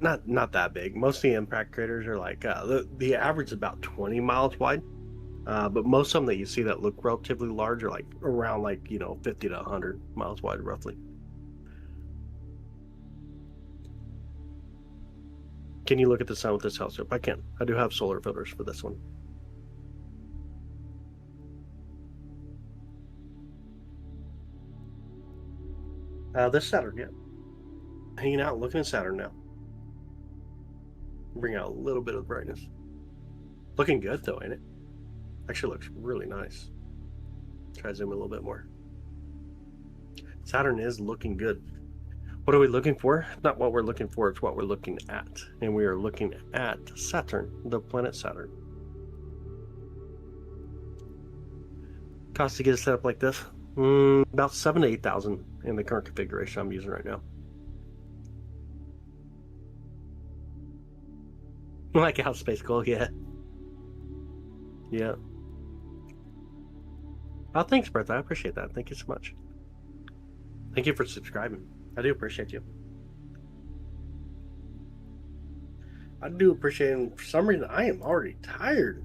not that big. Most of the impact craters are like the average is about 20 miles wide. But most of them that you see that look relatively large are like around 50 to 100 miles wide roughly. Can you look at the sun with this telescope? I can. I do have solar filters for this one. This Saturn, yeah. Hanging out, looking at Saturn now. Bring out a little bit of brightness. Looking good though, ain't it? Actually looks really nice. Try to zoom in a little bit more. Saturn is looking good. What are we looking for? Not what we're looking for, it's what we're looking at. And we are looking at Saturn, the planet Saturn. Cost to get it set up like this? About 7,000 to 8,000 in the current configuration I'm using right now. Like how space cool, yeah. Yeah. Oh, thanks, Bertha. I appreciate that. Thank you so much. Thank you for subscribing. I do appreciate you. I do appreciate it. For some reason, I am already tired.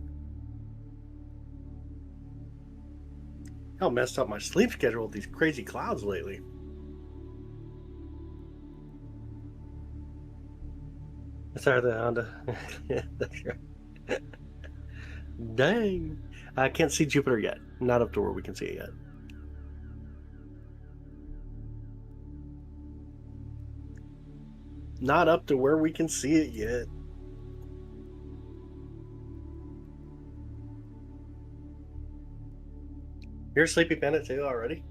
How messed up my sleep schedule with these crazy clouds lately. Sorry, the Honda. Yeah, that's right. Dang. I can't see Jupiter yet. Not up to where we can see it yet. Not up to where we can see it yet. You're a sleepy pennant too already?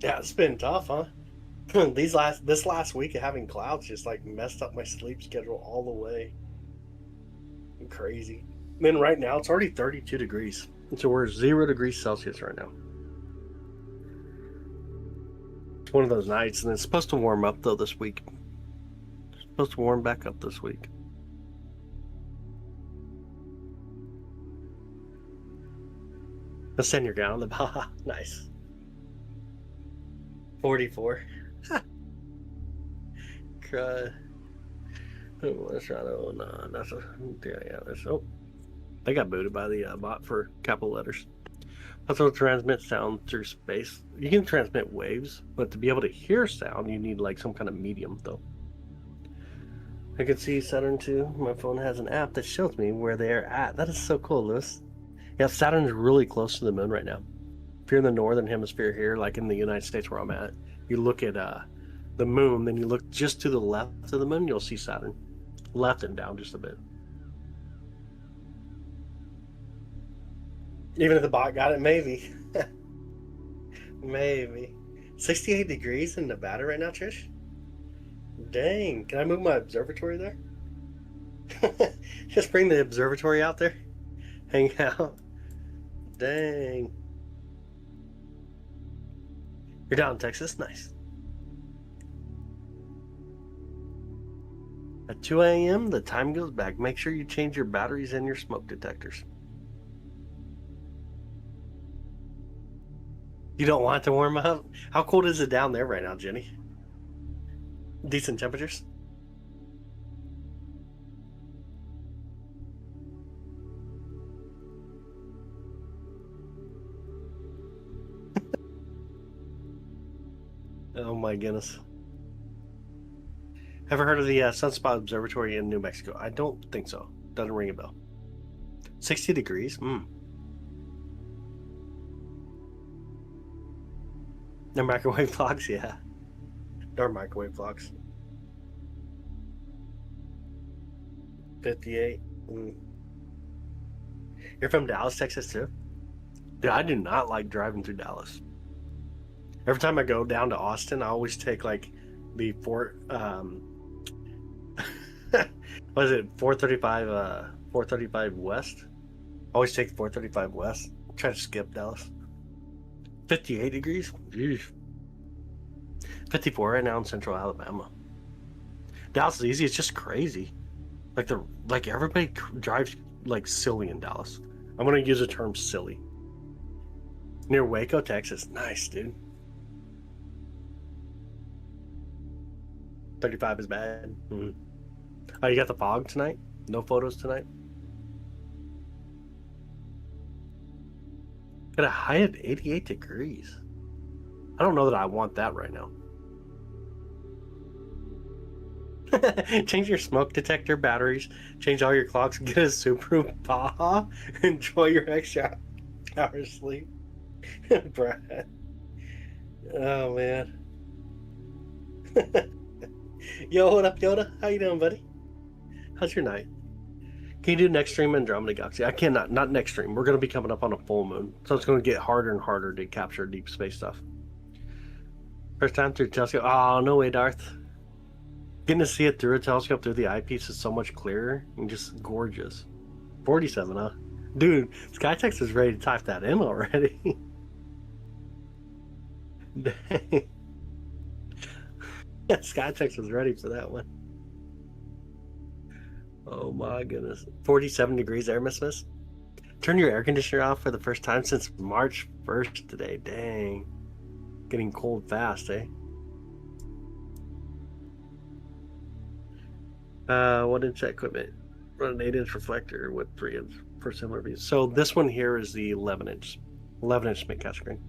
Yeah, it's been tough, huh? This last week of having clouds just like messed up my sleep schedule all the way. Crazy. And then right now it's already 32 degrees. So we're 0 degrees Celsius right now. It's one of those nights, and it's supposed to warm up though this week. It's supposed to warm back up this week. Let's send your gown on the Baja. Nice. 44. Cry. Oh, that's right. Oh, no. That's a. Yeah, that's. Oh. They got booted by the bot for capital letters. Also, transmit sound through space. You can transmit waves, but to be able to hear sound, you need like some kind of medium, though. I can see Saturn too. My phone has an app that shows me where they're at. That is so cool, Lewis. Yeah, Saturn's really close to the moon right now. If you're in the northern hemisphere here, like in the United States where I'm at, you look at the moon, then you look just to the left of the moon, you'll see Saturn. Left and down just a bit. Even if the bot got it, maybe. Maybe. 68 degrees in Nevada right now, Trish? Dang. Can I move my observatory there? Just bring the observatory out there. Hang out. Dang. You're down in Texas? Nice. At 2 a.m., the time goes back. Make sure you change your batteries and your smoke detectors. You don't want it to warm up? How cold is it down there right now, Jenny? Decent temperatures? Oh my goodness. Ever heard of the Sunspot Observatory in New Mexico? I don't think so. Doesn't ring a bell. 60 degrees? No microwave clocks? Yeah. No microwave clocks. 58. You're from Dallas, Texas too? Dude, I do not like driving through Dallas. Every time I go down to Austin, I always take like the what is it, 435 435 West? Always take 435 West. Try to skip Dallas. 58 degrees? Jeez. 54 right now in central Alabama. Dallas is easy, it's just crazy. Like everybody drives like silly in Dallas. I'm gonna use the term silly. Near Waco, Texas. Nice, dude. 35 is bad. Mm-hmm. Oh, you got the fog tonight? No photos tonight? Got a high of 88 degrees. I don't know that I want that right now. Change your smoke detector batteries. Change all your clocks. Get a Subaru Baja. Enjoy your extra hours sleep. Brad. Oh, man. Yo, what up, Yoda? How you doing, buddy? How's your night? Can you do next stream Andromeda Galaxy? I cannot. Not next stream. We're going to be coming up on a full moon. So it's going to get harder and harder to capture deep space stuff. First time through telescope. Oh, no way, Darth. Getting to see it through a telescope through the eyepiece is so much clearer and just gorgeous. 47, huh? Dude, Skytex is ready to type that in already. Dang. Skytex was ready for that one. Oh my goodness. 47 degrees there, Miss. Turn your air conditioner off for the first time since March 1st today. Dang. Getting cold fast, eh? What inch equipment? Run an 8-inch reflector with 3-inch for similar views. So this one here is the 11-inch Smith screen.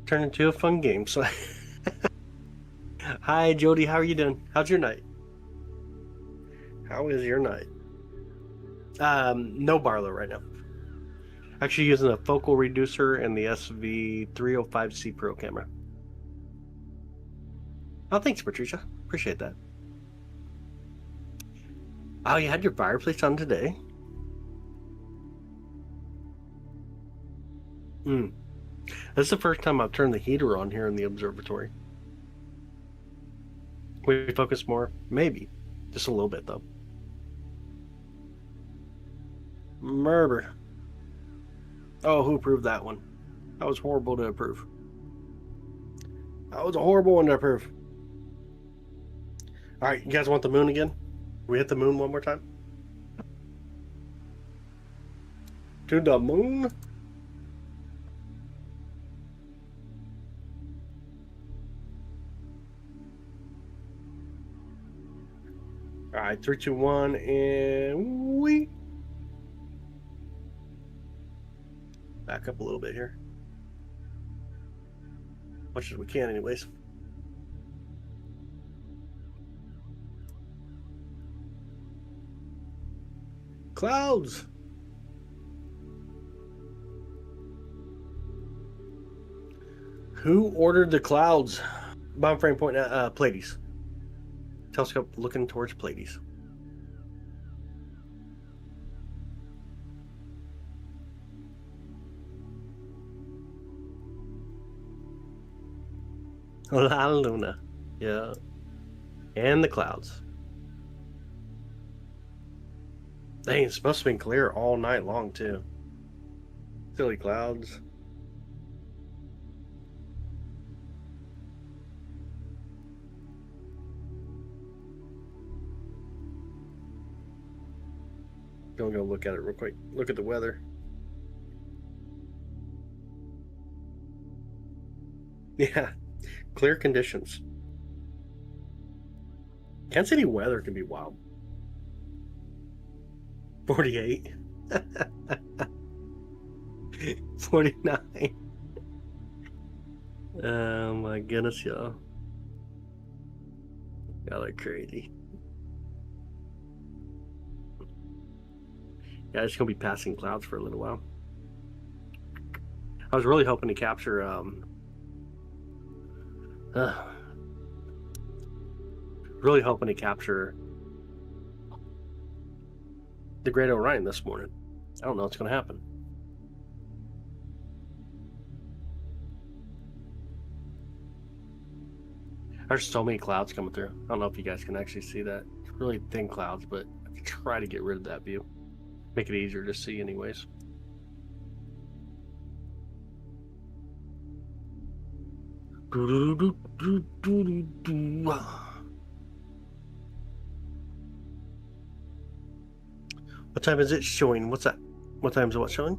Turn into a fun game. So, hi Jody, how are you doing? How's your night? How is your night? No Barlow right now. Actually using a focal reducer and the SV305C Pro camera. Oh, thanks, Patricia. Appreciate that. Oh, you had your fireplace on today? This is the first time I've turned the heater on here in the observatory. We focus more? Maybe. Just a little bit, though. Murder. Oh, who approved that one? That was horrible to approve. That was a horrible one to approve. All right, you guys want the moon again? We hit the moon one more time? To the moon? All right, 3, 2, 1, and we back up a little bit here. Much as we can, anyways. Clouds. Who ordered the clouds? Bomb frame point at Pleiades. Telescope looking towards Pleiades. La Luna. Yeah. And the clouds. Dang, it's supposed to be clear all night long, too. Silly clouds. Gonna go look at it real quick. Look at the weather. Yeah, clear conditions. Kansas City weather can be wild. 48. 49. Oh my goodness, y'all. Y'all are crazy. Yeah, it's gonna be passing clouds for a little while. I was really hoping to capture really hoping to capture the Great Orion this morning. I don't know what's gonna happen. There's so many clouds coming through. I don't know if you guys can actually see that. It's really thin clouds, but I can try to get rid of that view. Make it easier to see anyways. What time is it showing? What's that? What time is what showing?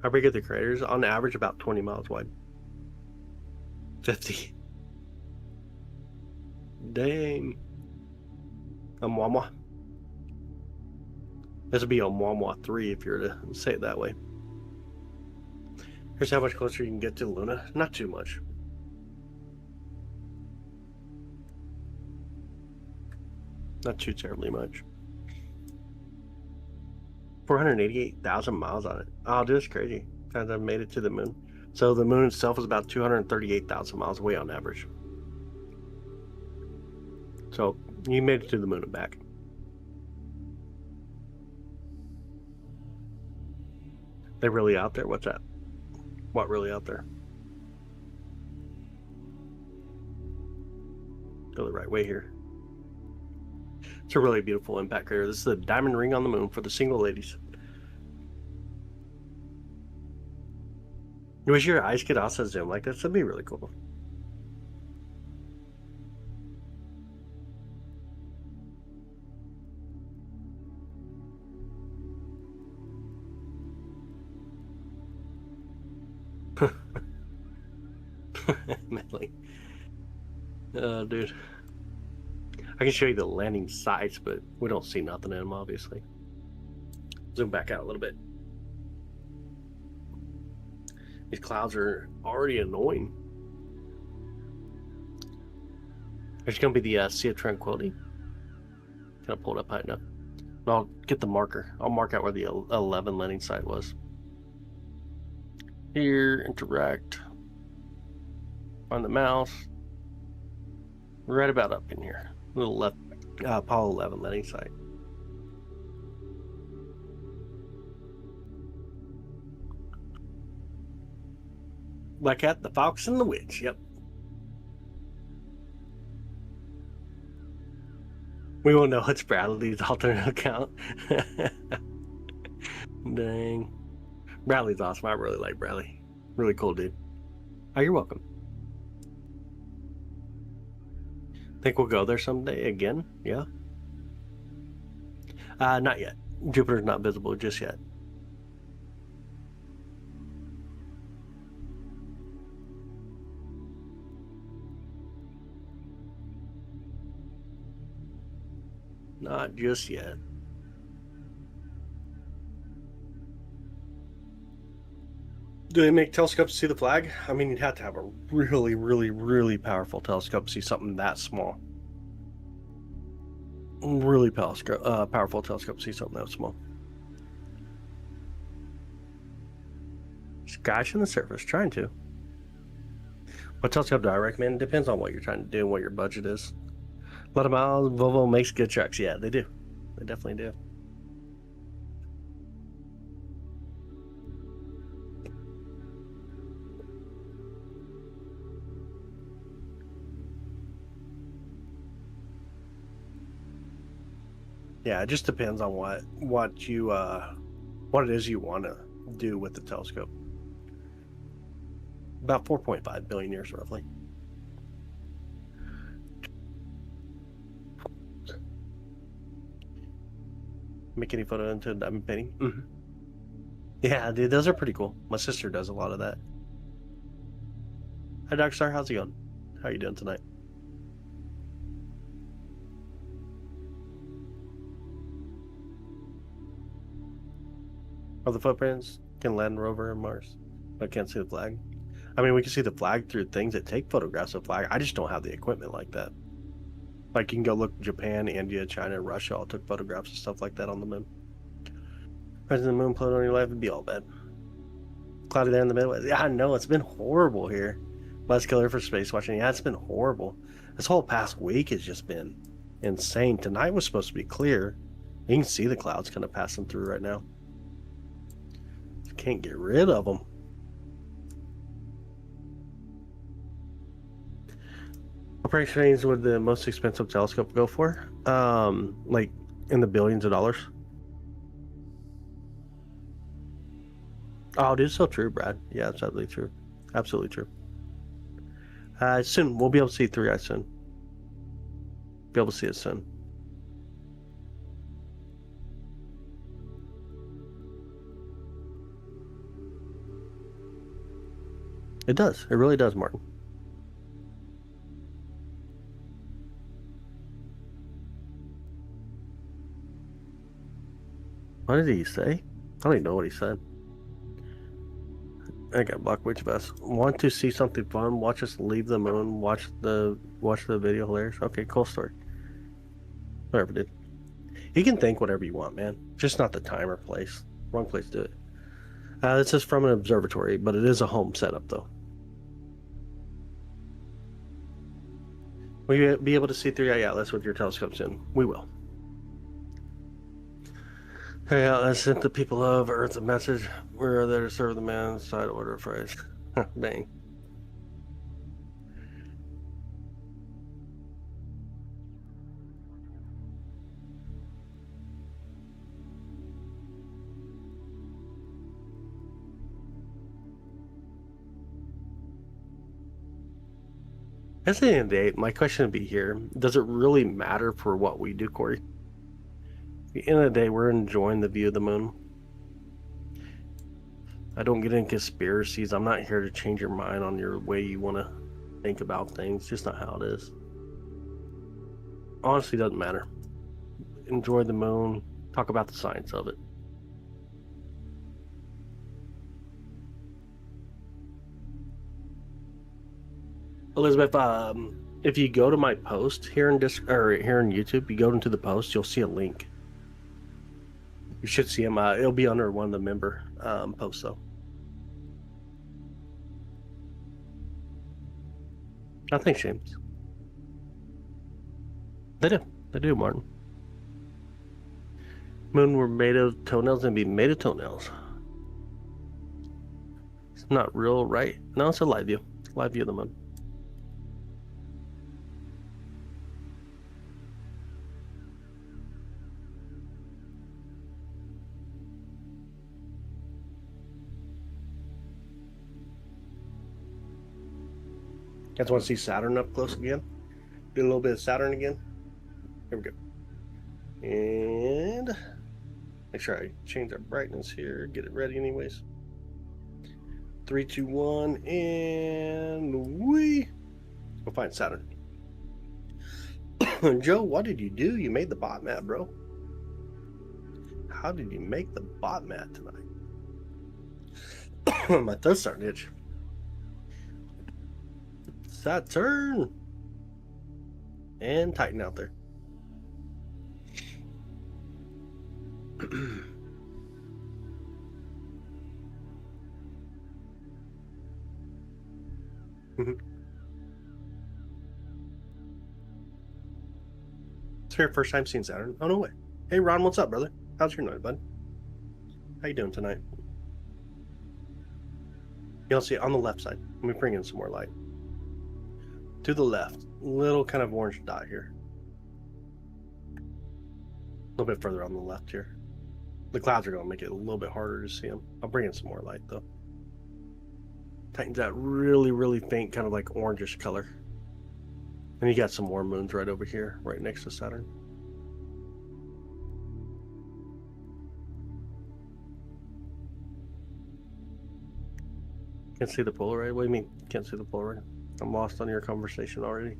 How big are the craters? On average, about 20 miles wide. 50. Dang. Oumuamua. This would be Oumuamua 3 if you were to say it that way. Here's how much closer you can get to Luna. Not too much. Not too terribly much. 488,000 miles on it. Oh, dude, that's crazy. Times I've made it to the moon. So the moon itself is about 238,000 miles away on average. So you made it to the moon and back. They're really out there? What's that? What really out there? Go the right way here. It's a really beautiful impact crater. This is the diamond ring on the moon for the single ladies. You wish your eyes could also zoom like this. That'd be really cool. Medley. Dude. I can show you the landing sites, but we don't see nothing in them, obviously. Zoom back out a little bit. These clouds are already annoying. There's going to be the Sea of Tranquility. Can I pull it up high enough? And I'll get the marker. I'll mark out where the 11 landing site was. Here, interact. Find the mouse. Right about up in here. Little left, Apollo 11 landing site. Like at the Fox and the Witch, yep. We won't know it's Bradley's alternate account. Dang. Bradley's awesome. I really like Bradley. Really cool dude. Oh, you're welcome. Think we'll go there someday again? Yeah. Not yet. Jupiter's not visible just yet. Not just yet. Do they make telescopes to see the flag? I mean, you'd have to have a really, really, really powerful telescope to see something that small. Really powerful telescope to see something that small. Scratching the surface, trying to. What telescope do I recommend? Depends on what you're trying to do and what your budget is. A lot of miles, Volvo makes good trucks. Yeah, they do. They definitely do. Yeah, it just depends on what it is you want to do with the telescope. About 4.5 billion years, roughly. Make any photo into a diamond painting? Mm-hmm. Yeah, dude, those are pretty cool. My sister does a lot of that. Hi, Dr. Star. How's it going? How are you doing tonight? Are the footprints can land rover on Mars? I can't see the flag. I mean, we can see the flag through things that take photographs of flag. I just don't have the equipment like that. Like, you can go look Japan, India, China, Russia all took photographs and stuff like that on the moon. Imagine the moon float on your life would be all bad. Cloudy there in the middle. Yeah, I know. It's been horrible here. Less killer for space watching. Yeah, it's been horrible. This whole past week has just been insane. Tonight was supposed to be clear. You can see the clouds kind of passing through right now. can't get rid of them. What price range would the most expensive telescope go for? Like in the billions of dollars. Oh, it is so true, Brad. Yeah, it's absolutely true. Absolutely true. Soon we'll be able to see Three Eyes soon. Be able to see it soon. It does. It really does, Martin. What did he say? I don't even know what he said. I got blocked way too fast. Want to see something fun? Watch us leave the moon. Watch the video. Hilarious. Okay, cool story. Whatever, dude. You can think whatever you want, man. Just not the time or place. Wrong place to do it. This is from an observatory, but it is a home setup, though. Will you be able to see Three Eye Atlas with your telescope soon? We will. Hey, Atlas sent the people of Earth a message. We're there to serve the man. Side order phrase. Dang. At the end of the day, my question would be here: does it really matter for what we do, Corey? At the end of the day, we're enjoying the view of the moon. I don't get into conspiracies. I'm not here to change your mind on your way you want to think about things. It's just not how it is. Honestly, doesn't matter. Enjoy the moon. Talk about the science of it. Elizabeth, if you go to my post here in here in YouTube, you go into the post, you'll see a link. You should see him. It'll be under one of the member posts, though. I think James. They do, Martin. Moon were made of toenails and be made of toenails. It's not real, right? No, it's a live view. Live view of the moon. You guys want to see Saturn up close again? Do a little bit of Saturn again. Here we go. And make sure I change our brightness here. Get it ready anyways. 3, 2, 1, and we'll find Saturn. Joe, what did you do? You made the bot map, bro. How did you make the bot map tonight? My throat's starting to itch. Saturn and Titan out there. It's your first time seeing Saturn? Oh, no way. Hey, Ron, what's up, brother? How's your night, bud? How you doing tonight? You'll see it on the left side. Let me bring in some more light. To the left, little kind of orange dot here. A little bit further on the left here. The clouds are going to make it a little bit harder to see them. I'll bring in some more light though. Tightens that really, really faint, kind of like orangish color. And you got some more moons right over here, right next to Saturn. Can't see the Polaroid? What do you mean, can't see the Polaroid? I'm lost on your conversation already.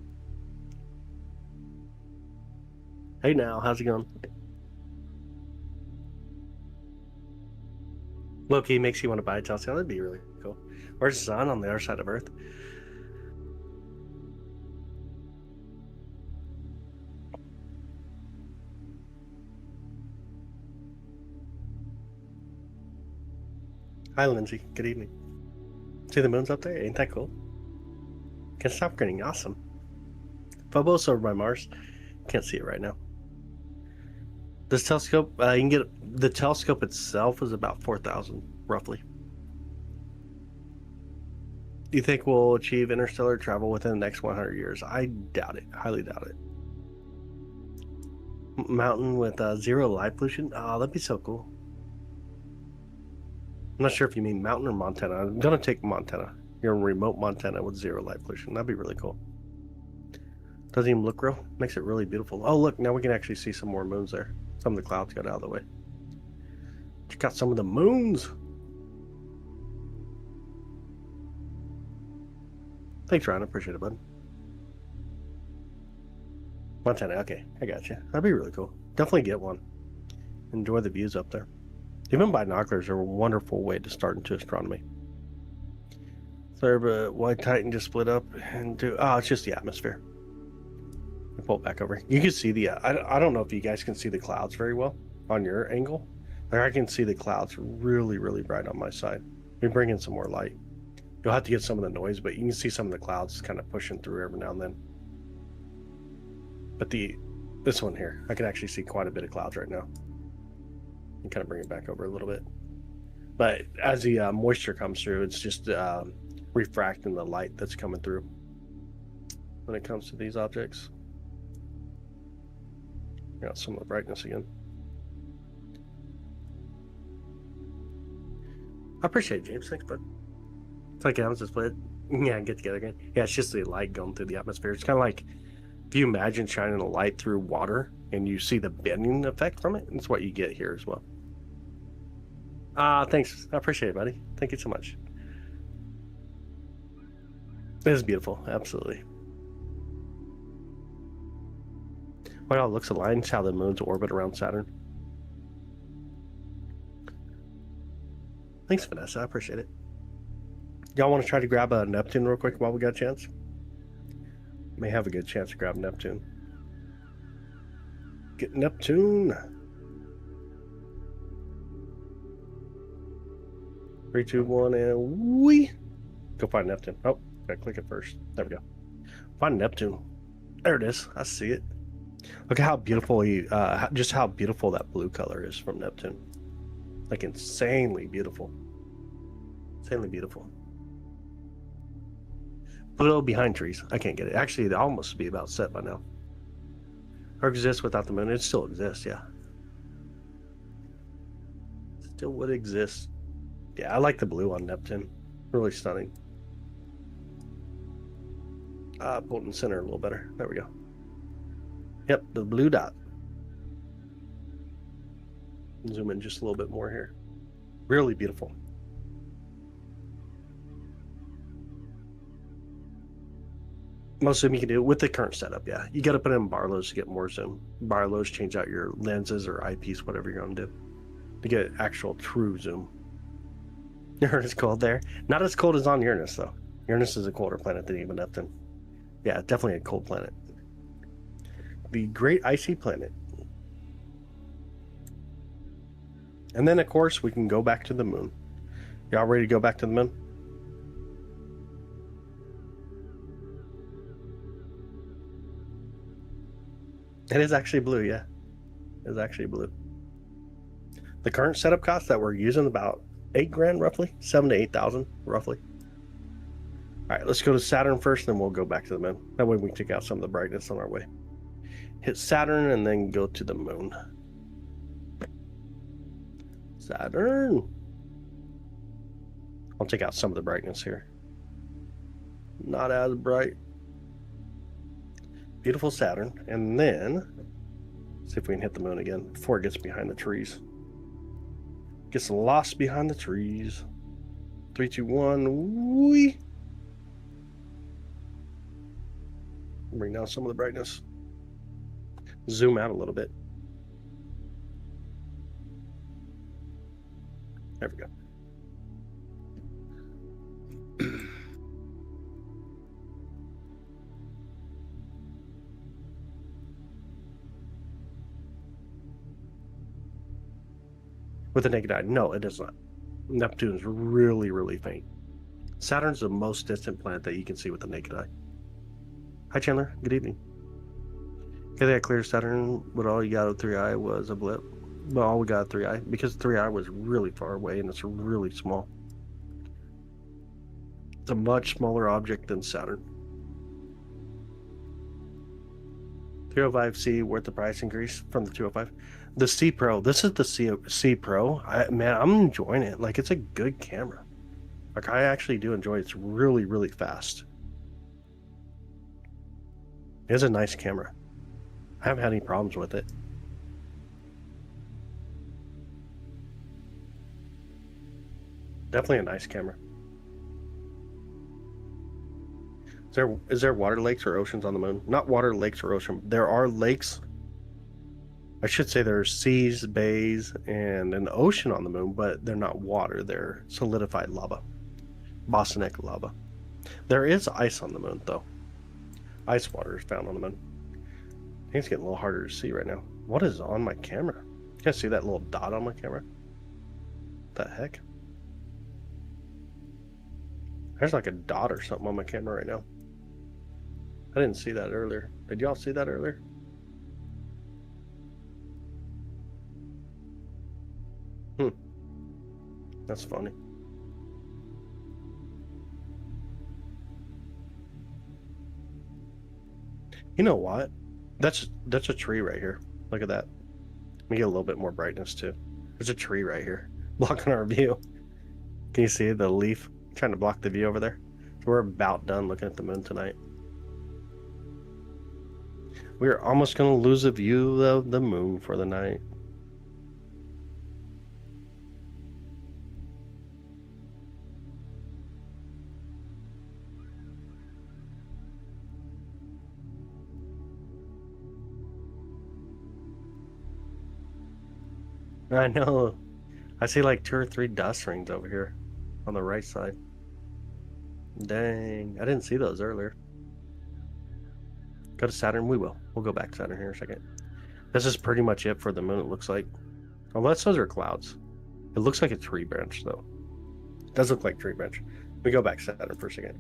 Hey now, how's it going? Loki makes you want to buy a telescope. That'd be really cool. Or sun on the other side of Earth. Hi, Lindsay. Good evening. See the moons up there? Ain't that cool? Can't stop grinning. Awesome. Phobos over by Mars. Can't see it right now. This telescope, you can get the telescope itself is about 4,000 roughly. Do you think we'll achieve interstellar travel within the next 100 years? I doubt it. Highly doubt it. Mountain with zero light pollution? Oh, that'd be so cool. I'm not sure if you mean mountain or Montana. I'm going to take Montana. You're in remote Montana with zero light pollution. That'd be really cool. Doesn't even look real. Makes it really beautiful. Oh, look. Now we can actually see some more moons there. Some of the clouds got out of the way. Check out some of the moons. Thanks, Ryan. I appreciate it, bud. Montana. Okay, I got you. That'd be really cool. Definitely get one. Enjoy the views up there. Even binoculars are a wonderful way to start into astronomy. Sorry, but White Titan just split up into... Oh, it's just the atmosphere. I pull it back over. You can see the... I don't know if you guys can see the clouds very well on your angle. Like, I can see the clouds really, really bright on my side. We bring in some more light. You'll have to get some of the noise, but you can see some of the clouds kind of pushing through every now and then. But this one here, I can actually see quite a bit of clouds right now. And kind of bring it back over a little bit. But as the moisture comes through, it's just refracting the light that's coming through when it comes to these objects. Got some of the brightness again. I appreciate it, James. Thanks, bud. It's like I was just playing. Yeah, get together again. Yeah, it's just the light going through the atmosphere. It's kind of like if you imagine shining a light through water and you see the bending effect from it. That's what you get here as well. Thanks. I appreciate it, buddy. Thank you so much. It is beautiful. Absolutely. What all looks aligned, how the moons orbit around Saturn. Thanks, Vanessa. I appreciate it. Y'all want to try to grab a Neptune real quick while we got a chance? May have a good chance to grab Neptune. Get Neptune. 3, 2, 1, and wee. Go find Neptune. Oh, gotta click it first. There we go. Find Neptune. There it is. I see it. Look at how beautiful just how beautiful that blue color is from Neptune. Like insanely beautiful. Insanely beautiful. Pluto behind trees. I can't get it. Actually, it almost be about set by now. Or exists without the moon. It still exists, yeah. Still would exist. Yeah, I like the blue on Neptune. Really stunning. Pull it in the center a little better. There we go. Yep, the blue dot. Zoom in just a little bit more here. Really beautiful. Most zoom you can do with the current setup, yeah. You got to put in Barlow's to get more zoom. Barlow's change out your lenses or eyepiece, whatever you're going to do, to get actual true zoom. It's cold there. Not as cold as on Uranus, though. Uranus is a colder planet than even Neptune. Yeah, definitely a cold planet. The great icy planet. And then, of course, we can go back to the moon. Y'all ready to go back to the moon? It is actually blue, yeah. It is actually blue. The current setup cost that we're using about $8,000 roughly, 7,000 to 8,000 roughly. All right, let's go to Saturn first, then we'll go back to the moon. That way we can take out some of the brightness on our way. Hit Saturn and then go to the moon. Saturn. I'll take out some of the brightness here. Not as bright. Beautiful Saturn. And then see if we can hit the moon again before it gets behind the trees. Gets lost behind the trees. 3, 2, 1. Whee! Bring down some of the brightness. Zoom out a little bit. There we go. With the naked eye, no, it does not. Neptune's really, really faint. Saturn's the most distant planet that you can see with the naked eye. Hi, Chandler. Good evening. Okay, that clear Saturn, but all you got of 3i was a blip. Well, all we got of 3i, because 3i was really far away and it's really small. It's a much smaller object than Saturn. 305C worth the price increase from the 205. The C Pro. This is the C Pro. Man, I'm enjoying it. Like, it's a good camera. Like, I actually do enjoy it. It's really, really fast. It's a nice camera. I haven't had any problems with it. Definitely a nice camera. Is there water, lakes, or oceans on the moon? Not water, lakes, or ocean. There are lakes. I should say there's seas, bays, and an ocean on the moon, but they're not water. They're solidified lava. Bosonic lava. There is ice on the moon, though. Ice water is found on the moon. I think it's getting a little harder to see right now. What is on my camera? You guys see that little dot on my camera? What the heck? There's like a dot or something on my camera right now. I didn't see that earlier. Did y'all see that earlier? That's funny. You know what? That's a tree right here. Look at that. Let me get a little bit more brightness too. There's a tree right here blocking our view. Can you see the leaf trying to block the view over there? So we're about done looking at the moon tonight. We're almost going to lose a view of the moon for the night. I know. I see like 2 or 3 dust rings over here on the right side. Dang. I didn't see those earlier. Go to Saturn? We will. We'll go back to Saturn here in a second. This is pretty much it for the moon, it looks like. Unless those are clouds. It looks like a tree branch, though. It does look like tree branch. We go back to Saturn for a second.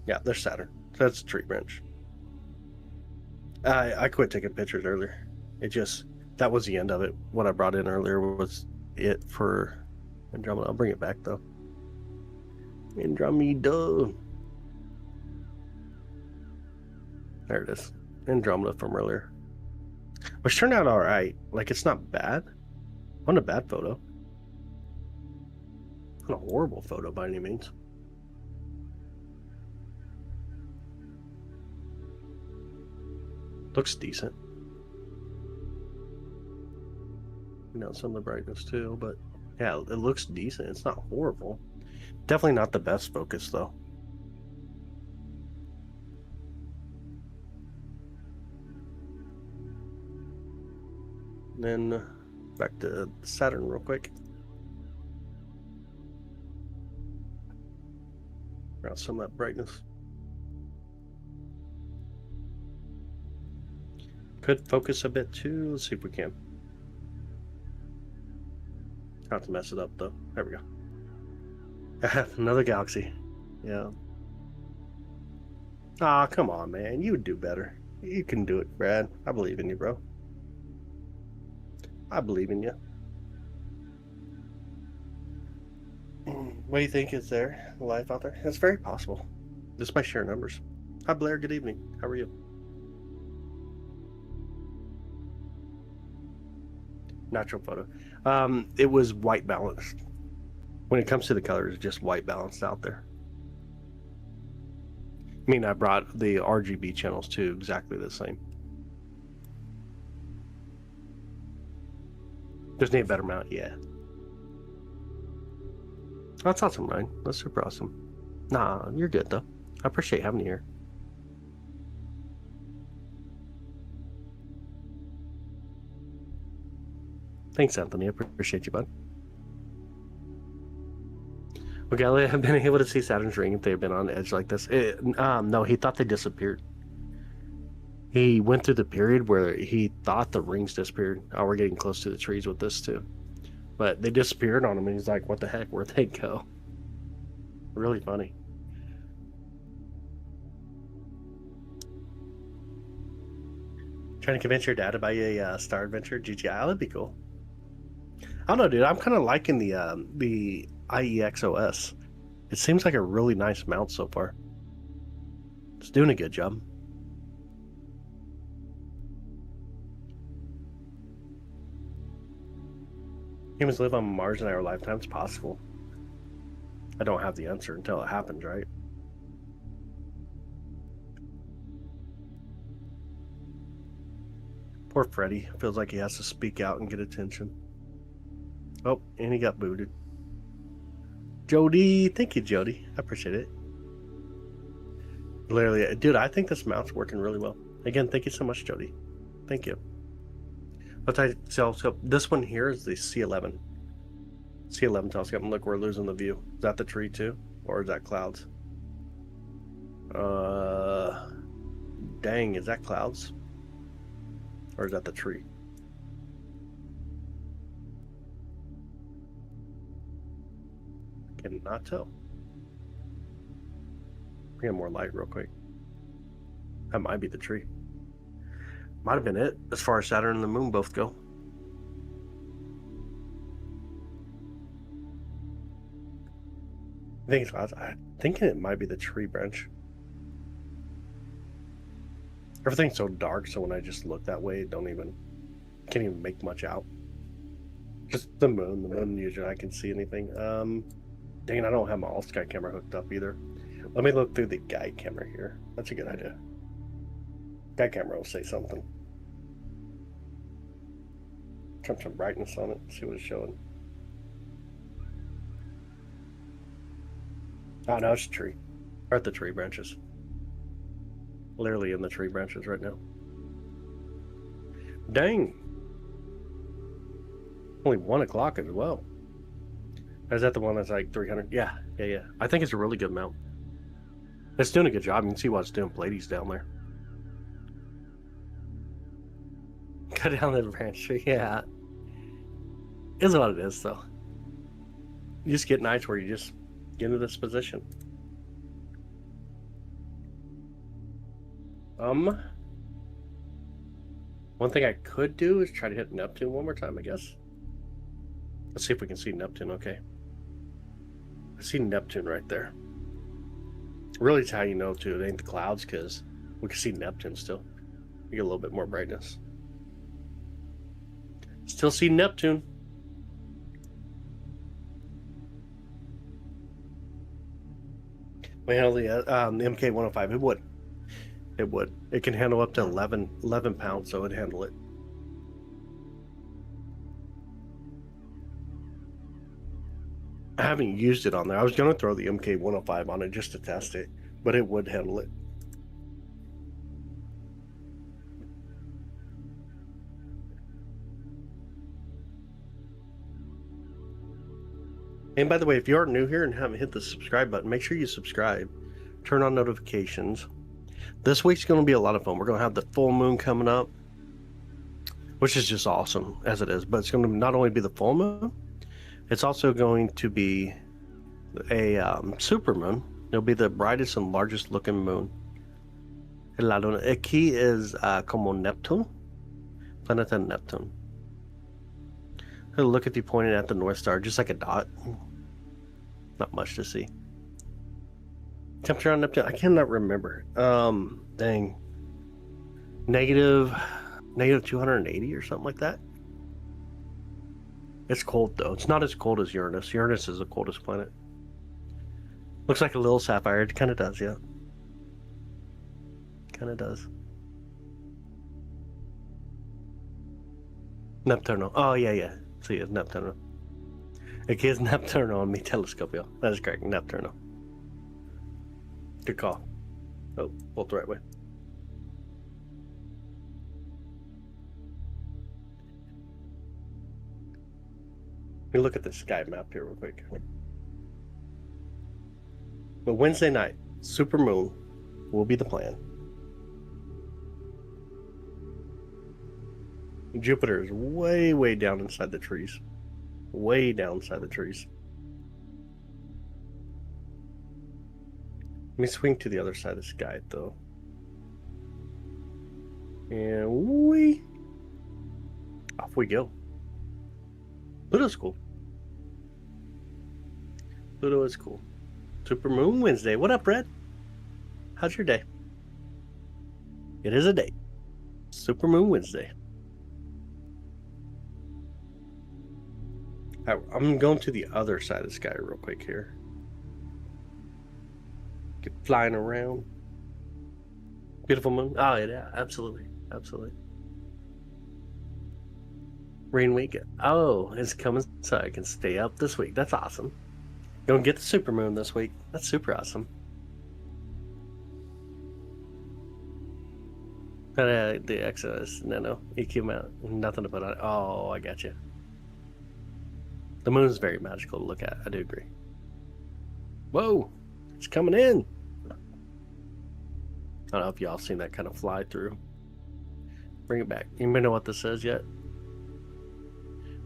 Yeah, there's Saturn. So that's a tree branch. I quit taking pictures earlier. That was the end of it. What I brought in earlier was it for Andromeda. I'll bring it back, though. Andromeda. There it is. Andromeda from earlier. Which turned out alright. Like, it's not bad. Not a bad photo. Not a horrible photo by any means. Looks decent. You know, some of the brightness too, but yeah, it looks decent. It's not horrible. Definitely not the best focus, though. And then back to Saturn real quick. Got some of that brightness. Could focus a bit too. Let's see if we can. Not to mess it up though. There we go. Another galaxy. Yeah. Ah, come on, man. You would do better. You can do it, Brad. I believe in you, bro. I believe in you. What do you think is there? Life out there? It's very possible. Just by sheer numbers. Hi, Blair. Good evening. How are you? Natural photo. It was white balanced. When it comes to the colors, it's just white balanced out there. I mean, I brought the RGB channels too, exactly the same. Just need a better mount, yeah. That's awesome, Ryan. That's super awesome. Nah, you're good though. I appreciate having you here. Thanks, Anthony. I appreciate you, bud. Okay, I have been able to see Saturn's ring if they've been on edge like this. No, he thought they disappeared. He went through the period where he thought the rings disappeared. Oh, we're getting close to the trees with this too. But they disappeared on him, and he's like, what the heck? Where'd they go? Really funny. Trying to convince your dad to buy a Star Adventure GGI? That'd be cool. I don't know, dude. I'm kind of liking the IEXOS. It seems like a really nice mount so far. It's doing a good job. Humans live on Mars in our lifetimes? Possible. I don't have the answer until it happens, right? Poor Freddy. Feels like he has to speak out and get attention. Oh, and he got booted. Jody. Thank you, Jody. I appreciate it. Literally, dude, I think this mount's working really well. Again, thank you so much, Jody. Thank you. So this one here is the C11. C11 telescope. And look, we're losing the view. Is that the tree too? Or is that clouds? Dang, is that clouds? Or is that the tree? Cannot tell. Bring in more light real quick. That might be the tree. Might have been it, as far as Saturn and the moon both go. I'm thinking it might be the tree branch. Everything's so dark, so when I just look that way, can't even make much out. Just the moon. The moon, usually I can see anything. Dang it, I don't have my all-sky camera hooked up either. Let me look through the guide camera here. That's a good idea. Guide camera will say something. Turn some brightness on it, see what it's showing. Oh, no, it's a tree. We're at the tree branches. Literally in the tree branches right now. Dang. Only 1 o'clock as well. Is that the one that's like 300? Yeah. I think it's a really good mount. It's doing a good job. You can see what it's doing. Pleiades down there. Cut down the branch. Yeah. Is what it is, though. You just get nights where you just get into this position. One thing I could do is try to hit Neptune one more time, I guess. Let's see if we can see Neptune, okay. I see Neptune right there. Really, it's how you know, too. It ain't the clouds, because we can see Neptune still. We get a little bit more brightness. Still see Neptune. We handle the MK105. It would. It would. It can handle up to 11 pounds, so it'd handle it. I haven't used it on there. I was going to throw the MK105 on it just to test it, but it would handle it. And by the way, if you are new here and haven't hit the subscribe button, make sure you subscribe. Turn on notifications. This week's going to be a lot of fun. We're going to have the full moon coming up, which is just awesome as it is. But it's going to not only be the full moon, it's also going to be a super moon. It'll be the brightest and largest looking moon. La luna. Aquí is como Neptune. Planeta Neptune. Look at you pointing at the North Star, just like a dot. Not much to see. Temperature on Neptune, I cannot remember. Dang. Negative 280 or something like that. It's cold though. It's not as cold as Uranus. Uranus is the coldest planet. Looks like a little sapphire. It kind of does, yeah. Kind of does. Neptuno. Oh, yeah. See, it's Neptuno. Aquí es Neptuno on mi telescopio. That is correct. Neptuno. Good call. Oh, both the right way. Let me look at the sky map here real quick. But Wednesday night, super moon will be the plan. Jupiter is way, way down inside the trees. Way down inside the trees. Let me swing to the other side of the sky, though. And off we go. Pluto's cool. Pluto is cool. Super Moon Wednesday. What up, Red? How's your day? It is a day. Super Moon Wednesday. I'm going to the other side of the sky real quick here. Get flying around. Beautiful moon. Oh, yeah, absolutely. Absolutely. Rain week. Oh, it's coming so I can stay up this week. That's awesome. Gonna get the super moon this week. That's super awesome. The Exodus, no, EQ mount, nothing to put on it. Oh, I got you. The moon is very magical to look at. I do agree. Whoa, it's coming in. I don't know if y'all seen that kind of fly through. Bring it back. Anybody know what this says yet?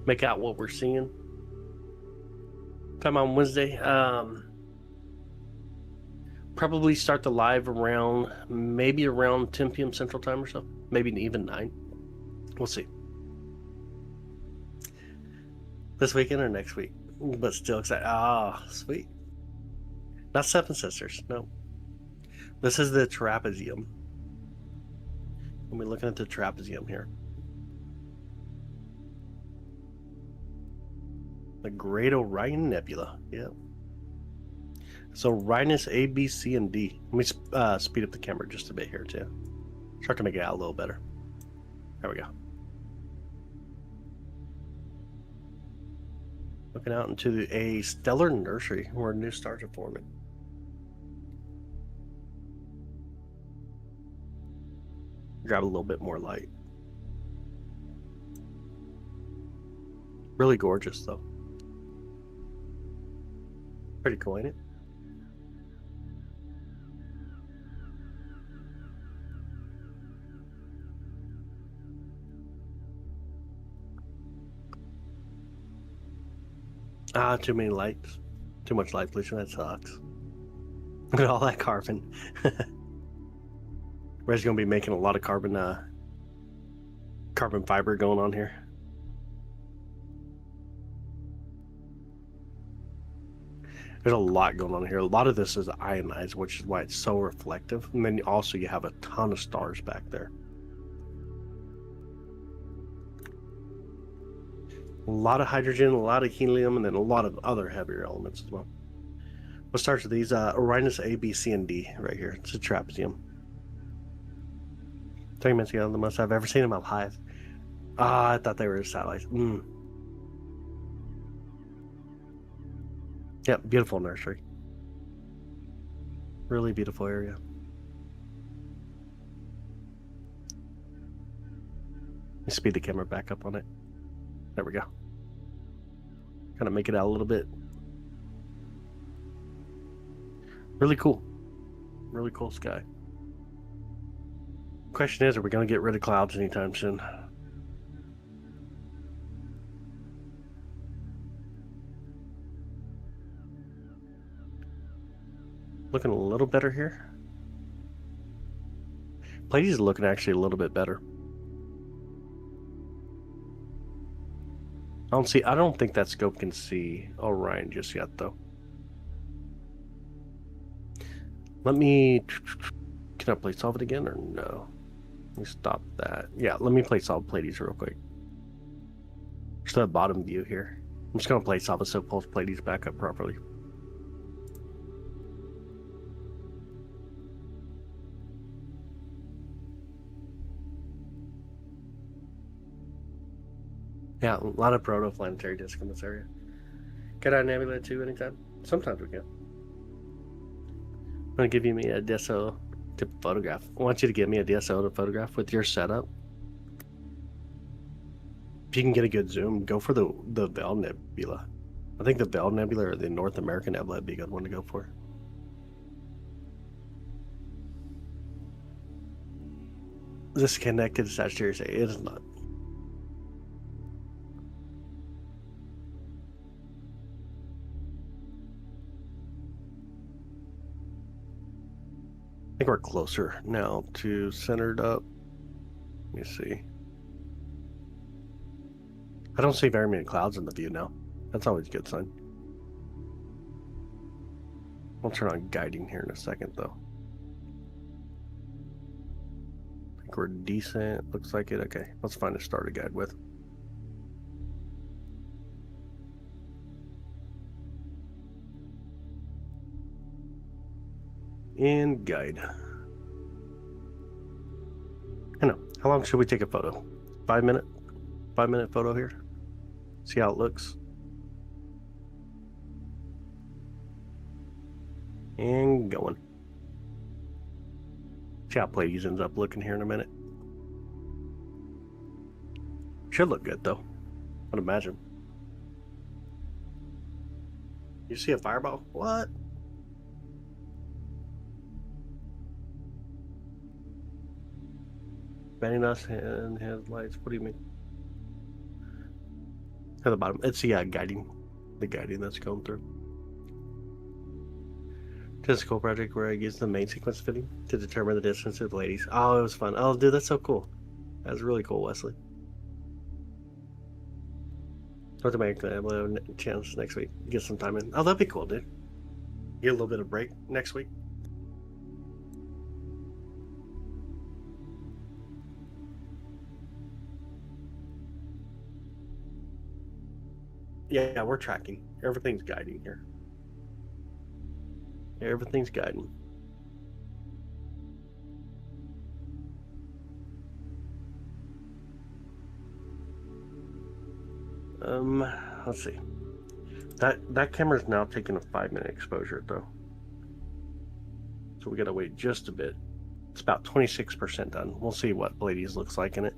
Make out what we're seeing. Time on Wednesday. Probably start the live around, maybe around 10 p.m. Central Time or so. Maybe even 9. We'll see. This weekend or next week. But still excited. Ah, sweet. Not Seven Sisters, no. This is the trapezium. We're looking at the trapezium here. The Great Orion Nebula. Yeah. So Rhinus A, B, C, and D. Let me speed up the camera just a bit here too. Start to make it out a little better. There we go. Looking out into a stellar nursery where new stars are forming. Grab a little bit more light. Really gorgeous though. Pretty cool, ain't it? Ah, too many lights. Too much light pollution. That sucks. Look at all that carbon. Red's gonna be making a lot of carbon fiber going on here. There's a lot going on here. A lot of this is ionized, which is why it's so reflective. And then also you have a ton of stars back there. A lot of hydrogen, a lot of helium, and then a lot of other heavier elements as well. What starts with these? Uranus A, B, C, and D right here. It's a trapezium. 30 minutes ago, the most I've ever seen in my life. I thought they were satellites. Yep, beautiful nursery. Really beautiful area. Let me speed the camera back up on it. There we go. Kind of make it out a little bit. Really cool. Really cool sky. Question is, are we going to get rid of clouds anytime soon? Looking a little better here. Pleiades is looking actually a little bit better. I don't think that scope can see Orion just yet, though. Let me... Can I play solve it again or no? Let me stop that. Yeah, let me play solve Pleiades real quick. Just the bottom view here. I'm just going to play solve it so it pulls Pleiades back up properly. Yeah, a lot of protoplanetary disk in this area. Get out nebula too anytime? Sometimes we can. I'm going to give you a DSO to photograph. I want you to give me a DSO to photograph with your setup. If you can get a good zoom, go for the Bell Nebula. I think the Bell Nebula or the North American Nebula would be a good one to go for. Is this connected to Sagittarius A? It is not. I think we're closer now to centered up. Let me see. I don't see very many clouds in the view now. That's always a good sign. I'll turn on guiding here in a second, though. I think we're decent. Looks like it. Okay, let's find a starter guide with. And guide. I know. How long should we take a photo? 5 minute? 5 minute photo here. See how it looks. And going. See how Pleiades ends up looking here in a minute. Should look good though, I'd imagine. You see a fireball? What? Banning us and headlights. What do you mean? At the bottom. It's guiding. The guiding that's going through. Just a cool project where I use the main sequence fitting to determine the distance of the ladies. Oh, it was fun. Oh, dude, that's so cool. That's really cool, Wesley. North America, I'm gonna have a chance next week. Get some time in. Oh, that'd be cool, dude. Get a little bit of break next week. Yeah, we're tracking. Everything's guiding here. Everything's guiding. Let's see. That camera's now taking a 5-minute exposure though. So we gotta wait just a bit. It's about 26% done. We'll see what Pleiades looks like in it.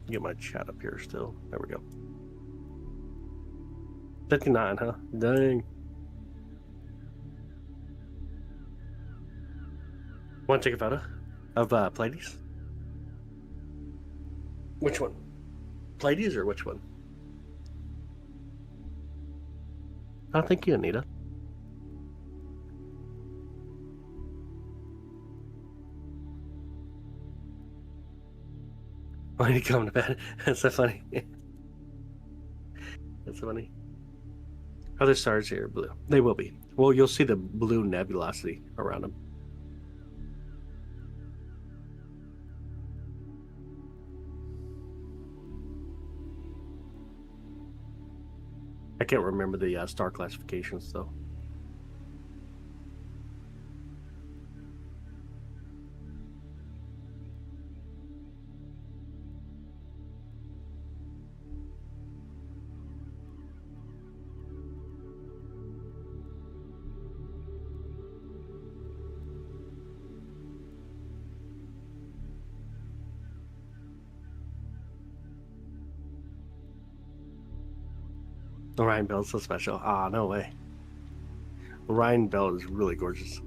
Get my chat up here still. There we go. 59, huh? Dang. Want to take a photo of Pleiades? Which one? Pleiades or which one? Oh, thank you, Anita. Why are you coming to bed? That's so funny. That's so funny. Other stars here are blue. They will be. Well, you'll see the blue nebulosity around them. I can't remember the star classifications, though. Orion Belt is so special. Ah, no way. Orion Belt is really gorgeous.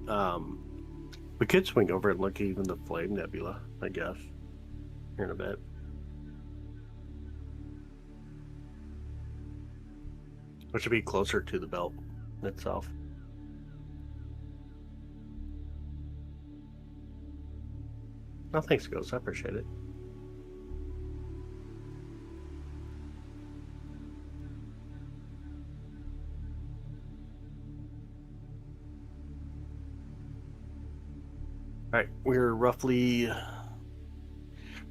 We could swing over and look at even the Flame Nebula, I guess, here in a bit. Which would be closer to the belt itself. Oh, thanks, Ghost. I appreciate it. Alright, we're roughly...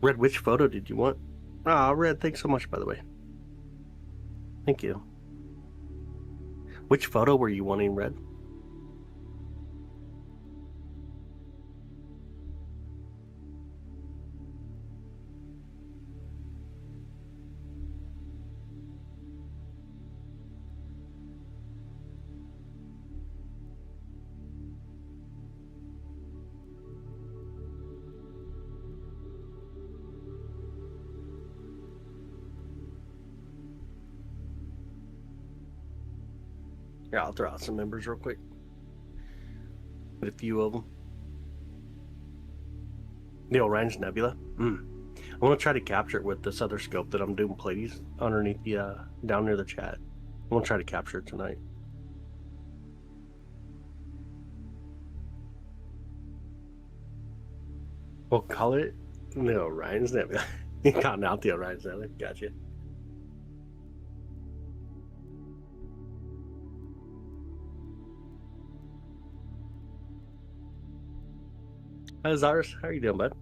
Red, which photo did you want? Ah, Red, thanks so much, by the way. Thank you. Which photo were you wanting, Red? Yeah, I'll throw out some members real quick. Get a few of them. The Orange Nebula. I want to try to capture it with this other scope that I'm doing Pleiades underneath the, down near the chat. I want to try to capture it tonight. We'll call it the Orion's Nebula. You counting out the Orion's Nebula. Gotcha. How's ours? How are you doing, bud?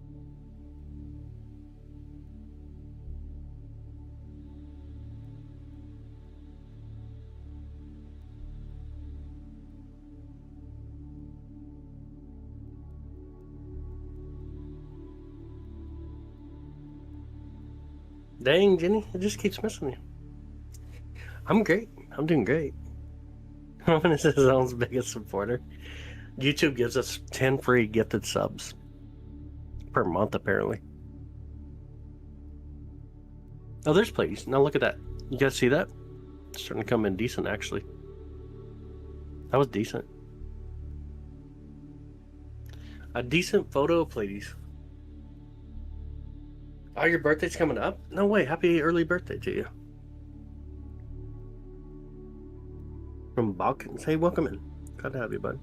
Dang, Jenny, it just keeps missing you. I'm great. I'm doing great. Roman is his own biggest supporter. YouTube gives us 10 free gifted subs per month, apparently. Oh, there's Pleiades. Now look at that. You guys see that? It's starting to come in decent, actually. That was decent. A decent photo of Pleiades. Oh, your birthday's coming up? No way. Happy early birthday to you. From Balkans. Hey, welcome in. Glad to have you, bud.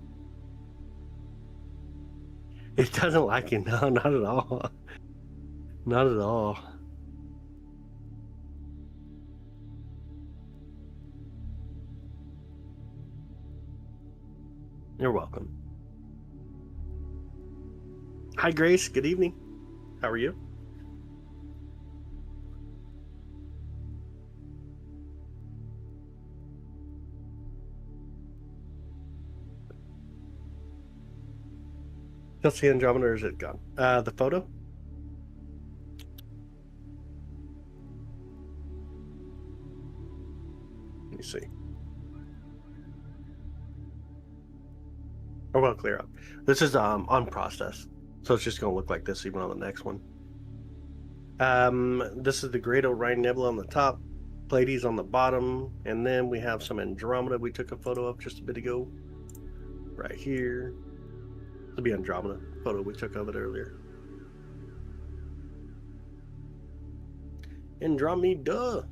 It doesn't like you. No, not at all. Not at all. You're welcome. Hi, Grace. Good evening. How are you? Still see Andromeda, or is it gone? The photo? Let me see. Or well, clear up. This is on process, so it's just gonna look like this even on the next one. This is the Great Orion Nebula on the top, Pleiades on the bottom, and then we have some Andromeda we took a photo of just a bit ago. Right here. This will be Andromeda photo we took of it earlier. Andromeda.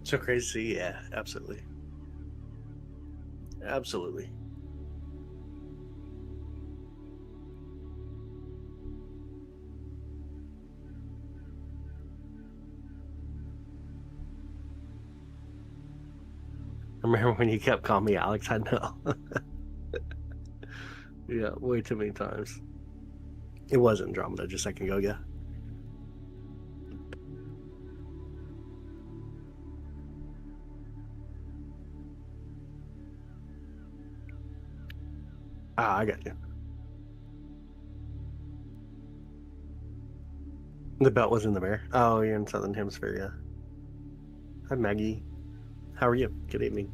So crazy. Yeah, absolutely. Absolutely. Remember when you kept calling me Alex? I know. Yeah, way too many times. It was Andromeda just a second ago, yeah. Ah, I got you. The belt was in the mirror. Oh, you're in Southern Hemisphere, yeah. Hi, Maggie. How are you? Good evening.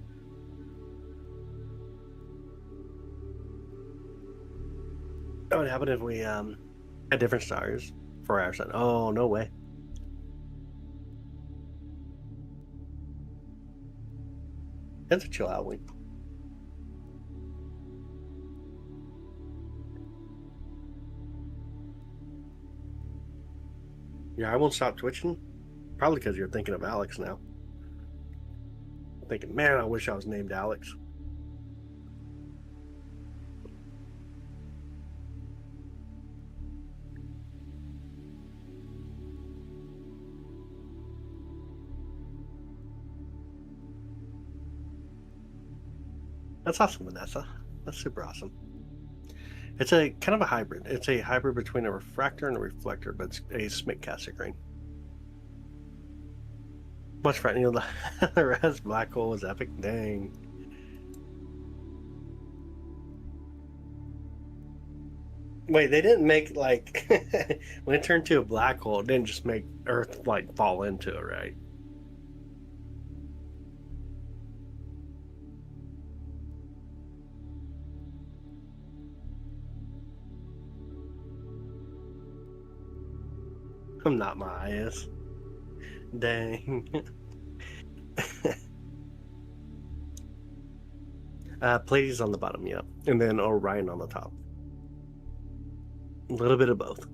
What would happen if we had different stars for our sun? Oh, no way. That's a chill out week. Yeah, I won't stop twitching. Probably because you're thinking of Alex now. Thinking, man, I wish I was named Alex. That's awesome, Vanessa. That's super awesome. It's a kind of a hybrid. It's a hybrid between a refractor and a reflector, but it's a Schmidt Cassegrain. Much fun. You know, the rest black hole was epic. Dang. Wait, they didn't make like when it turned to a black hole, it didn't just make Earth like fall into it, right? I'm not my ass. Dang. Pleiades on the bottom, yeah. And then Orion on the top. A little bit of both.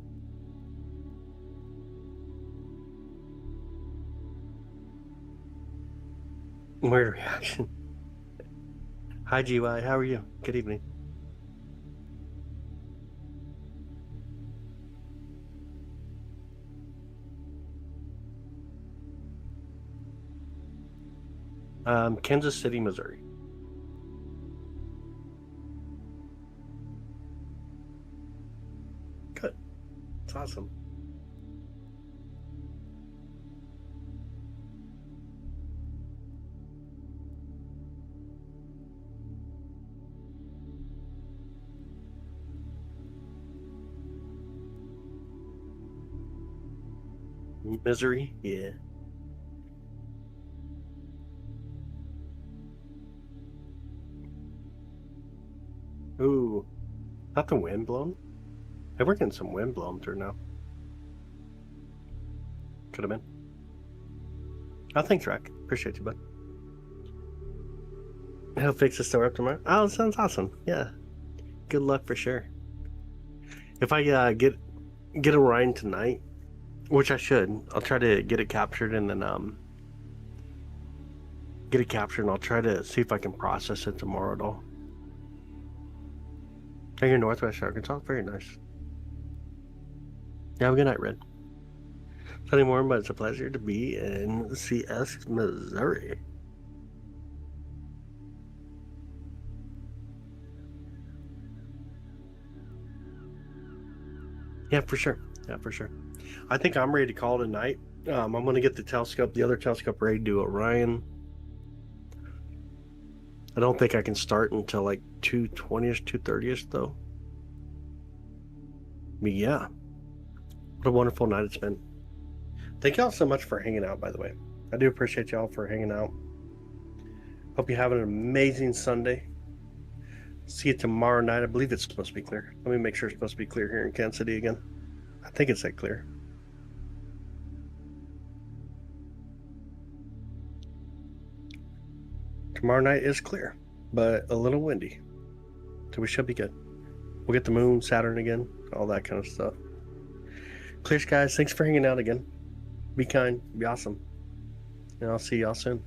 Weird reaction. Hi, GY. How are you? Good evening. Kansas City, Missouri. Good. It's awesome. Misery, yeah. Ooh, not the wind blown. Hey, we're getting some wind blowing through now. Could have been. Oh, thanks, Rack. Appreciate you, bud. He'll fix the store up tomorrow. Oh, that sounds awesome. Yeah. Good luck for sure. If I get a Rhine tonight, which I should, I'll try to get it captured and then get it captured, and I'll try to see if I can process it tomorrow at all. Oh, you're Northwest Arkansas? Very nice. Yeah, have a good night, Red. Sunny morning, but it's a pleasure to be in CS, Missouri. Yeah, for sure. Yeah, for sure. I think I'm ready to call it a night. I'm going to get the telescope, the other telescope, ready to do Orion. I don't think I can start until like 2:20ish, 2:30ish, though. But yeah, what a wonderful night it's been. Thank y'all so much for hanging out, by the way. I do appreciate y'all for hanging out. Hope you have an amazing Sunday. See you tomorrow night. I believe it's supposed to be clear. Let me make sure it's supposed to be clear here in Kansas City again. I think it's that clear. Tomorrow night is clear, but a little windy. So we should be good. We'll get the moon, Saturn again, all that kind of stuff. Clear skies. Thanks for hanging out again. Be kind. Be awesome. And I'll see y'all soon.